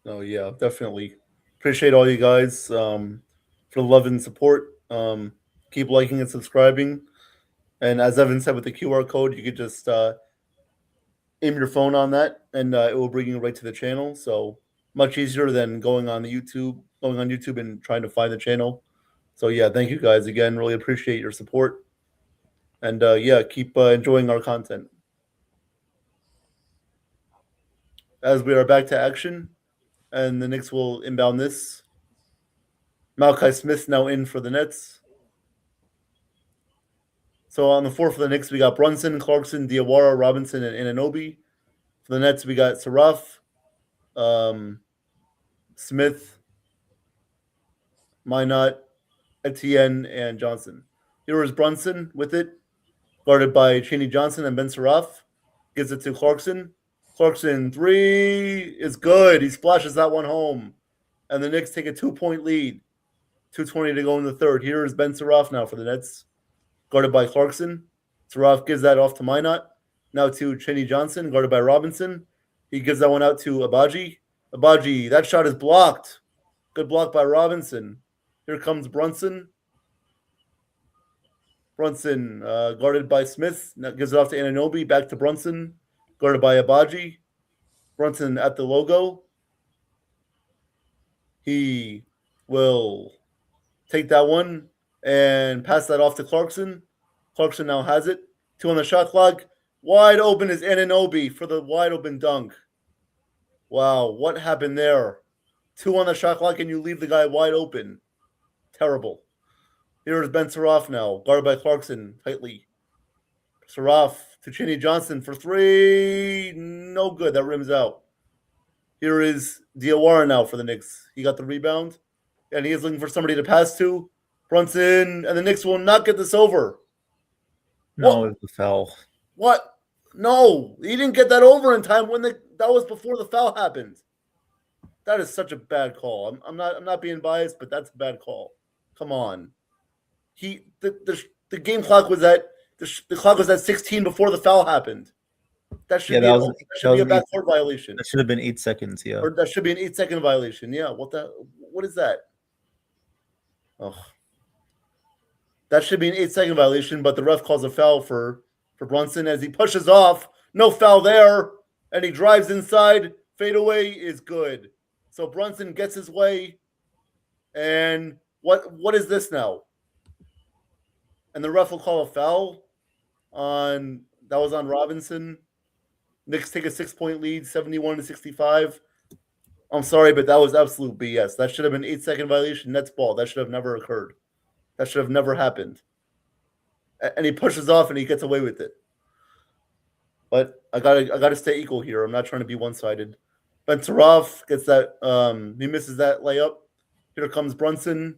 Oh yeah, definitely. Appreciate all you guys for the love and support. Keep liking and subscribing. And as Evan said, with the QR code, you could just aim your phone on that, and it will bring you right to the channel. So much easier than going on YouTube and trying to find the channel. So yeah, thank you guys again. Really appreciate your support. And keep enjoying our content. As we are back to action, and the Knicks will inbound this. Malachi Smith now in for the Nets. So on the floor for the Knicks, we got Brunson, Clarkson, Diawara, Robinson, and Anunoby. For the Nets, we got Saraf, Smith, Minot, Etienne, and Johnson. Here is Brunson with it, guarded by Chaney Johnson and Ben Saraf. Gives it to Clarkson. Clarkson, 3 is good. He splashes that one home. And the Knicks take a 2-point lead. 2:20 to go in the third. Here is Ben Saraf now for the Nets, guarded by Clarkson. Saraf gives that off to Minot. Now to Chaney Johnson, guarded by Robinson. He gives that one out to Abaji. Abaji, that shot is blocked. Good block by Robinson. Here comes Brunson. Brunson, guarded by Smith. Now gives it off to Anunoby. Back to Brunson, guarded by Abaji. Brunson at the logo. He will take that one and pass that off to Clarkson. Clarkson now has it. 2 on the shot clock. Wide open is Anunoby for the wide open dunk. Wow, what happened there? 2 on the shot clock and you leave the guy wide open. Terrible. Here is Ben Saraf now, guarded by Clarkson tightly. Saraf to Chaney Johnson for 3. No good. That rims out. Here is Diawara now for the Knicks. He got the rebound, and he is looking for somebody to pass to. Brunson, and the Knicks will not get this over. No, it was a foul. What? No, he didn't get that over in time when that was before the foul happened. That is such a bad call. I'm not being biased, but that's a bad call. Come on. The game clock was at the clock was at 16 before the foul happened. That should be a backcourt violation. That should have been 8 seconds. Yeah, or that should be an 8-second violation. Yeah, what is that? Oh, that should be an 8-second violation, but the ref calls a foul for Brunson as he pushes off. No foul there, and he drives inside. Fadeaway is good. So Brunson gets his way, and what is this now? And the ref will call a foul on Robinson. Knicks take a 6-point lead, 71-65. I'm sorry, but that was absolute BS. That should have been 8-second violation. Nets ball. That should have never occurred. That should have never happened. And he pushes off and he gets away with it. But I gotta stay equal here. I'm not trying to be one-sided. Bentarov gets that. He misses that layup. Here comes Brunson.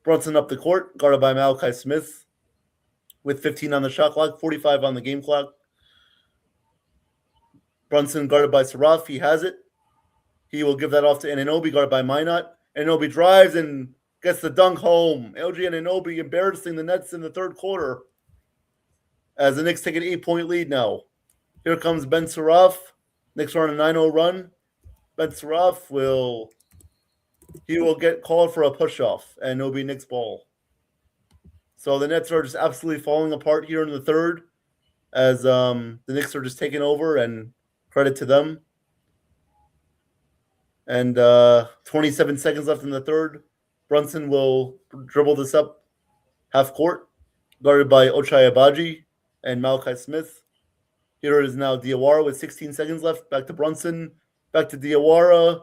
Brunson up the court, guarded by Malachi Smith, with 15 on the shot clock, 45 on the game clock. Brunson guarded by Saraf. He has it. He will give that off to Anunoby, guarded by Minot. Anunoby drives and gets the dunk home. LG Anunoby embarrassing the Nets in the third quarter as the Knicks take an 8-point lead now. Here comes Ben Saraf. Knicks are on a 9-0 run. Ben Saraf will get called for a push-off, and it'll be Knicks ball. So the Nets are just absolutely falling apart here in the third as the Knicks are just taking over, and credit to them. And 27 seconds left in the third. Brunson will dribble this up half court, guarded by Ochai Agbaji and Malachi Smith. Here it is now Diawara with 16 seconds left. Back to Brunson. Back to Diawara.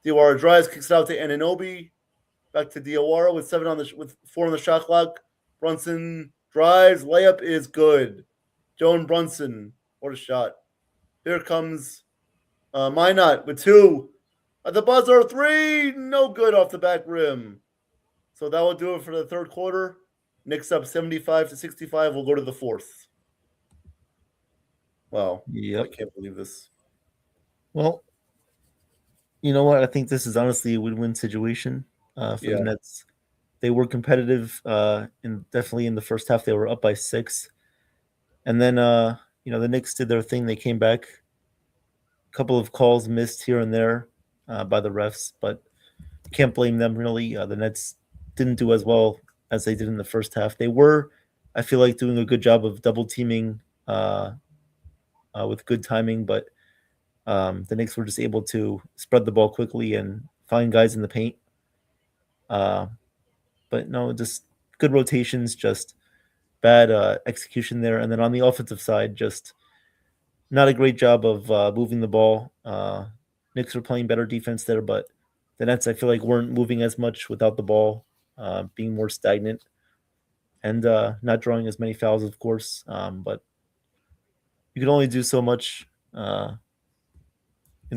Diawara drives, kicks it out to Anunoby. Back to Diawara with 4 on the shot clock. Brunson drives. Layup is good. Joan Brunson. What a shot. Here comes Minot with 2. At the buzzer, 3. No good off the back rim. So that will do it for the third quarter. Knicks up 75-65. We'll go to the fourth. Wow. Yep. I can't believe this. Well, you know what? I think this is honestly a win-win situation for the Nets. They were competitive, and definitely in the first half they were up by 6, and then the Knicks did their thing. They came back. A couple of calls missed here and there by the refs, but can't blame them really. The Nets didn't do as well as they did in the first half. They were, I feel like, doing a good job of double teaming with good timing, but the Knicks were just able to spread the ball quickly and find guys in the paint. But no, just good rotations, just bad execution there. And then on the offensive side, just not a great job of moving the ball. Knicks were playing better defense there, but the Nets, I feel like, weren't moving as much without the ball, being more stagnant and not drawing as many fouls, of course. But you can only do so much in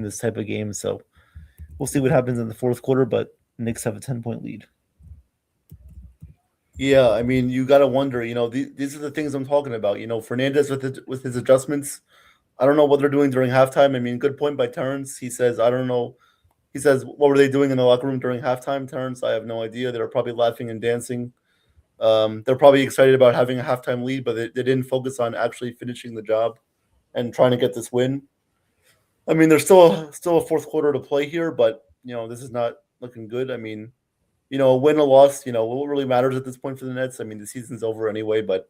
this type of game. So we'll see what happens in the fourth quarter, but Knicks have a 10-point lead. Yeah, I mean, you got to wonder, these are the things I'm talking about. Fernandez with his adjustments. I don't know what they're doing during halftime. I mean, good point by Terrence. He says, I don't know. He says, what were they doing in the locker room during halftime, Terrence? I have no idea. They were probably laughing and dancing. They're probably excited about having a halftime lead, but they didn't focus on actually finishing the job and trying to get this win. I mean, there's still a fourth quarter to play here, but, this is not looking good. I mean, a win or loss, what really matters at this point for the Nets? I mean, the season's over anyway, but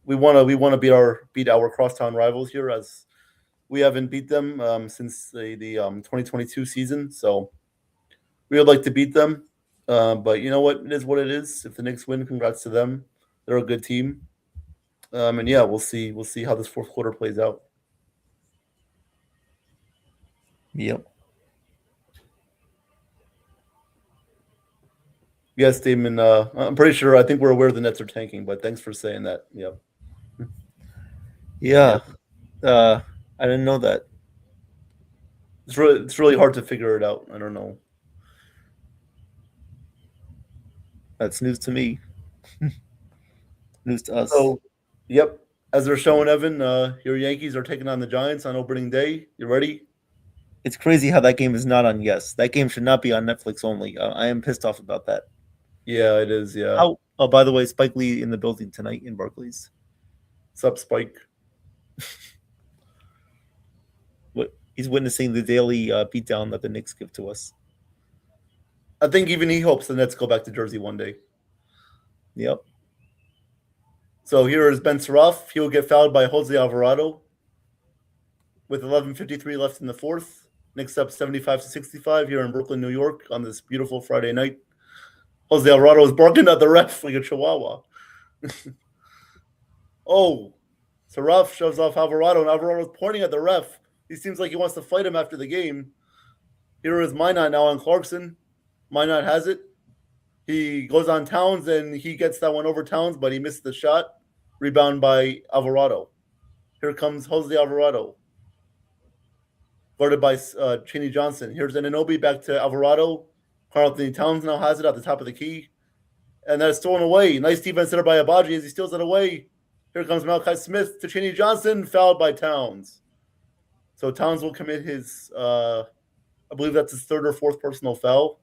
we want to beat our crosstown rivals here, as we haven't beat them since the 2022 season. So we would like to beat them, but you know what? It is what it is. If the Knicks win, congrats to them. They're a good team, and yeah, we'll see how this fourth quarter plays out. Yep. Yes, Damon. I'm pretty sure. I think we're aware the Nets are tanking, but thanks for saying that. Yep. Yeah. I didn't know that. It's really hard to figure it out. I don't know. That's news to me. News to us. So, yep. As they're showing, Evan, your Yankees are taking on the Giants on opening day. You ready? It's crazy how that game is not on Yes. That game should not be on Netflix only. I am pissed off about that. Yeah, it is. Yeah. Oh, by the way, Spike Lee in the building tonight in Barclays. Sup, Spike? He's witnessing the daily beatdown that the Knicks give to us. I think even he hopes the Nets go back to Jersey one day. Yep. So here is Ben Saraf. He will get fouled by Jose Alvarado with 11:53 left in the fourth. Knicks up 75-65 here in Brooklyn, New York on this beautiful Friday night. Jose Alvarado is barking at the ref like a chihuahua. Oh, Saraf shoves off Alvarado, and Alvarado is pointing at the ref. He seems like he wants to fight him after the game. Here is Minot now on Clarkson. Minot has it. He goes on Towns, and he gets that one over Towns, but he missed the shot. Rebound by Alvarado. Here comes Jose Alvarado. Guarded by Cheney Johnson. Here's Anunoby back to Alvarado. Karl-Anthony Towns now has it at the top of the key. And that's stolen away. Nice defense there by Abaji as he steals it away. Here comes Malachi Smith to Cheney Johnson, fouled by Towns. So Towns will commit his, I believe that's his third or fourth personal foul.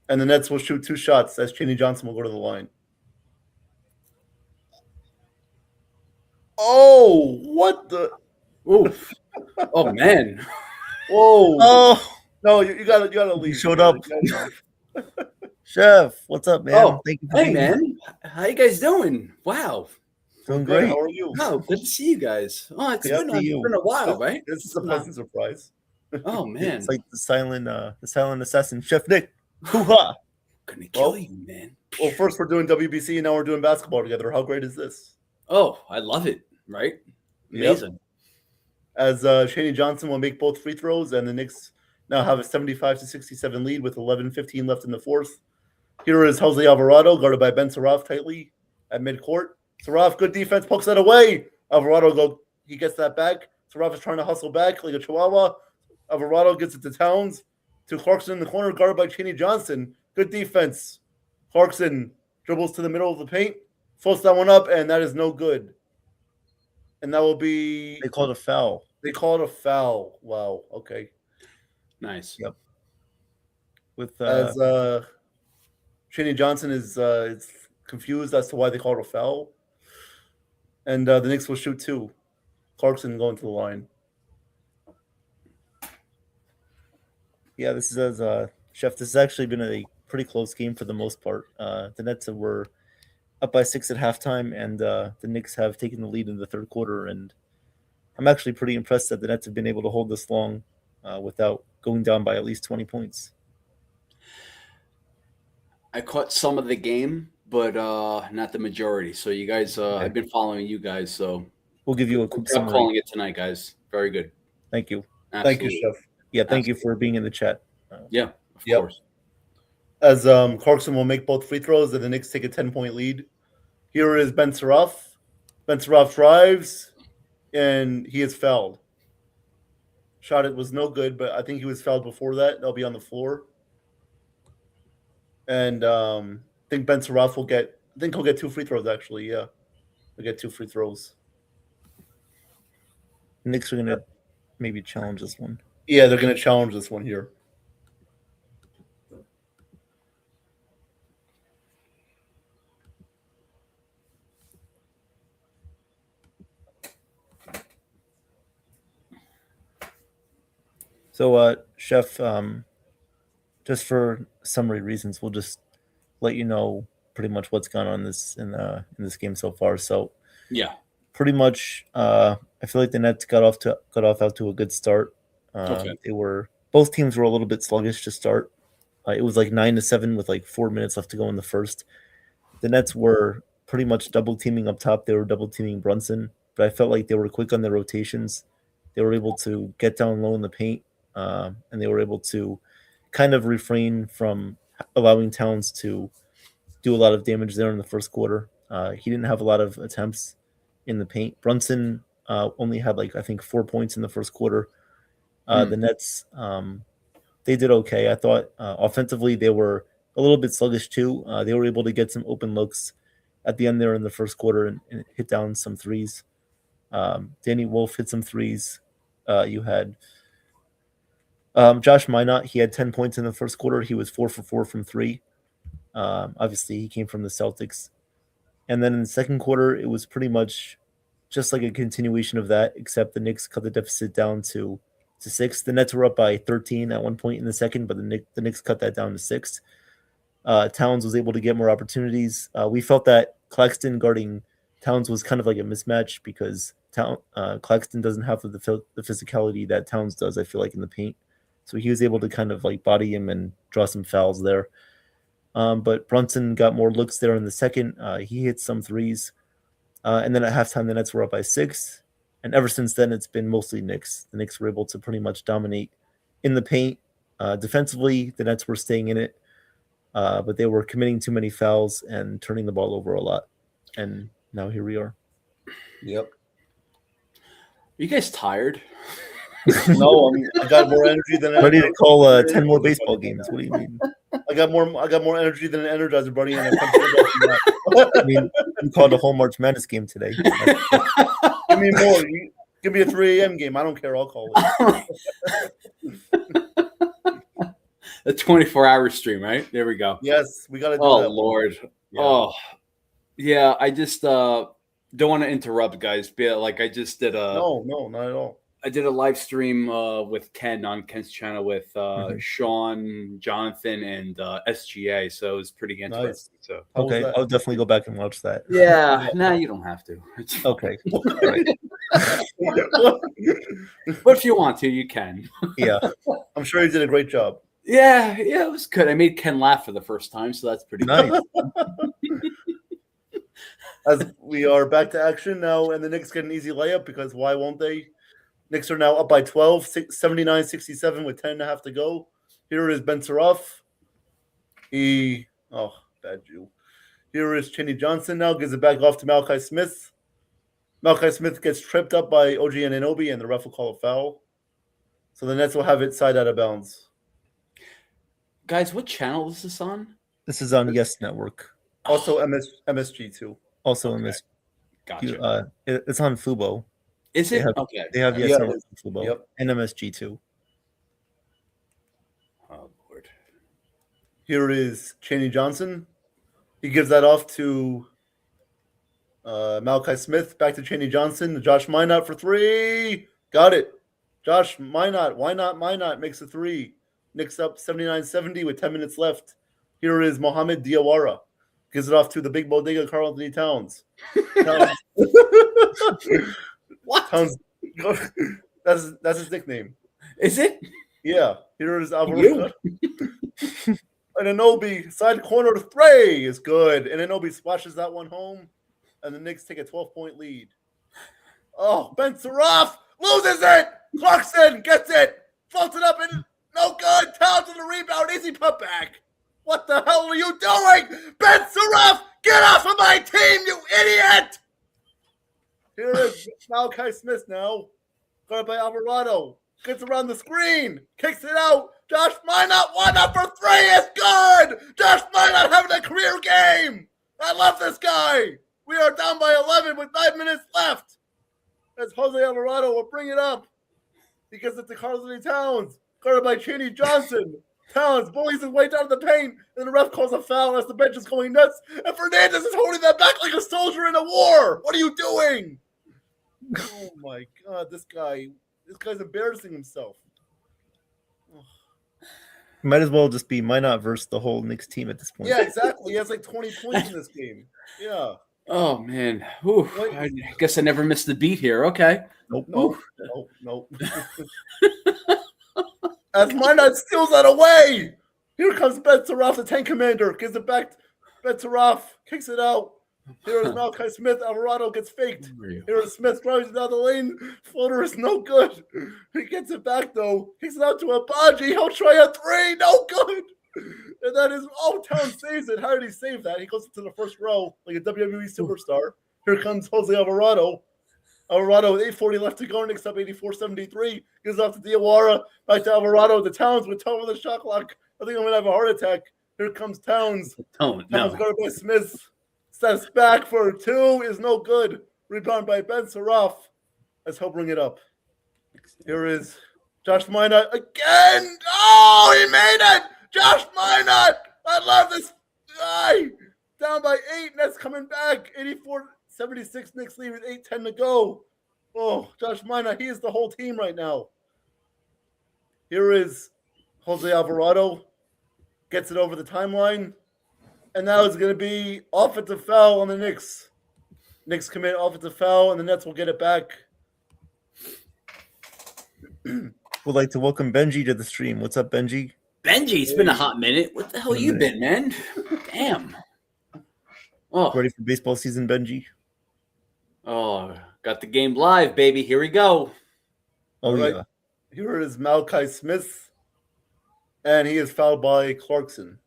And the Nets will shoot 2 shots as Cheney Johnson will go to the line. Oh, what the? Oof. Oh, man. Whoa. Oh, No, you gotta leave. showed up. Chef, what's up, man? Oh, Thank you for hey, being here. man. How you guys doing? Wow. Doing Good. great. How are you? Oh, good to see you guys. Oh, it's Yeah, been, see it's you. been a while, right? This is a pleasant surprise. Oh, man. It's like the silent assassin, Chef Nick. Hoo-ha! Gonna kill Well- you, man. Well, first we're doing WBC and now we're doing basketball together. How great is this? Oh, I love it, right? Yep. Amazing. As Cheney Johnson will make both free throws, and the Knicks now have a 75-67 lead with 11:15 left in the fourth. Here is Jose Alvarado, guarded by Ben Saraf tightly at midcourt. Saraf, good defense, pokes that away. Alvarado he gets that back. Saraf is trying to hustle back like a chihuahua. Alvarado gets it to Towns. To Clarkson in the corner, guarded by Cheney Johnson. Good defense. Clarkson dribbles to the middle of the paint, floats that one up, and that is no good. And that will be They called a foul. they call it a foul. Wow. Okay. Nice. Yep. With As Cheney Johnson is confused as to why they called a foul. And the Knicks will shoot 2. Clarkson going to the line. yeah, this is Chef. This has actually been a pretty close game for the most part. The Nets were up by 6 at halftime, and the Knicks have taken the lead in the third quarter. And I'm actually pretty impressed that the Nets have been able to hold this long without going down by at least 20 points. I caught some of the game, but not the majority. So you guys, I've been following you guys. So We'll give you a quick I'm summary. calling it tonight, guys. Very good. Thank you. Absolutely. Thank you, Chef. Yeah, thank you for being in the chat. Yeah, of Yep. course. As Clarkson will make both free throws, and the Knicks take a 10-point lead. Here is Ben Saraf. Ben Saraf drives, and he is fouled. Shot it was no good, but I think he was fouled before that. They'll be on the floor. And I think Ben Saraf will get. I think he'll get 2 free throws. Actually, yeah, he'll get 2 free throws. Knicks are gonna maybe challenge this one. Yeah, they're going to challenge this one here. So, Chef, just for summary reasons, we'll just let you know pretty much what's gone on in this game so far. So, Yeah. pretty much, I feel like the Nets got off out to a good start. Okay. Both teams were a little bit sluggish to start. It was like 9-7 with like 4 minutes left to go in the first. The Nets were pretty much double teaming up top. They were double teaming Brunson, but I felt like they were quick on their rotations. They were able to get down low in the paint, and they were able to kind of refrain from allowing Towns to do a lot of damage there in the first quarter. He didn't have a lot of attempts in the paint. Brunson only had like I think 4 points in the first quarter. The Nets, they did okay. I thought offensively they were a little bit sluggish too. They were able to get some open looks at the end there in the first quarter and hit down some threes. Danny Wolf hit some threes. You had Josh Minot. He had 10 points in the first quarter. He was 4 for 4 from 3. Obviously, he came from the Celtics. And then in the second quarter, it was pretty much just like a continuation of that, except the Knicks cut the deficit down to 6. The Nets were up by 13 at one point in the second, but the Knicks cut that down to 6. Towns was able to get more opportunities. We felt that Claxton guarding Towns was kind of like a mismatch because Claxton doesn't have the physicality that Towns does, I feel like, in the paint. So he was able to kind of like body him and draw some fouls there. But Brunson got more looks there in the second. He hit some threes. And then at halftime, the Nets were up by 6. And ever since then, it's been mostly Knicks. The Knicks were able to pretty much dominate in the paint. Defensively, the Nets were staying in it. But they were committing too many fouls and turning the ball over a lot. And now here we are. Yep. Are you guys tired? No, I got more energy than Ready to call 10 more baseball games. What do you mean? I got more energy than an Energizer Bunny, and I mean, you called a whole March Madness game today. give me more. Give me a 3 a.m. game. I don't care. I'll call it. A 24-hour stream, right? There we go. Yes, we got to do Oh that. Lord. Yeah. Oh, yeah. I just don't want to interrupt, guys. But like, I just did a No, not at all. I did a live stream with Ken on Ken's channel with Sean, Jonathan, and SGA. So it was pretty interesting. Nice. So How was Okay, that? I'll definitely go back and watch that. yeah, no, you don't have to. Okay. All right. But if you want to, you can. Yeah. I'm sure you did a great job. Yeah, it was good. I made Ken laugh for the first time, so that's pretty Nice. As we are back to action now, and the Knicks get an easy layup because why won't they? Knicks are now up by 12, 79-67 with 10.5 to go. Here is Ben Saroff. Bad Jew. Here is Cheney Johnson now, gives it back off to Malachi Smith. Malachi Smith gets tripped up by OG Anunoby, and the ref will call a foul. So the Nets will have it side out of bounds. Guys, what channel is this on? This is on Yes Network. Also MSG too. Also Okay. Gotcha. It's on Fubo. Is it? They have Yes Yeah. Network on Fubo. Yep. And MSG too. Oh Lord. Here is Cheney Johnson. He gives that off to Malachi Smith. Back to Cheney Johnson. Josh Minot for 3. Got it. Josh Minot. Why not Minot? Makes a 3. Knicks up 79-70 with 10 minutes left. Here is Mohamed Diawara. Gives it off to the big bodega, Karl Anthony Towns. What? Towns. That's his nickname. Is it? Yeah. Here is Alvarado. And Anunoby, side corner 3 is good. And Anunoby splashes that one home. And the Knicks take a 12-point lead. Oh, Ben Saroff loses it. Clarkson gets it. Floats it up and no good. Towns with the rebound. Easy putback. What the hell are you doing? Ben Saroff, get off of my team, you idiot! Here is Malachi Smith now. Guarded by Alvarado. Gets around the screen. Kicks it out. Josh Minot, 1 up for 3 is good. Josh Minot having a career game. I love this guy. We are down by 11 with 9 minutes left. As Jose Alvarado will bring it up. He gives it to Karl Anthony Towns. Guarded by Cheney Johnson. Towns bullies his way down to the paint, and the ref calls a foul as the bench is going nuts. And Fernandez is holding that back like a soldier in a war. What are you doing? Oh my God, this guy's embarrassing himself. Might as well just be Minot versus the whole Knicks team at this point. Yeah, exactly. He has like 20 points in this game. Yeah. Oh man. Whew. I guess I never missed the beat here. Okay. Nope. Nope. As Minot steals that away. Here comes Ben Saroff, the tank commander. Gives it back. Ben Saroff kicks it out. Here is Malachi Smith. Alvarado gets faked. Here is Smith drives down the lane. Floater is no good. He gets it back though. Kicks it out to Abaji. He'll try a 3. No good. And that is Town saves it. How did he save that? He goes into the first row like a WWE superstar. Here comes Jose Alvarado. Alvarado with 8:40 left to go. Knicks up 84-73. Gives off to Diawara. Back to Alvarado. The Towns with Tone on the shot clock. I think I'm gonna have a heart attack. Here comes Towns. Towns guarded by Smith. Steps back for 2 is no good. Rebound by Ben Saroff. Let's help bring it up. Here is Josh Minot again. Oh, he made it. Josh Minot. I love this. by 8. Nets coming back. 84-76. Knicks lead with 8:10 to go. Oh, Josh Mina, he is the whole team right now. Here is Jose Alvarado. Gets it over the timeline. And now it's going to be offensive foul on the Knicks. Knicks commit offensive foul, and the Nets will get it back. Would like to welcome Benji to the stream. What's up, Benji? Benji, it's been a hot minute. What the hell you been, man? Damn. Oh, Ready for baseball season, Benji? got the game live, baby. Here we go. Oh, All right. yeah. Here is Malachi Smith, and he is fouled by Clarkson.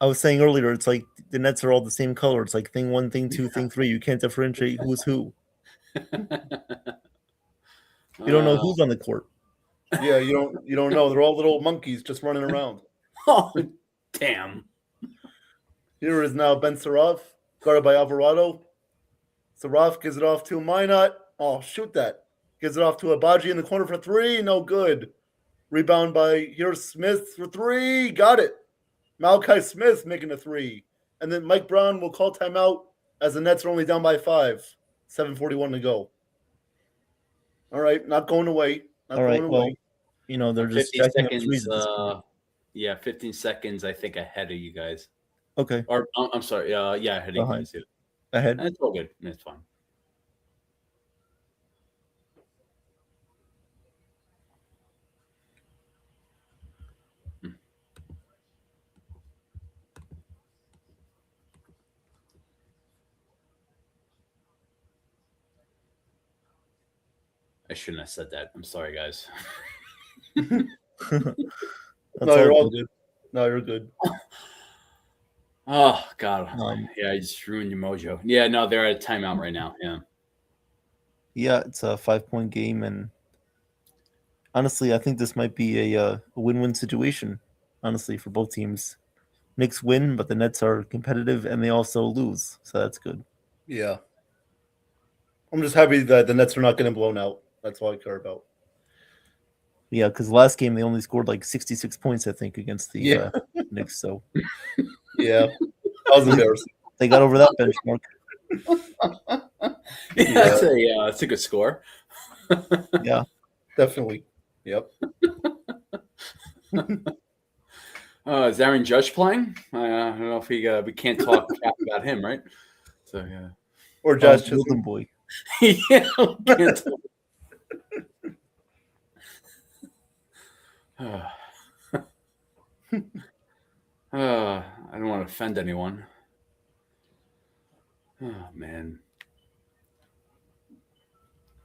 I was saying earlier, it's like the Nets are all the same color. It's like thing 1, thing 2, thing 3. You can't differentiate who's who. You don't know who's on the court. Yeah, you don't know. They're all little monkeys just running around. Oh, damn. Here is now Ben Saraf, guarded by Alvarado. Saraf gives it off to Minot. Oh, shoot that. Gives it off to Abaji in the corner for 3. No good. Rebound by here's Smith for 3. Got it. Malachi Smith making a 3. And then Mike Brown will call timeout as the Nets are only down by 5. 7:41 to go. All right, not going away. Not All right, going well, away. you know, they're just 15 stacking up seconds. threes at this point. Yeah, 15 seconds, I think, ahead of you guys. Okay, Or, I'm sorry. Yeah, ahead of you guys. Yeah. ahead. It's all good. It's fine. I shouldn't have said that. I'm sorry, guys. No, That's you're all all good. No, you're good. Oh, God. Yeah, I just ruined your mojo. Yeah, no, they're at a timeout right now. Yeah. Yeah, it's a 5-point game, and honestly, I think this might be a win-win situation. Honestly, for both teams, Knicks win, but the Nets are competitive, and they also lose, so that's good. Yeah. I'm just happy that the Nets are not getting blown out. That's all I care about. Yeah, because last game they only scored like 66 points, I think, against the Knicks. So Yeah. That was embarrassing. they got over that benchmark. Yeah, that's a good score. Yeah, Definitely. Yep. Is Aaron Judge playing? I don't know if we can't talk crap about him, right? So yeah, Or Josh Chisholm. Golden Boy. yeah. Can't talk. I don't want to offend anyone. Oh man.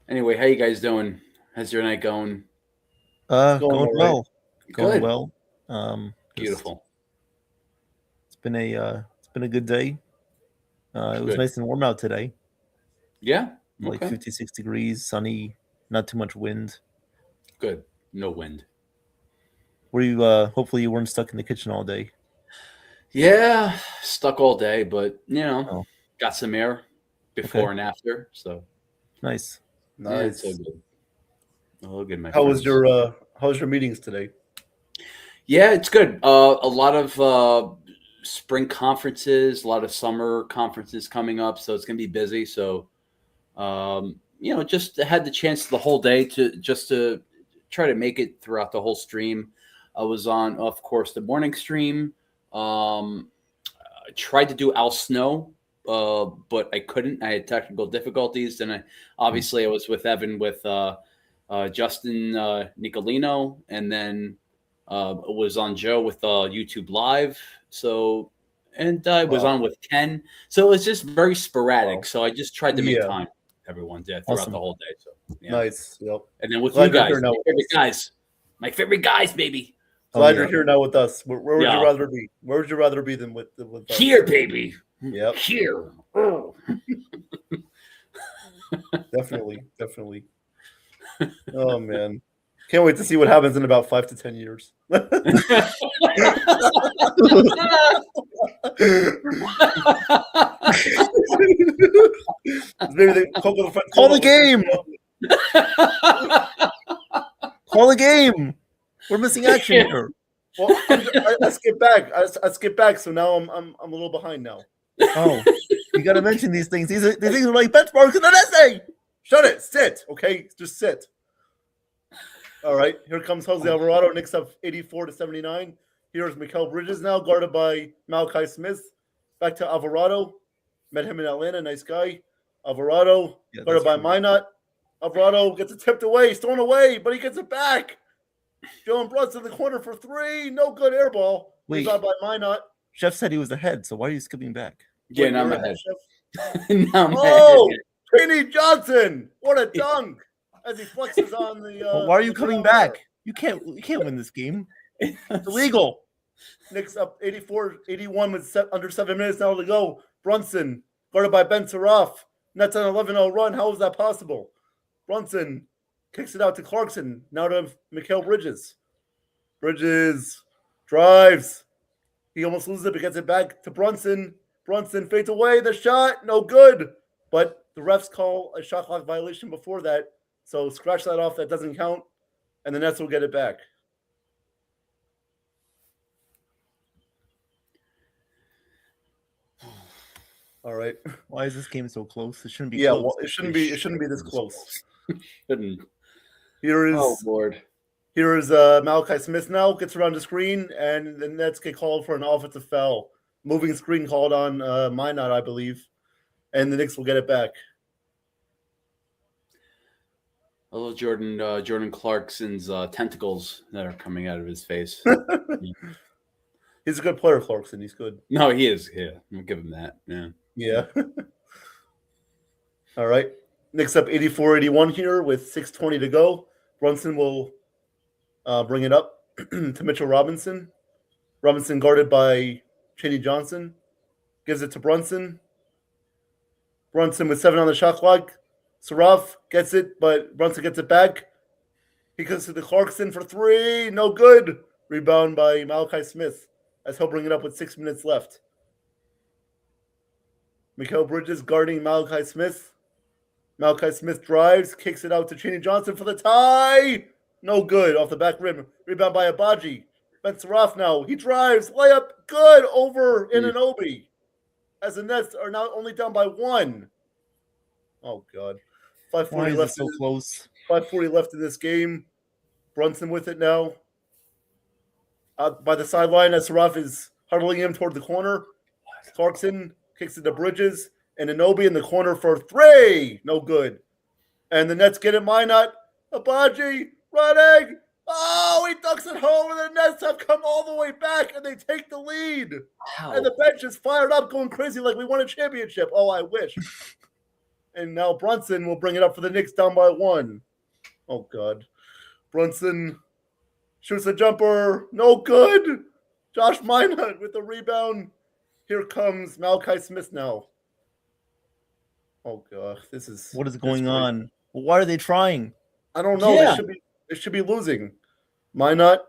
Anyway, how you guys doing? How's your night going? Going Going all right. well. Going Good. well. Beautiful. It's been a good day. It was Good. nice and warm out today. Yeah. Like Okay. 56 degrees, sunny, not too much wind. Good. No wind. Were you hopefully you weren't stuck in the kitchen all day? Yeah, stuck all day, but Oh. got some air before Okay. and after. So Nice. yeah, it's Nice. all good. All good, my How was friends. your meetings today? Yeah, it's good. A lot of spring conferences, a lot of summer conferences coming up, so it's gonna be busy. So, just had the chance the whole day to try to make it throughout the whole stream. I was on, of course, the morning stream. I tried to do Al Snow, but I couldn't. I had technical difficulties, and I was with Evan with Justin Nicolino, and then was on Joe with YouTube Live. So, and I was on with Ken. So it was just very sporadic. Wow. So I just tried to make Yeah. time. Everyone did throughout Awesome. the whole day. So yeah. Nice. Yep. And then with Glad you you're guys, here now my with favorite us. guys, my favorite guys, baby. Glad yeah. you're here now with us. Where would Yeah. you rather be? Where would you rather be than with us? Here, baby. Yep. Here. Oh. Definitely. Oh man. Can't wait to see what happens in about 5 to 10 years. Maybe they Call the game. Call the game. We're missing action Yeah. here. Well, I skipped back. I skipped back, so now I'm a little behind now. Oh, you got to mention these things. These things are like benchmarks in an essay. Shut it. Sit. Okay, just sit. All right, here comes Jose Alvarado. Knicks up 84-79. Here's Mikal Bridges now, guarded by Malachi Smith. Back to Alvarado. Met him in Atlanta. Nice guy. Alvarado, guarded by Minot. Alvarado gets it tipped away, thrown away, but he gets it back. Jalen Brunson in the corner for three. No good air ball. Wait. Rebound by Minot. Chef said he was ahead, so why are you skipping back? Yeah, now I'm ahead. Now I'm Oh, Kenny Johnson. What a dunk. As he flexes on the Well, why are you coming back? You can't win this game. It's illegal. Knicks up 84-81 with under 7 minutes now to go. Brunson, guarded by Ben Taroff. Nets on 11-0 run. How is that possible? Brunson kicks it out to Clarkson. Now to Mikal Bridges. Bridges drives. He almost loses it, but gets it back to Brunson. Brunson fades away. The shot, no good. But the refs call a shot clock violation before that. So scratch that off. That doesn't count. And the Nets will get it back. All right. Why is this game so close? It shouldn't be. Yeah, close. well, it shouldn't be this close. Shouldn't. Here is Oh Lord. Here is Malachi Smith now, gets around the screen, and the Nets get called for an offensive foul. Moving screen called on Minot, I believe. And the Knicks will get it back. Hello, Jordan Clarkson's tentacles that are coming out of his face. He's a good player, Clarkson. He's good. No, he is. Yeah, I'll give him that. Yeah. Yeah. All right. Knicks up 84-81 here with 6:20 to go. Brunson will bring it up to Mitchell Robinson. Robinson guarded by Cheney Johnson. Gives it to Brunson. Brunson with 7 on the shot clock. Saraf gets it, but Brunson gets it back. He goes to the Clarkson for 3. No good. Rebound by Malachi Smith as he'll bring it up with 6 minutes left. Mikal Bridges guarding Malachi Smith. Malachi Smith drives, kicks it out to Cheney Johnson for the tie. No good. Off the back rim. Rebound by Abaji. Ben Saraf now. He drives. Layup. Good. Over Anunoby. As the Nets are now only down by 1. Oh, God. 5:40 left. So close. 5:40 left in this game. Brunson with it now. Out by the sideline as Saraf is huddling him toward the corner. Clarkson kicks it to Bridges. And Anunoby in the corner for 3. No good. And the Nets get it. Minot. Abaji running. Oh, he ducks it home. And the Nets have come all the way back. And they take the lead. Wow. And the bench is fired up, going crazy like we won a championship. Oh, I wish. And now Brunson will bring it up for the Knicks down by 1. Oh, God. Brunson shoots a jumper. No good. Josh Minot with the rebound. Here comes Malachi Smith now. Oh, God. What is going on? Why are they trying? I don't know. Yeah. They should be losing. Minot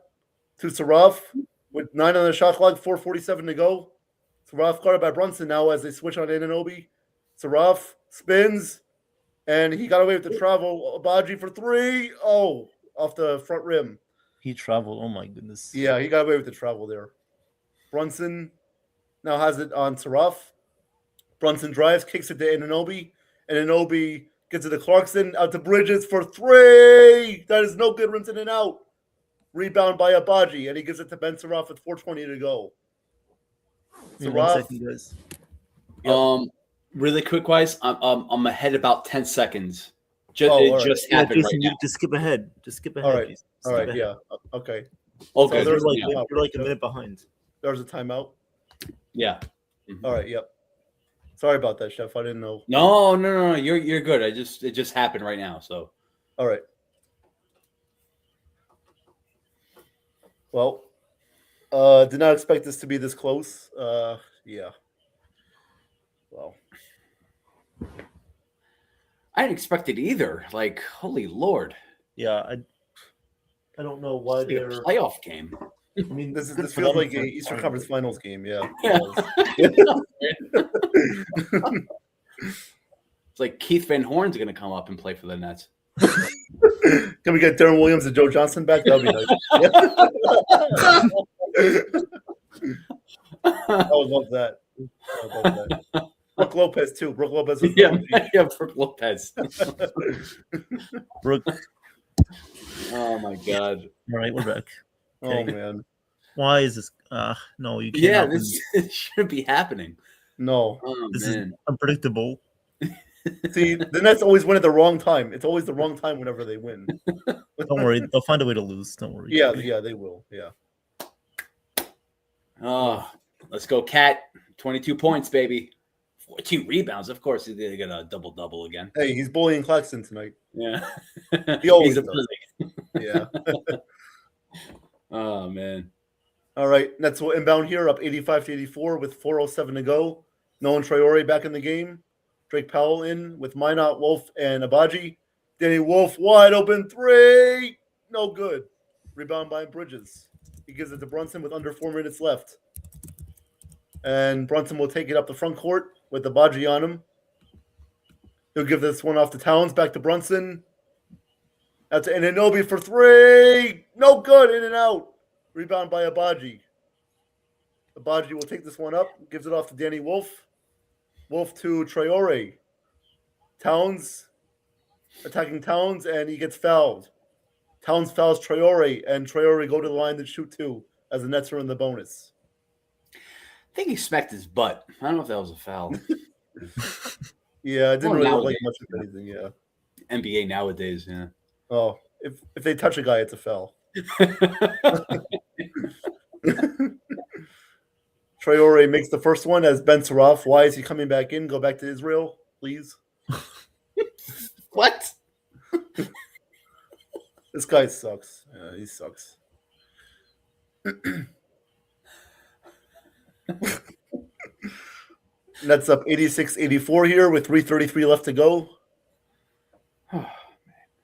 to Saraf with 9 on the shot clock, 4:47 to go. Saraf guarded by Brunson now as they switch on Anunoby. Saraf spins, and he got away with the travel. Abaji for 3. Oh, off the front rim. He traveled. Oh, my goodness. Yeah, he got away with the travel there. Brunson now has it on Saraf. Brunson drives, kicks it to Anunoby. And Anunoby gets it to Clarkson, out to Bridges for 3. That is no good, rims in and out. Rebound by Abaji, and he gives it to Ben Saraf with 4:20 to go. Saraf. Really quick, wise, I'm ahead about 10 seconds. Just happened right now. Just skip ahead. All right. All right. Yeah. Okay. Okay. So You're like a minute behind. There's a timeout. Yeah. All right. Yep. Sorry about that, Chef. I didn't know. No. You're good. It just happened right now. So. All right. Well, did not expect this to be this close. Yeah. Well, I didn't expect it either. Like, holy Lord. Yeah, I don't know why It's like they're. a playoff game. I mean, this good for feels them like for a Eastern trying. Conference Finals game. Yeah. It's like Keith Van Horn's going to come up and play for the Nets. Can we get Darren Williams and Joe Johnson back? That'd be nice. would love that. I would love that. Brooke Lopez too. Brooke Lopez was Yeah, the yeah, Brooke Lopez. Brooke. Oh my god. All right, we're back. Oh Okay. man. Why is this? No, you can't. Yeah, this shouldn't be happening. No. Oh This man. is unpredictable. See, the Nets always win at the wrong time. It's always the wrong time whenever they win. Don't worry, they'll find a way to lose. Don't worry. Yeah, they will. Yeah. Oh, let's go, Cat. 22 points, baby. 14 rebounds. Of course, he's gonna get a double again. Hey, he's bullying Claxton tonight. Yeah. He always He's a does. bully. Yeah. Oh man. All right. Nets will inbound here up 85-84 with 4:07 to go. Nolan Traore back in the game. Drake Powell in with Minot, Wolf, and Abaji. Danny Wolf, wide open three. No good. Rebound by Bridges. He gives it to Brunson with under 4 minutes left. And Brunson will take it up the front court with Abaji on him. He'll give this one off to Towns. Back to Brunson. That's Anunoby for three. No good. In and out. Rebound by Abaji. Abaji will take this one up. Gives it off to Danny Wolf. Wolf to Traore. Towns attacking Towns, and he gets fouled. Towns fouls Traore, and Traore go to the line to shoot two as the Nets are in the bonus. I think he smacked his butt. I don't know if that was a foul. Yeah, I didn't Well, really nowadays, like much of anything, yeah. NBA nowadays, yeah. Oh, if they touch a guy, it's a foul. Traore makes the first one as Ben Saraf. Why is he coming back in? Go back to Israel, please. What? This guy sucks. Yeah, he sucks. Nets up 86-84 here with 3:33 left to go.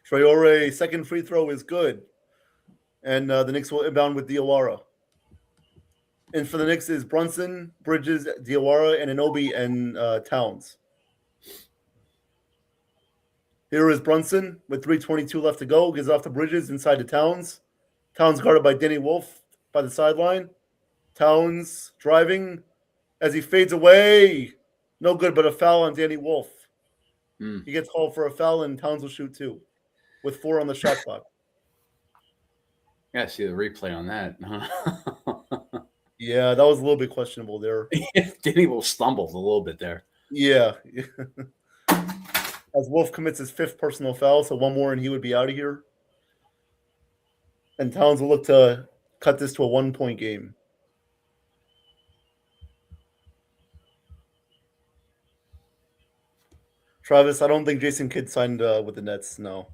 Traore, second free throw is good. And the Knicks will inbound with Diawara. And for the Knicks is Brunson, Bridges, Diawara, and Anunoby, and Towns. Here is Brunson with 3:22 left to go. Gives off to Bridges inside to Towns. Towns guarded by Danny Wolf by the sideline. Towns driving as he fades away. No good, but a foul on Danny Wolf. He gets called for a foul, and Towns will shoot two with 4 on the shot clock. Yeah, see the replay on that. Yeah, that was a little bit questionable there. Danny will stumbled a little bit there. Yeah. As Wolf commits his 5th personal foul, so one more and he would be out of here. And Towns will look to cut this to a 1-point game. Travis, I don't think Jason Kidd signed with the Nets. No.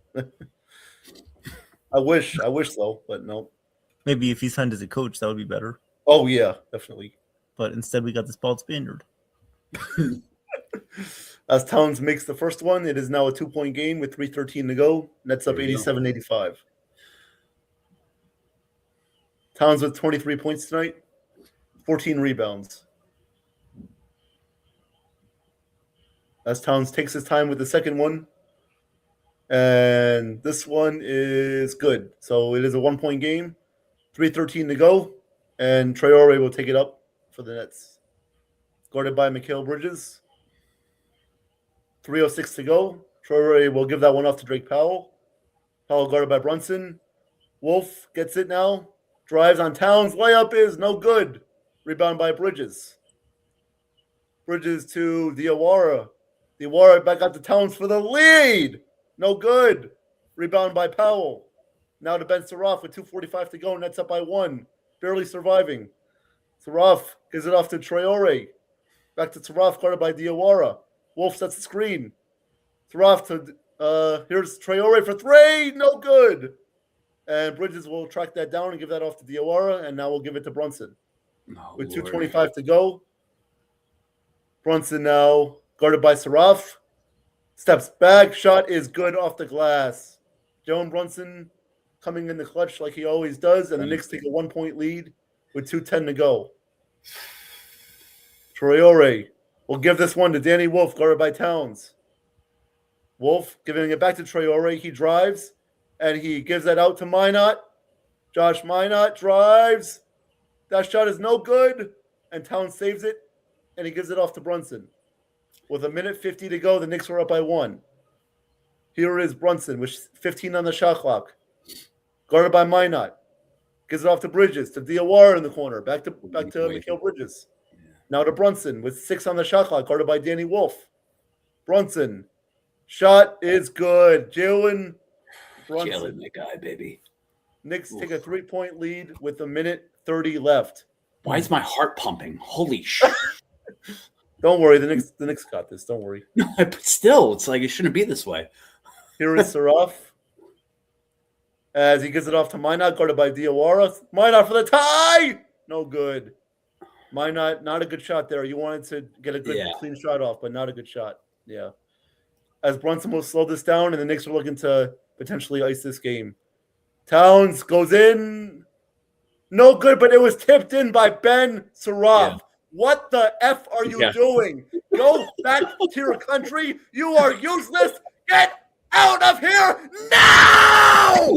I wish so, but no. Maybe if he signed as a coach, that would be better. Oh yeah, definitely. But instead, we got this bald Spaniard. As Towns makes the first one, it is now a 2-point game with 3:13 to go. Nets up 87-85. Towns with 23 points tonight, 14 rebounds. As Towns takes his time with the second one. And this one is good. So it is a 1-point game, 3:13 to go. And Traore will take it up for the Nets. Guarded by Mikal Bridges. 3:06 to go. Traore will give that one off to Drake Powell. Powell guarded by Brunson. Wolf gets it now. Drives on Towns. Layup is no good. Rebound by Bridges. Bridges to Diawara. Diawara back out to Towns for the lead. No good. Rebound by Powell. Now to Ben Saraf with 2:45 to go. Nets up by 1. Barely surviving. Saraf gives it off to Traore. Back to Saraf, guarded by Diawara. Wolf sets the screen. Saraf to here's Traore for 3. No good. And Bridges will track that down and give that off to Diawara. And now we'll give it to Brunson. Oh, With Lord. 2:25 to go. Brunson now guarded by Saraf. Steps back. Shot is good off the glass. Jalen Brunson coming in the clutch like he always does. And the Knicks take a 1-point lead with 2:10 to go. Traore will give this one to Danny Wolf, guarded by Towns. Wolf giving it back to Traore. He drives, and he gives that out to Minot. Josh Minot drives. That shot is no good. and Towns saves it, and he gives it off to Brunson. With 1:50 to go, the Knicks were up by 1. Here is Brunson with 15 on the shot clock. Guarded by Minot. Gives it off to Bridges, to Diawara in the corner. Back to Mikal Bridges. Now to Brunson with 6 on the shot clock, guarded by Danny Wolf. Brunson. Shot is good. Jalen Brunson. my guy, baby. Knicks take a 3-point lead with 1:30 left. Why is my heart pumping? Holy shit. Don't worry, the Knicks got this. Don't worry. No, but still, it's like it shouldn't be this way. Here is Saraf as he gives it off to Minot, guarded by Diawara. Minot for the tie. No good. Minot, not a good shot there. You wanted to get a good clean shot off, but not a good shot. Yeah. As Brunson will slow this down, and the Knicks are looking to potentially ice this game. Towns goes in. No good, but it was tipped in by Ben Saraf. Yeah. What the F are you doing? Go back to your country. You are useless. Get out of here now!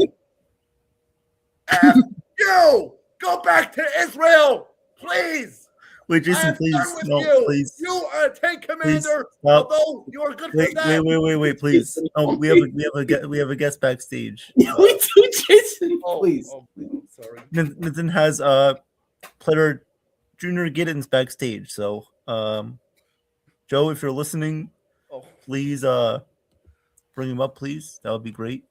F you! Go back to Israel, please. Wait, Jason, please. No, please. You are a tank commander, stop. although you are good for that. Wait, please. Oh, we have a guest backstage. We do, Jason. Please. Sorry. Nithin has player Junior Giddens backstage. So, Joe, if you're listening, please bring him up, please. That would be great.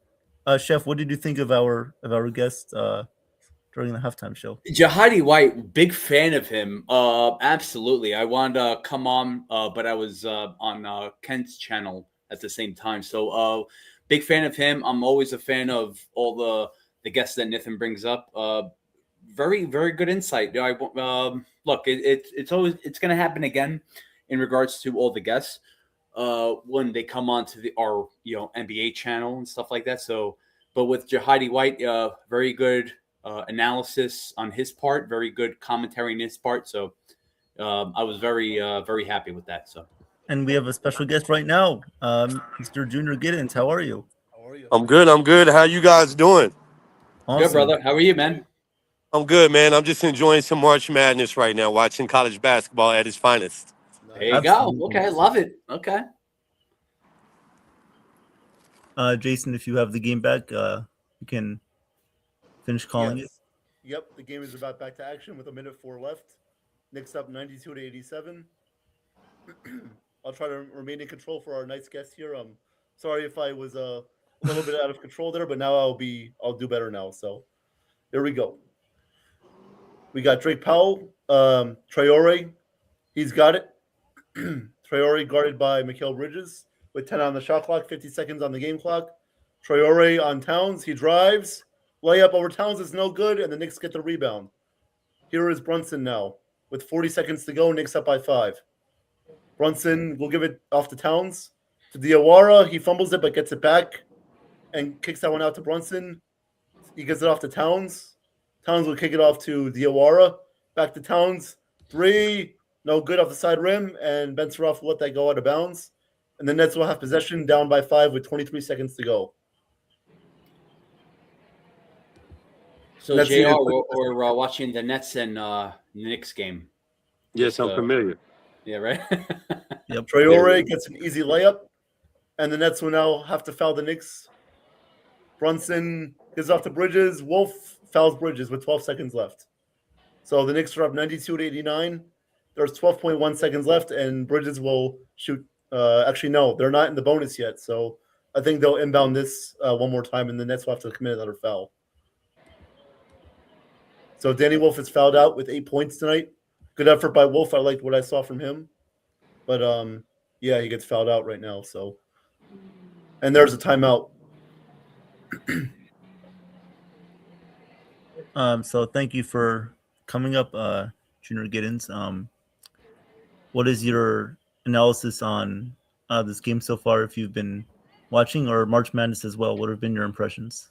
Chef, what did you think of our guest during the halftime show? Jahadi White, big fan of him. Absolutely. I wanted to come on, but I was on Kent's channel at the same time. So big fan of him. I'm always a fan of all the guests that Nithin brings up. Very, very good insight. Look, it's going to happen again in regards to all the guests when they come on to our NBA channel and stuff like that. So, but with Jahadi White, very good analysis on his part, very good commentary on his part. So I was very, very happy with that. So, and we have a special guest right now, Mr. Junior Giddens. How are you? I'm good. How you guys doing? Awesome. Good, brother. How are you, man? I'm good, man. I'm just enjoying some March Madness right now, watching college basketball at its finest. There you go. Okay, love it. Okay. Jason, if you have the game back, you can finish calling it. Yep, the game is about back to action with 1:04 left. Knicks up 92-87. I'll try to remain in control for our night's guest here. Sorry if I was a little bit out of control there, but now I'll do better now. So here we go. We got Drake Powell, Traore. He's got it. Traore guarded by Mikal Bridges with 10 on the shot clock, 50 seconds on the game clock. Traore on Towns. He drives. Layup over Towns is no good, and the Knicks get the rebound. Here is Brunson now with 40 seconds to go. Knicks up by 5. Brunson will give it off to Towns. To Diawara. He fumbles it but gets it back and kicks that one out to Brunson. He gets it off to Towns. Towns will kick it off to Diawara. Back to Towns. 3. No good off the side rim, and Ben Surratt will let that go out of bounds. And the Nets will have possession down by 5 with 23 seconds to go. So, JR, we're watching the Nets and Knicks game. Yes, I'm familiar. Yeah, right? Yep. Traore gets an easy layup, and the Nets will now have to foul the Knicks. Brunson gives off to Bridges. Wolf fouls Bridges with 12 seconds left. So the Knicks are up 92-89. There's 12.1 seconds left, and Bridges will shoot. Actually, no, they're not in the bonus yet. So I think they'll inbound this one more time, and the Nets will have to commit another foul. So Danny Wolf is fouled out with 8 points tonight. Good effort by Wolf. I liked what I saw from him. But, yeah, he gets fouled out right now. So, and there's a timeout. So thank you for coming up, Junior Giddens. What is your analysis on this game so far, if you've been watching, or March Madness as well? What have been your impressions?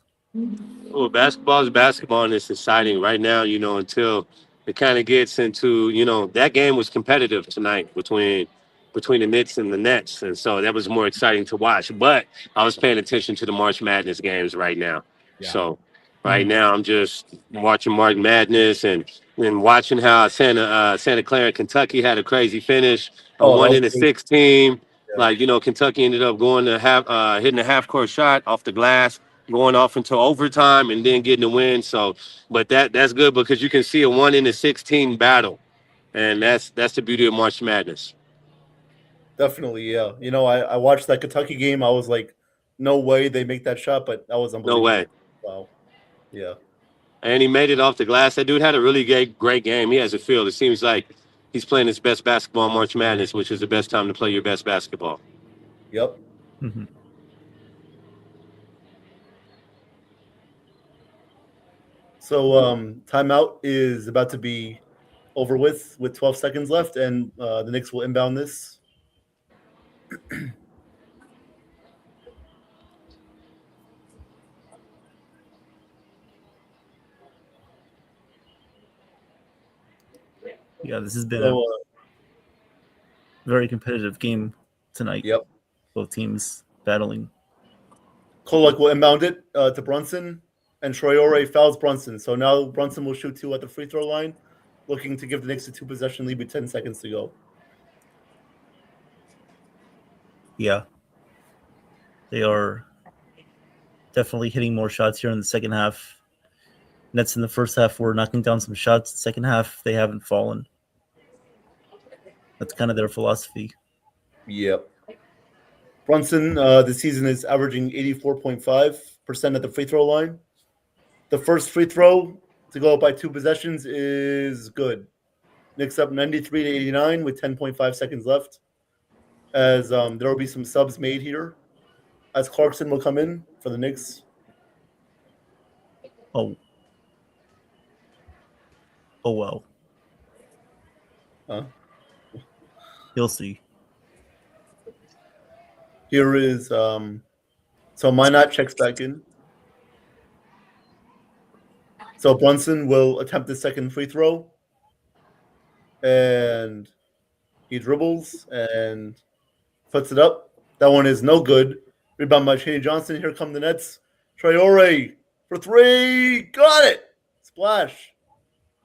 Well, basketball is basketball, and it's exciting right now, until it kind of gets into, that game was competitive tonight between the Knicks and the Nets. And so that was more exciting to watch. But I was paying attention to the March Madness games right now. Yeah. So Right now, I'm just watching March Madness and watching how Santa Clara, Kentucky had a crazy finish, a Oh, that one was in a great. 16. Yeah. Like, Kentucky ended up going to hitting a half court shot off the glass, going off into overtime, and then getting the win. So, but that's good because you can see a 1 in a 16 battle, and that's the beauty of March Madness. Definitely, yeah. I watched that Kentucky game. I was like, no way they make that shot, but that was No unbelievable. way. Wow. Yeah. And he made it off the glass. That dude had a really great game. He has a feel. It seems like he's playing his best basketball in March Madness, which is the best time to play your best basketball. Yep. Mm-hmm. So timeout is about to be over with 12 seconds left, and the Knicks will inbound this. Yeah, this has been So, a very competitive game tonight. yep. Both teams battling. Kolak will inbound it to Brunson, and Traore fouls Brunson. So now Brunson will shoot 2 at the free throw line, looking to give the Knicks a 2-possession lead with 10 seconds to go. Yeah. They are definitely hitting more shots here in the second half. Nets in the first half were knocking down some shots. The second half, they haven't fallen. That's kind of their philosophy. Yep. Brunson this season is averaging 84.5% at the free throw line. The first free throw to go up by 2 possessions is good. Knicks up 93-89 with 10.5 seconds left. As there will be some subs made here. As Clarkson will come in for the Knicks. Oh well. You'll see. Here is so Minot checks back in. So Brunson will attempt the second free throw. And he dribbles and puts it up. That one is no good. Rebound by Chaney Johnson. Here come the Nets. Traore for 3. Got it. Splash.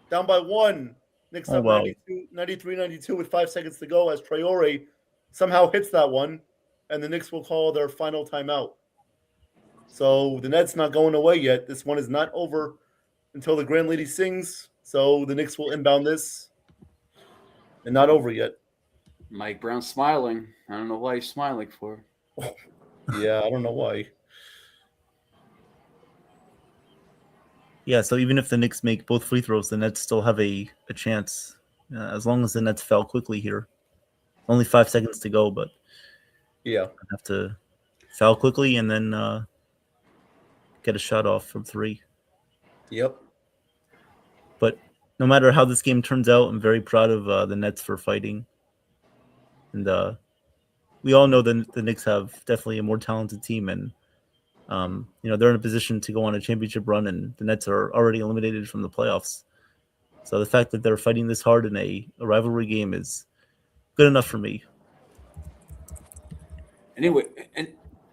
Down by 1. Knicks up 93-92 with 5 seconds to go as Traore somehow hits that one. And the Knicks will call their final timeout. So the Nets not going away yet. This one is not over until the Grand Lady sings. So the Knicks will inbound this. And not over yet. Mike Brown smiling. I don't know why he's smiling for. Yeah, I don't know why. Yeah, so even if the Knicks make both free throws, the Nets still have a chance. As long as the Nets foul quickly here. Only 5 seconds to go, but yeah, have to foul quickly and then get a shot off from 3. Yep. But no matter how this game turns out, I'm very proud of the Nets for fighting. And we all know that the Knicks have definitely a more talented team, and they're in a position to go on a championship run, and the Nets are already eliminated from the playoffs. So the fact that they're fighting this hard in a rivalry game is good enough for me. Anyway, and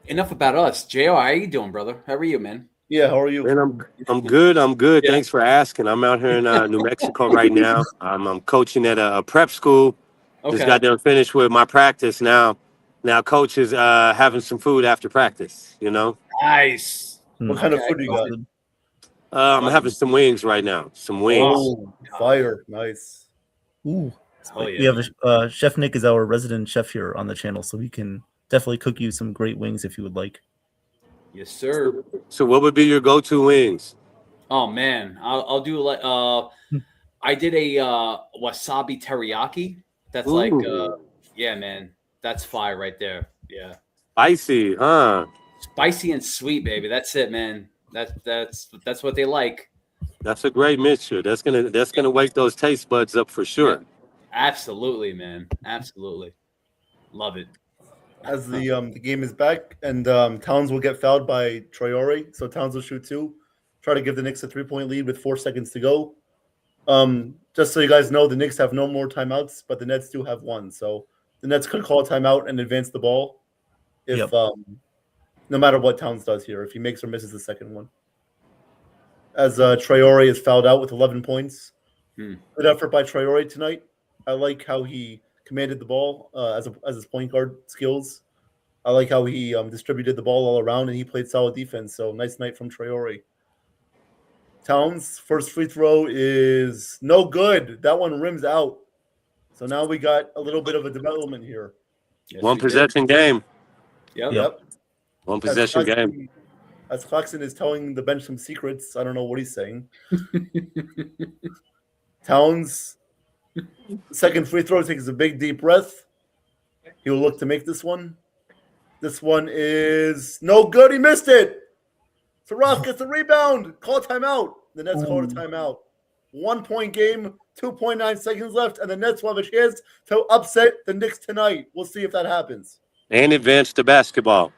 enough about us. JR, how you doing, brother? How are you, man? Yeah, how are you? Man, I'm good. I'm good. Yeah. Thanks for asking. I'm out here in New Mexico right now. I'm coaching at a prep school. Okay. Just got done finished with my practice. Now coach is having some food after practice. Nice. What kind of food you got? I'm having some wings right now. Some wings. Oh, fire. Nice. Ooh. Oh, yeah. We have Chef Nick is our resident chef here on the channel, so he can definitely cook you some great wings if you would like. Yes, sir. So what would be your go-to wings? Oh man, I'll do like I did a wasabi teriyaki. That's like yeah, man. That's fire right there. Yeah. Spicy, huh? Spicy and sweet, baby. That's it, man. That's what they like. That's a great mixture. That's gonna wake those taste buds up for sure. Yeah. Absolutely, man. Absolutely. Love it. As the game is back, and Towns will get fouled by Traore, so Towns will shoot 2. Try to give the Knicks a 3-point lead with 4 seconds to go. Just so you guys know, the Knicks have no more timeouts, but the Nets do have 1. So the Nets could call a timeout and advance the ball if no matter what Towns does here, if he makes or misses the second one. as Traore is fouled out with 11 points. Hmm. Good effort by Traore tonight. I like how he commanded the ball as his point guard skills. I like how he distributed the ball all around, and he played solid defense. So nice night from Traore. Towns' first free throw is no good. That one rims out. So now we got a little bit of a development here. Yes, One we did. possession game. Yep. One possession game. As Claxton is telling the bench some secrets, I don't know what he's saying. Towns' second free throw takes a big deep breath. He will look to make this one. This one is no good. He missed it. Saraf gets the rebound. Call a timeout. The Nets called a timeout. 1 point game, 2.9 seconds left, and the Nets will have a chance to upset the Knicks tonight. We'll see if that happens. And advance to basketball.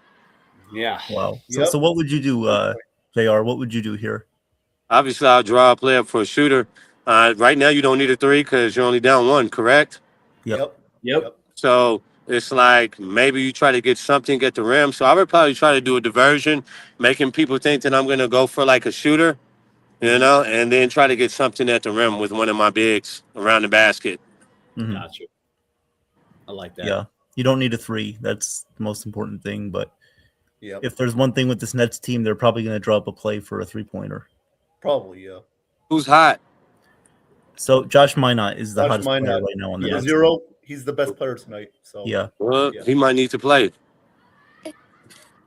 Yeah. Wow. Yep. So what would you do, JR? What would you do here? Obviously, I'll draw a player for a shooter. Right now, you don't need a three because you're only down one, correct? Yep. So it's like maybe you try to get something at the rim. So I would probably try to do a diversion, making people think that I'm going to go for like a shooter, and then try to get something at the rim with one of my bigs around the basket. Mhm. Gotcha. I like that. Yeah. You don't need a three. That's the most important thing. But Yep. if there's one thing with this Nets team, they're probably going to draw up a play for a three-pointer. Probably, yeah. Who's hot? So Josh Minot is the Josh hottest player Minot. right now on the Yeah. Nets. 0. He's the best player tonight. So Yeah. Well, Yeah. he might need to play.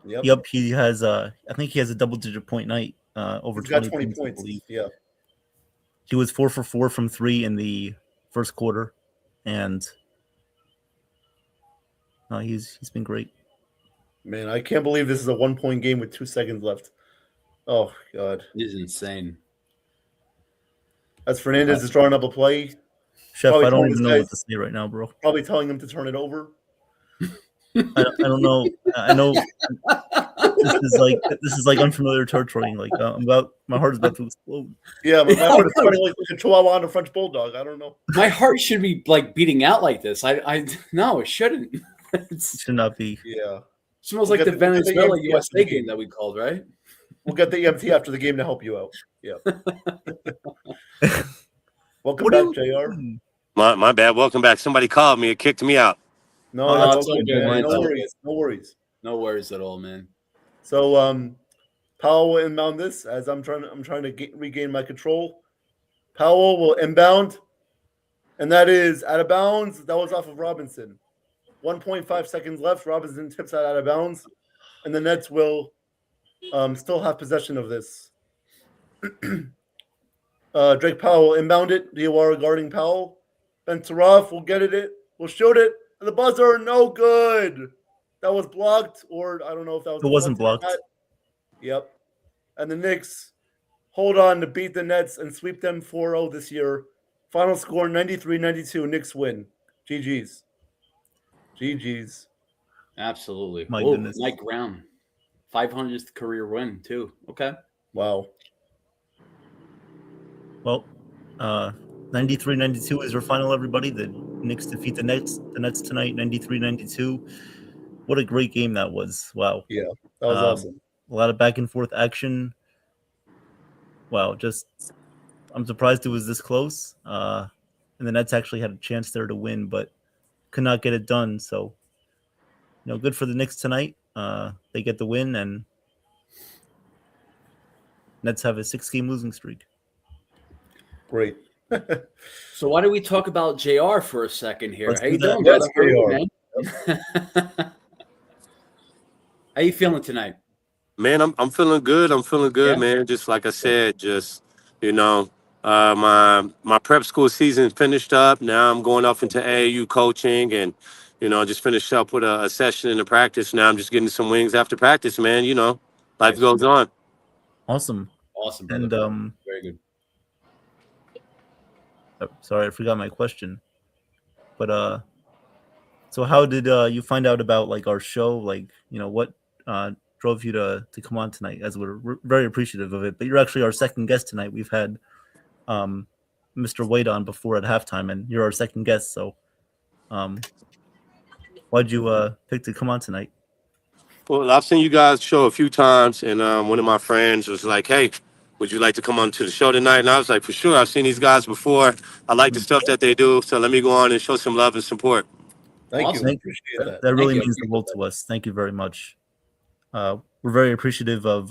Yep. He has I think he has a double-digit point night, over He's got 20 20 I points. believe. Yeah. He was 4 for 4 from 3 in the first quarter, and he's been great. Man, I can't believe this is a 1 point game with 2 seconds left. Oh, God. This is insane. As Fernandez is drawing up a play, Chef, Probably I don't told even this know guy- what to say right now, bro. probably telling him to turn it over. I don't know. I know this is like unfamiliar territory. Like my heart is about to explode. Yeah, but my heart is starting like a Chihuahua on a French Bulldog. I don't know. My heart should be like beating out like this. I no, it shouldn't. It It should not be. Yeah. smells We'll like the get the Venezuela EMT USA after the game game. that we called, right? We'll get the EMT after the game to help you out. Yeah. Welcome What back, do you- JR. My bad. Welcome back. Somebody called me and kicked me out. No, Oh, that's it's all all good, good, man. man. No It's all worries. No worries. No worries at all, man. So Powell will inbound this as I'm trying to regain my control. Powell will inbound, and that is out of bounds. That was off of Robinson. 1.5 seconds left. Robinson tips that out of bounds, and the Nets will still have possession of this. Drake Powell will inbound it. Diawara guarding Powell. Ben Taraf will get it. Will shoot it. And the buzzer, no good. That was blocked, or I don't know if that was. It wasn't deflected or blocked. not. Yep. And the Knicks hold on to beat the Nets and sweep them 4-0 this year. Final score 93-92. Knicks win. GG's. GG's. Absolutely. My Whoa, goodness. Mike Brown, 500th career win too. Okay. Wow. Well, 93-92 is our final, everybody. The Knicks defeat the Nets tonight, 93-92. What a great game that was. Wow. Yeah. That was awesome. A lot of back and forth action. Wow, I'm surprised it was this close. And the Nets actually had a chance there to win, but could not get it done. So, good for the Knicks tonight. They get the win, and Nets have a 6-game losing streak. Great. So why don't we talk about JR for a second here? Let's How do you that. doing, Yes, brother? Man? How you feeling tonight? Man, I'm feeling good. I'm feeling good, Yeah? man. Just like I said, my prep school season finished up. Now I'm going off into AAU coaching, and just finished up with a session in the practice. Now I'm just getting some wings after practice, man. Life goes on. Awesome. Awesome, brother. And Very good. sorry, I forgot my question. But so how did you find out about like our show? Like, what drove you to come on tonight? As we're very appreciative of it. But you're actually our second guest tonight. We've had Mr. Wade on before at halftime, and you're our second guest. So why'd you pick to come on tonight? Well, I've seen you guys show a few times, and one of my friends was like, "Hey, would you like to come on to the show tonight? And I was like, for sure. I've seen these guys before. I like the stuff that they do. So let me go on and show some love and support. Thank Awesome. you. Thank you. Appreciate that. That really Thank you. means the world to us. Thank you very much. We're very appreciative of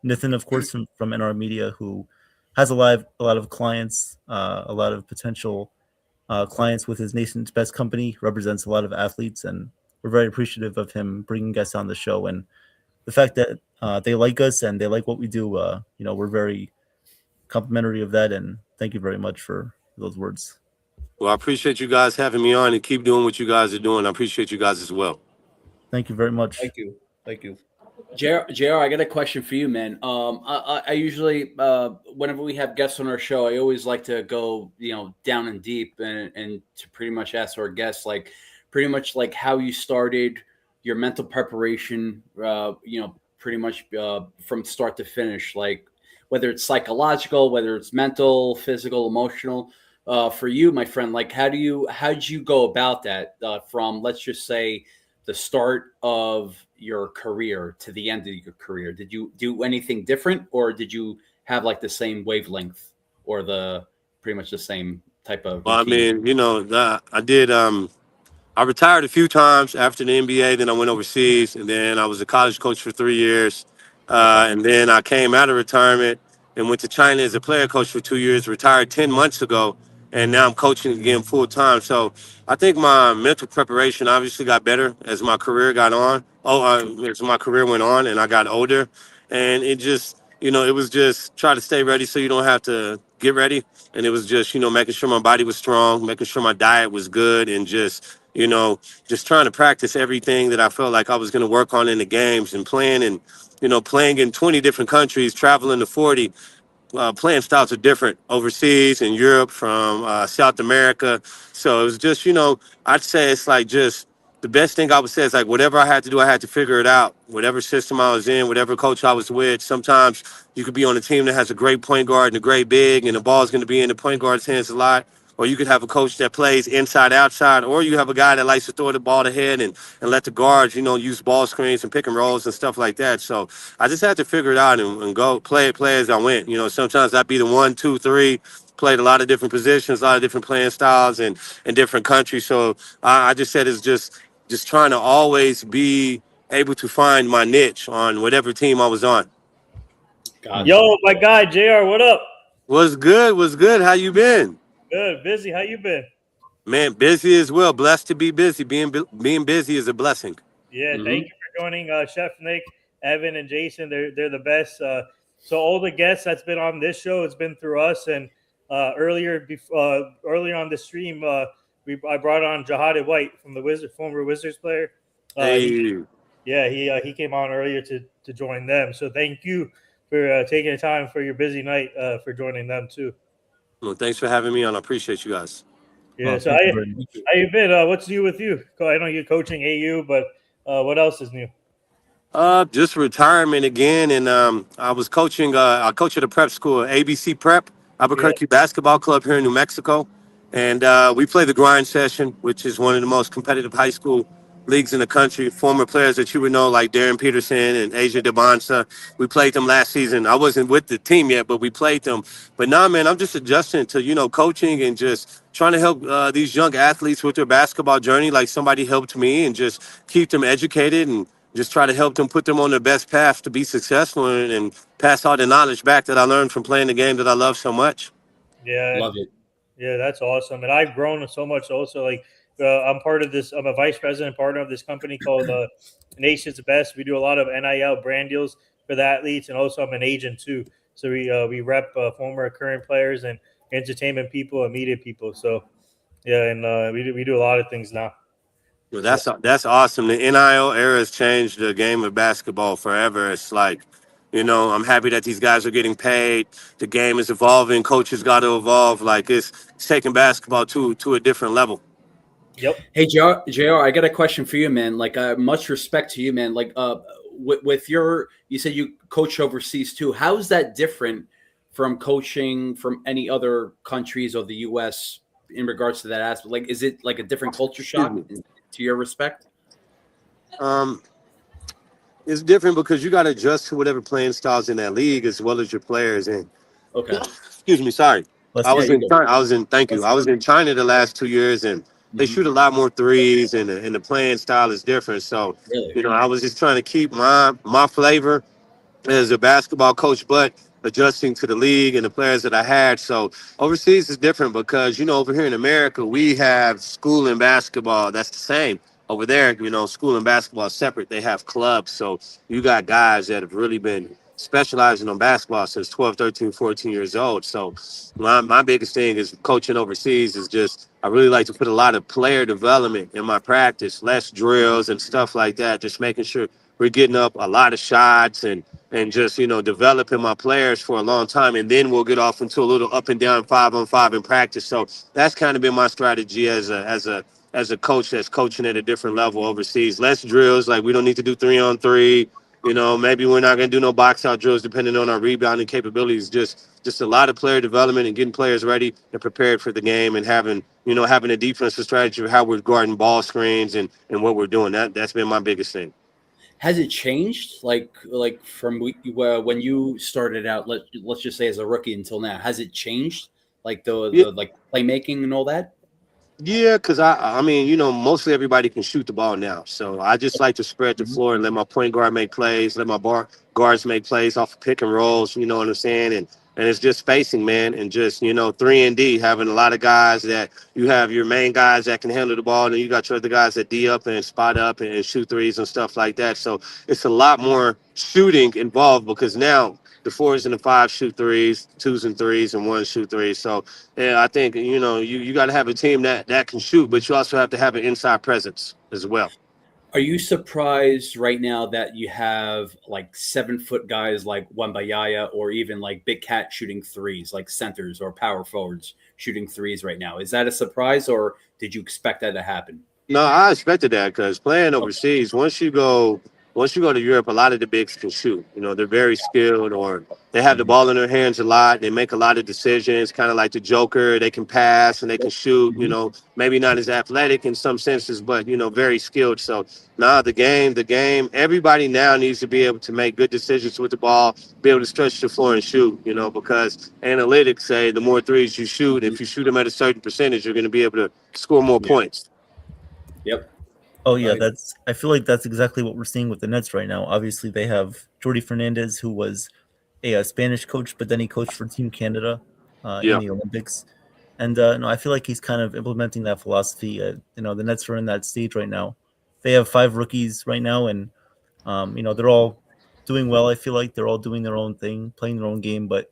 NITHIN, of course, from NR Media, who has a lot of clients, a lot of potential clients with his nation's best company, represents a lot of athletes, and we're very appreciative of him bringing us on the show. And the fact that they like us and they like what we do, we're very complimentary of that. And thank you very much for those words. Well, I appreciate you guys having me on and keep doing what you guys are doing. I appreciate you guys as well. Thank you very much. Thank you. Thank you. JR, I got a question for you, man. I usually, whenever we have guests on our show, I always like to go, down and deep and to pretty much ask our guests, like, pretty much like how you started your mental preparation, pretty much from start to finish, like whether it's psychological, whether it's mental, physical, emotional. For you, my friend, like how'd you go about that from, let's just say, the start of your career to the end of your career? Did you do anything different, or did you have like the same wavelength or the pretty much the same type of routine? Well, I mean, I did. I retired a few times after the NBA. Then I went overseas, and then I was a college coach for 3 years. And then I came out of retirement and went to China as a player coach for 2 years. Retired 10 months ago, and now I'm coaching again full time. So I think my mental preparation obviously got better as my career got on. As my career went on, and I got older, and it just, it was just try to stay ready so you don't have to get ready. And it was just, making sure my body was strong, making sure my diet was good, and just trying to practice everything that I felt like I was going to work on in the games, and playing in 20 different countries, traveling to 40. Playing styles are different overseas in Europe, from South America. So it was just, I'd say it's like just the best thing I would say is like whatever I had to do, I had to figure it out. Whatever system I was in, whatever coach I was with. Sometimes you could be on a team that has a great point guard and a great big, and the ball's going to be in the point guard's hands a lot. Or you could have a coach that plays inside, outside, or you have a guy that likes to throw the ball ahead and let the guards, use ball screens and pick and rolls and stuff like that. So I just had to figure it out and go play as I went. Sometimes I'd be the 1, 2, 3, played a lot of different positions, a lot of different playing styles in different countries. So I just said it's just trying to always be able to find my niche on whatever team I was on. Gotcha. Yo, my guy, JR, what up? What's good? How you been? Good. Busy. How you been? Man, busy as well. Blessed to be busy. Being busy is a blessing. Yeah, Thank you for joining Chef Nick, Evan, and Jason. They're the best. So all the guests that's been on this show, it's been through us. And earlier on the stream, I brought on Jahadi White from the former Wizards player. Hey. He came on earlier to join them. So thank you for taking the time for your busy night for joining them too. Well, thanks for having me on. I appreciate you guys. Yeah. So how you been? What's new with you? I know you're coaching AU, but what else is new? Just retirement again, and I was coaching. I coach at a prep school, ABC Prep, Albuquerque Basketball Club here in New Mexico, and we play the grind session, which is one of the most competitive high school leagues in the country. Former players that you would know, like Darren Peterson and Asia DeBonsa. We played them last season. I wasn't with the team yet, but we played them. But now, man, I'm just adjusting to, coaching and just trying to help these young athletes with their basketball journey like somebody helped me, and just keep them educated and just try to help them, put them on their best path to be successful, and pass all the knowledge back that I learned from playing the game that I love so much. Yeah. Love it. Yeah, that's awesome. And I've grown so much also. Like, I'm part of this. I'm a vice president partner of this company called Nation's Best. We do a lot of NIL brand deals for the athletes, and also I'm an agent too. So we rep former, current players and entertainment people and media people. So yeah, and we do a lot of things now. Well, that's awesome. The NIL era has changed the game of basketball forever. It's like, I'm happy that these guys are getting paid. The game is evolving. Coaches got to evolve. Like it's taking basketball to a different level. Yep. Hey, JR, I got a question for you, man. Like, much respect to you, man. Like, with you said you coach overseas too. How is that different from coaching from any other countries or the U.S. in regards to that aspect? Like, is it like a different culture shock to your respect? It's different because you got to adjust to whatever playing styles in that league as well as your players. And Okay. excuse me, sorry. Bless I you. was Yeah, in you China. I was in. Thank you. I was in China the last 2 years, and they Mhm. shoot a lot more threes, and the playing style is different. So, Really? I was just trying to keep my flavor as a basketball coach, but adjusting to the league and the players that I had. So overseas is different because, over here in America, we have school and basketball. That's the same. Over there, school and basketball is separate. They have clubs. So you got guys that have really been specializing on basketball since 12, 13, 14 years old. So my biggest thing is coaching overseas is just I really like to put a lot of player development in my practice, less drills and stuff like that, just making sure we're getting up a lot of shots and just developing my players for a long time, and then we'll get off into a little up and down 5-on-5 in practice. So that's kind of been my strategy as a coach that's coaching at a different level overseas. Less drills, like we don't need to do 3-on-3. Maybe we're not going to do no box out drills depending on our rebounding capabilities. Just a lot of player development and getting players ready and prepared for the game, and having a defensive strategy of how we're guarding ball screens and what we're doing. That's been my biggest thing. Has it changed, like from when you started out? Let's just say as a rookie until now. Has it changed, like the like playmaking and all that? Yeah, because I mean, mostly everybody can shoot the ball now. So I just like to spread the floor and let my point guard make plays, let my guards make plays off of pick and rolls, you know what I'm saying? And it's just spacing, man, and just, 3-and-D, having a lot of guys that you have your main guys that can handle the ball, and then you got your other guys that D up and spot up and shoot threes and stuff like that. So it's a lot more shooting involved because now the 4s and the 5s shoot threes, 2s and 3s, and 1s shoot threes. So yeah, I think you got to have a team that can shoot, but you also have to have an inside presence as well. Are you surprised right now that you have like 7-foot guys like Wembayaya or even like Big Cat shooting threes, like centers or power forwards shooting threes right now? Is that a surprise, or did you expect that to happen? No, I expected that because playing overseas, once you go to Europe, a lot of the bigs can shoot. They're very skilled, or they have the ball in their hands a lot. They make a lot of decisions, kind of like the Joker. They can pass and they can shoot. Maybe not as athletic in some senses, but very skilled. So the game. Everybody now needs to be able to make good decisions with the ball, be able to stretch the floor and shoot. Because analytics say the more threes you shoot, if you shoot them at a certain percentage, you're going to be able to score more points. Yep. Oh yeah, I feel like that's exactly what we're seeing with the Nets right now. Obviously, they have Jordi Fernandez, who was a Spanish coach, but then he coached for Team Canada in the Olympics. And no, I feel like he's kind of implementing that philosophy. The Nets are in that stage right now. They have 5 rookies right now, and they're all doing well. I feel like they're all doing their own thing, playing their own game. But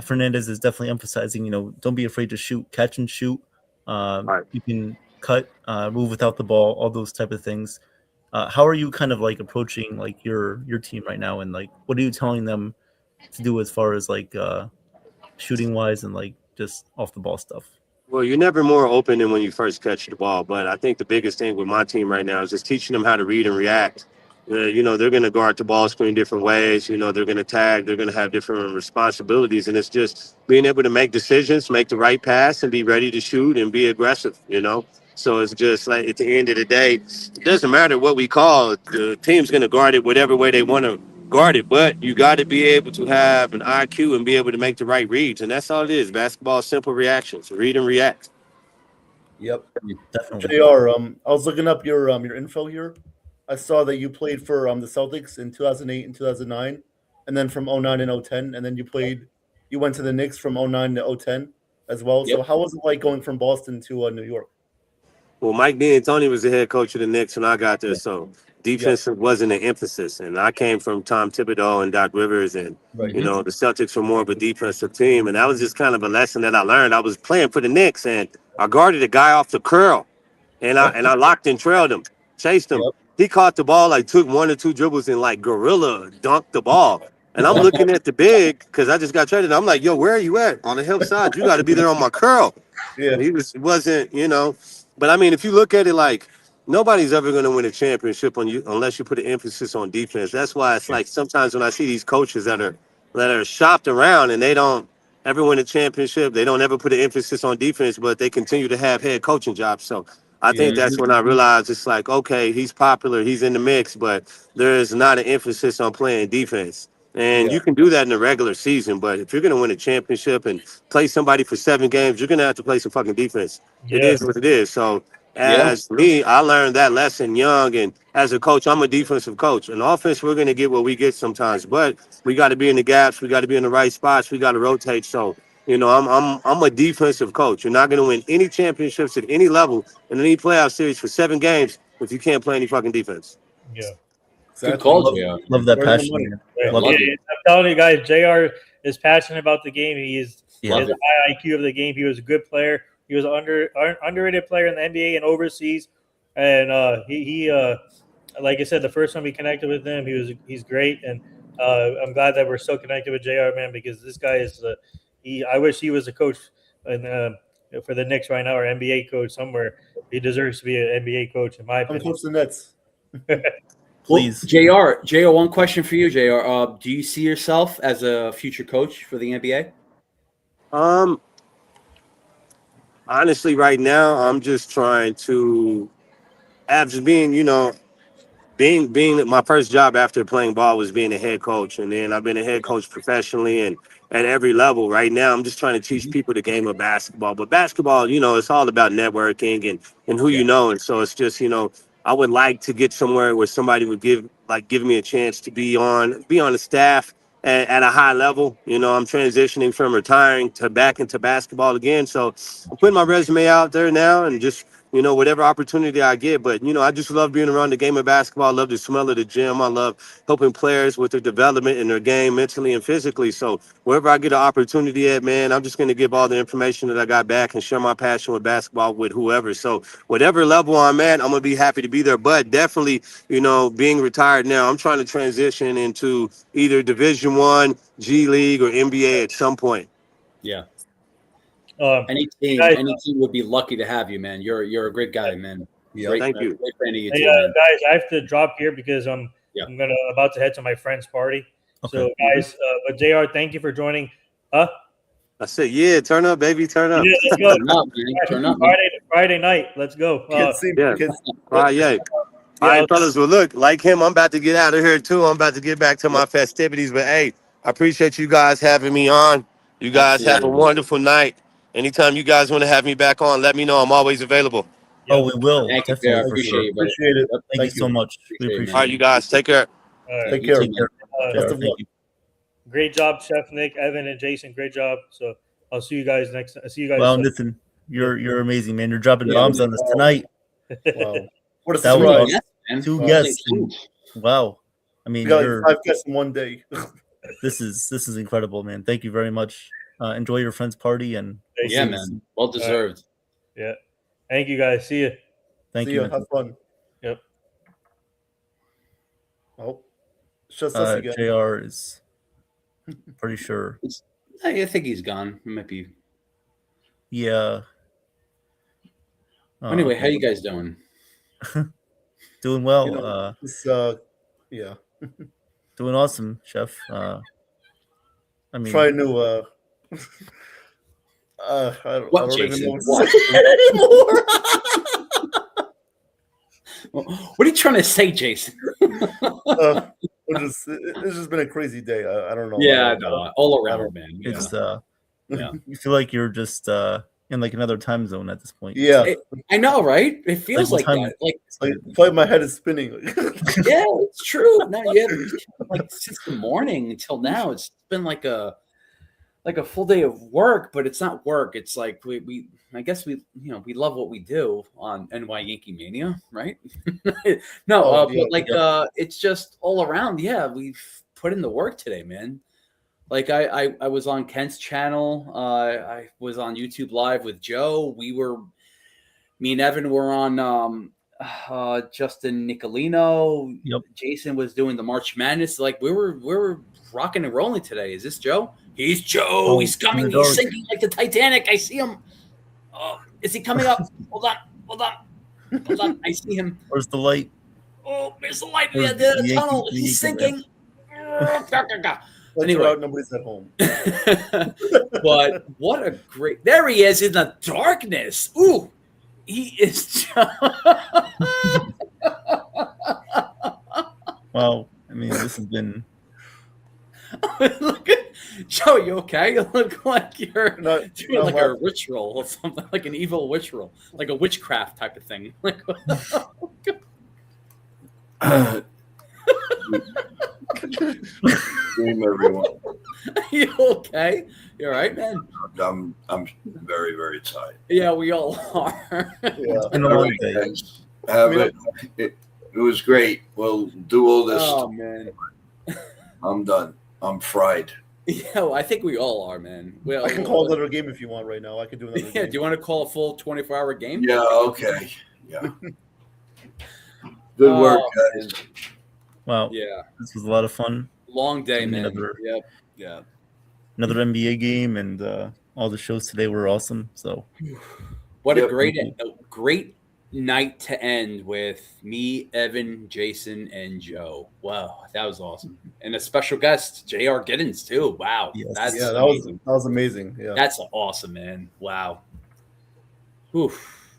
Fernandez is definitely emphasizing, don't be afraid to shoot, catch and shoot. Right. You can cut, move without the ball, all those type of things. How are you kind of like approaching like your team right now, and like what are you telling them to do as far as like shooting wise and like just off the ball stuff? Well, you're never more open than when you first catch the ball. But I think the biggest thing with my team right now is just teaching them how to read and react. They're going to guard the ball screen different ways. They're going to tag. They're going to have different responsibilities. And it's just being able to make decisions, make the right pass, and be ready to shoot and be aggressive, So it's just like at the end of the day, it doesn't matter what we call it. The team's going to guard it whatever way they want to guard it. But you got to be able to have an IQ and be able to make the right reads. And that's all it is. Basketball, simple reactions. Read and react. Yep. Definitely. JR, I was looking up your info here. I saw that you played for the Celtics in 2008 and 2009, and then from 09 and 010, and then you went to the Knicks from 09 to 010 as well. Yep. So how was it like going from Boston to New York? Well, Mike D'Antoni was the head coach of the Knicks when I got there, so defense wasn't an emphasis. And I came from Tom Thibodeau and Doc Rivers, and the Celtics were more of a defensive team. And that was just kind of a lesson that I learned. I was playing for the Knicks, and I guarded a guy off the curl, and I locked and trailed him, chased him. Yep. He caught the ball, like took 1 or 2 dribbles and like gorilla dunked the ball. And I'm looking at the big because I just got traded. I'm like, yo, where are you at? On the help side, you got to be there on my curl. Yeah. And he wasn't. But I mean, if you look at it, like nobody's ever going to win a championship on you unless you put an emphasis on defense. That's why it's like sometimes when I see these coaches that are shopped around and they don't ever win a championship, they don't ever put an emphasis on defense, but they continue to have head coaching jobs. So I think that's when I realized it's like, okay, he's popular, he's in the mix, but there is not an emphasis on playing defense. And you can do that in the regular season, but if you're going to win a championship and play somebody for 7 games, you're going to have to play some fucking defense. It Yeah. is what it is. So Yeah. as me, I learned that lesson young, and as a coach, I'm a defensive coach. In offense, we're going to get what we get sometimes, but we got to be in the gaps, we got to be in the right spots, we got to rotate. So I'm a defensive coach. You're not going to win any championships at any level in any playoff series for 7 games if you can't play any fucking defense. Yeah. Good call, JR. Love that Where's the passion. money? man. Yeah, Love it. I'm telling you guys, JR is passionate about the game. He has Yeah. a high IQ of the game. He was a good player. He was an underrated player in the NBA and overseas. And he like I said, the first time we connected with him, he's great. And I'm glad that we're still connected with JR, man, because this guy is I wish he was a coach for the Knicks right now, or NBA coach somewhere. He deserves to be an NBA coach, in my Come opinion. coach the Nets. Please. Well, JR, one question for you, JR. Do you see yourself as a future coach for the NBA? Honestly, right now, I'm just trying to, after being my first job after playing ball was being a head coach, and then I've been a head coach professionally and at every level. Right now, I'm just trying to teach people the game of basketball. But basketball, it's all about networking and who you know. And so it's just, I would like to get somewhere where somebody would give me a chance to be on the staff at a high level. I'm transitioning from retiring to back into basketball again. So I'm putting my resume out there now and just, whatever opportunity I get. But, I just love being around the game of basketball. I love the smell of the gym. I love helping players with their development in their game mentally and physically. So wherever I get an opportunity at, man, I'm just going to give all the information that I got back and share my passion with basketball with whoever. So whatever level I'm at, I'm going to be happy to be there. But definitely, being retired now, I'm trying to transition into either Division I, G League, or NBA at some point. Yeah. Any Any team would be lucky to have you, man. You're a great guy, man. Yeah, thank you. Great fan of you Hey, too, man. guys, I have to drop here because I'm about to head to my friend's party. Okay. So, guys, but JR, thank you for joining. I said, yeah, turn up, baby, turn up. Yeah, let's go. Turn up, man. Turn up, man. Friday night. Let's go. Can't see. yeah. Can't All right, yeah. All right, fellas. Well, look, like him, I'm about to get out of here too. I'm about to get back to my festivities. But hey, I appreciate you guys having me on. You guys have a wonderful night. Anytime you guys want to have me back on, let me know. I'm always available. Oh, we will. Thank you, Definitely. JR. For Appreciate sure. you, buddy. appreciate it. Yep. Thank you so much. We Appreciate it, appreciate All right, you guys, take care. All right. Take You care. too, man. it. Best of Thank luck. you. Great job, Chef Nick, Evan, and Jason. Great job. So I'll see you guys next. See you guys. Wow, soon. NITHIN, you're amazing, man. You're dropping Yeah, bombs on us tonight. Wow. What a That was surprise. awesome. Yes, man. 2 Wow. guests. Wow. I mean, We got you're, like 5 guests in one day. this is incredible, man. Thank you very much. Enjoy your friend's party, and we'll Yeah, see you man. soon. Well deserved. Yeah. Thank you, guys. See you. Thank See you. ya. Have fun. Yep. Oh, it's just us again. JR is pretty sure. I think he's gone. He might be. Yeah. Anyway, how you guys doing? Doing well. You know, it's, yeah. Doing awesome, Chef. I mean, Trying to. I What, don't even Jason? know What? what to say anymore. What are you trying to say, Jason? It's just been a crazy day. I don't know. Yeah, no, all around, man. Yeah. it's Yeah. you feel like you're just in like another time zone at this point. Yeah. I know, right? It feels Like, like, what time- that. It's like my head is spinning. Yeah, it's true. No, yeah, like since the morning until now, it's been like a full day of work, but it's not work. It's like we I guess we love what we do on NY Yankee Mania, right? No, but it's just all around. Yeah, we've put in the work today, man. Like I was on Kent's channel. I was on YouTube Live with Joe. Me and Evan were on Justin Nicolino. Yep. Jason was doing the March Madness. Like we were rocking and rolling today. Is this Joe? He's Joe. Oh, He's coming. in the dark. He's sinking like the Titanic. I see him. Oh, is he coming up? Hold on. I see him. Where's the light? Oh, there's the light. There's Yeah, the the tunnel. Yankee- He's the Yankee sinking. Let's Anyway. go out, nobody's at home. But what a great! There he is in the darkness. Ooh, He is. Wow. I mean, this has been. Look at Joe. You okay? You look like you're Not- doing not like well. a ritual or something, like an evil witch like a witchcraft type of thing. Like, Dream, everyone. you okay? You all right, man? I'm very, very tired. Yeah, we all are. Yeah. It's been a All long right, day. guys. Have I mean, it. It was great. We'll do all this. Oh man. I'm done. I'm fried. Yeah, well, I think we all are, man. Well, I can call another game if you want right now. I can do another Yeah, game. do you want to call a full 24-hour game? Yeah, okay. Yeah. Good work, Oh, guys. Wow. Yeah, This was a lot of fun. long day, man. Another- Yep. Yeah. Another NBA game, and all the shows today were awesome. So What a Yep. great night to end with me, Evan, Jason, and Joe. Wow, that was awesome. And a special guest, J.R. Giddens, too. Wow. Yes. That's Yeah, amazing. that was amazing. Yeah. That's awesome, man. Wow. Oof.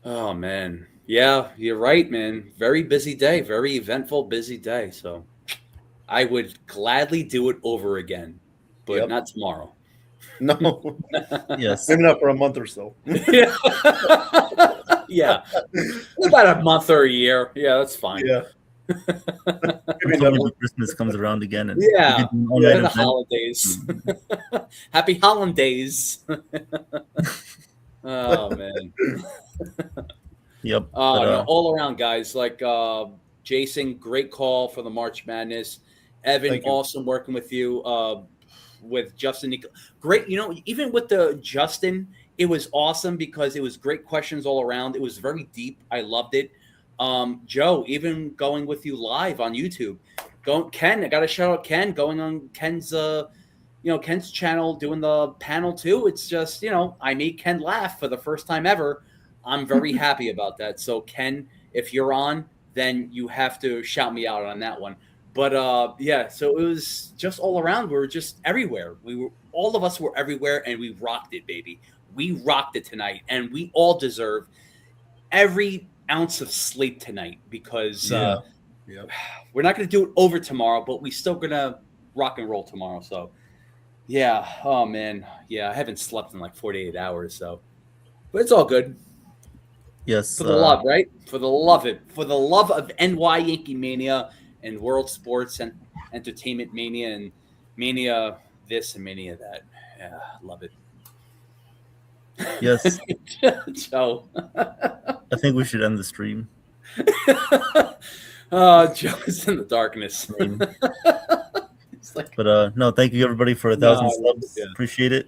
Oh, man. Yeah, you're right, man. Very busy day. Very eventful, busy day. So I would gladly do it over again, but Yep. not tomorrow. No, yes, maybe not for a month or so. Yeah. Yeah. About a month or a year. Yeah, that's fine. Yeah. Maybe until never. maybe Christmas comes around again, and Yeah. we can do an For online the event. holidays. Happy holidays. Oh, man. Yep. Oh, but, no, all around, guys. Like Jason, great call for the March Madness. Evan, Thank you. awesome working with you. With Justin, great. You know, even with the Justin, it was awesome because it was great questions all around. It was very deep. I loved it. Joe, even going with you live on YouTube. Ken, I got to shout out Ken going on Ken's Ken's channel doing the panel too. It's just, I made Ken laugh for the first time ever. I'm very happy about that. So Ken, if you're on, then you have to shout me out on that one. But yeah, so it was just all around. We were just everywhere. All of us were everywhere, and we rocked it, baby. We rocked it tonight, and we all deserve every ounce of sleep tonight because Yeah. we're not going to do it over tomorrow, but we still going to rock and roll tomorrow. So yeah, oh man, yeah, I haven't slept in like 48 hours, so but it's all good. yes, For the love, right? For the love of NY Yankee Mania and World Sports and Entertainment Mania and Mania this and Mania that. Yeah, love it. yes. Joe. I think we should end the stream. Joe's in the darkness. It's like, But no, thank you everybody for 1,000 No, subs. yeah. Appreciate it.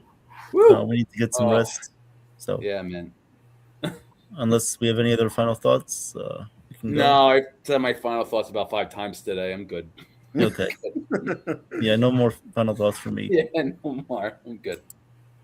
woo. We need to get some Oh. rest. So Yeah, man. unless we have any other final thoughts, we can go. No, I said my final thoughts about 5 times today. I'm good. Okay. Yeah, no more final thoughts for me. Yeah, no more. I'm good.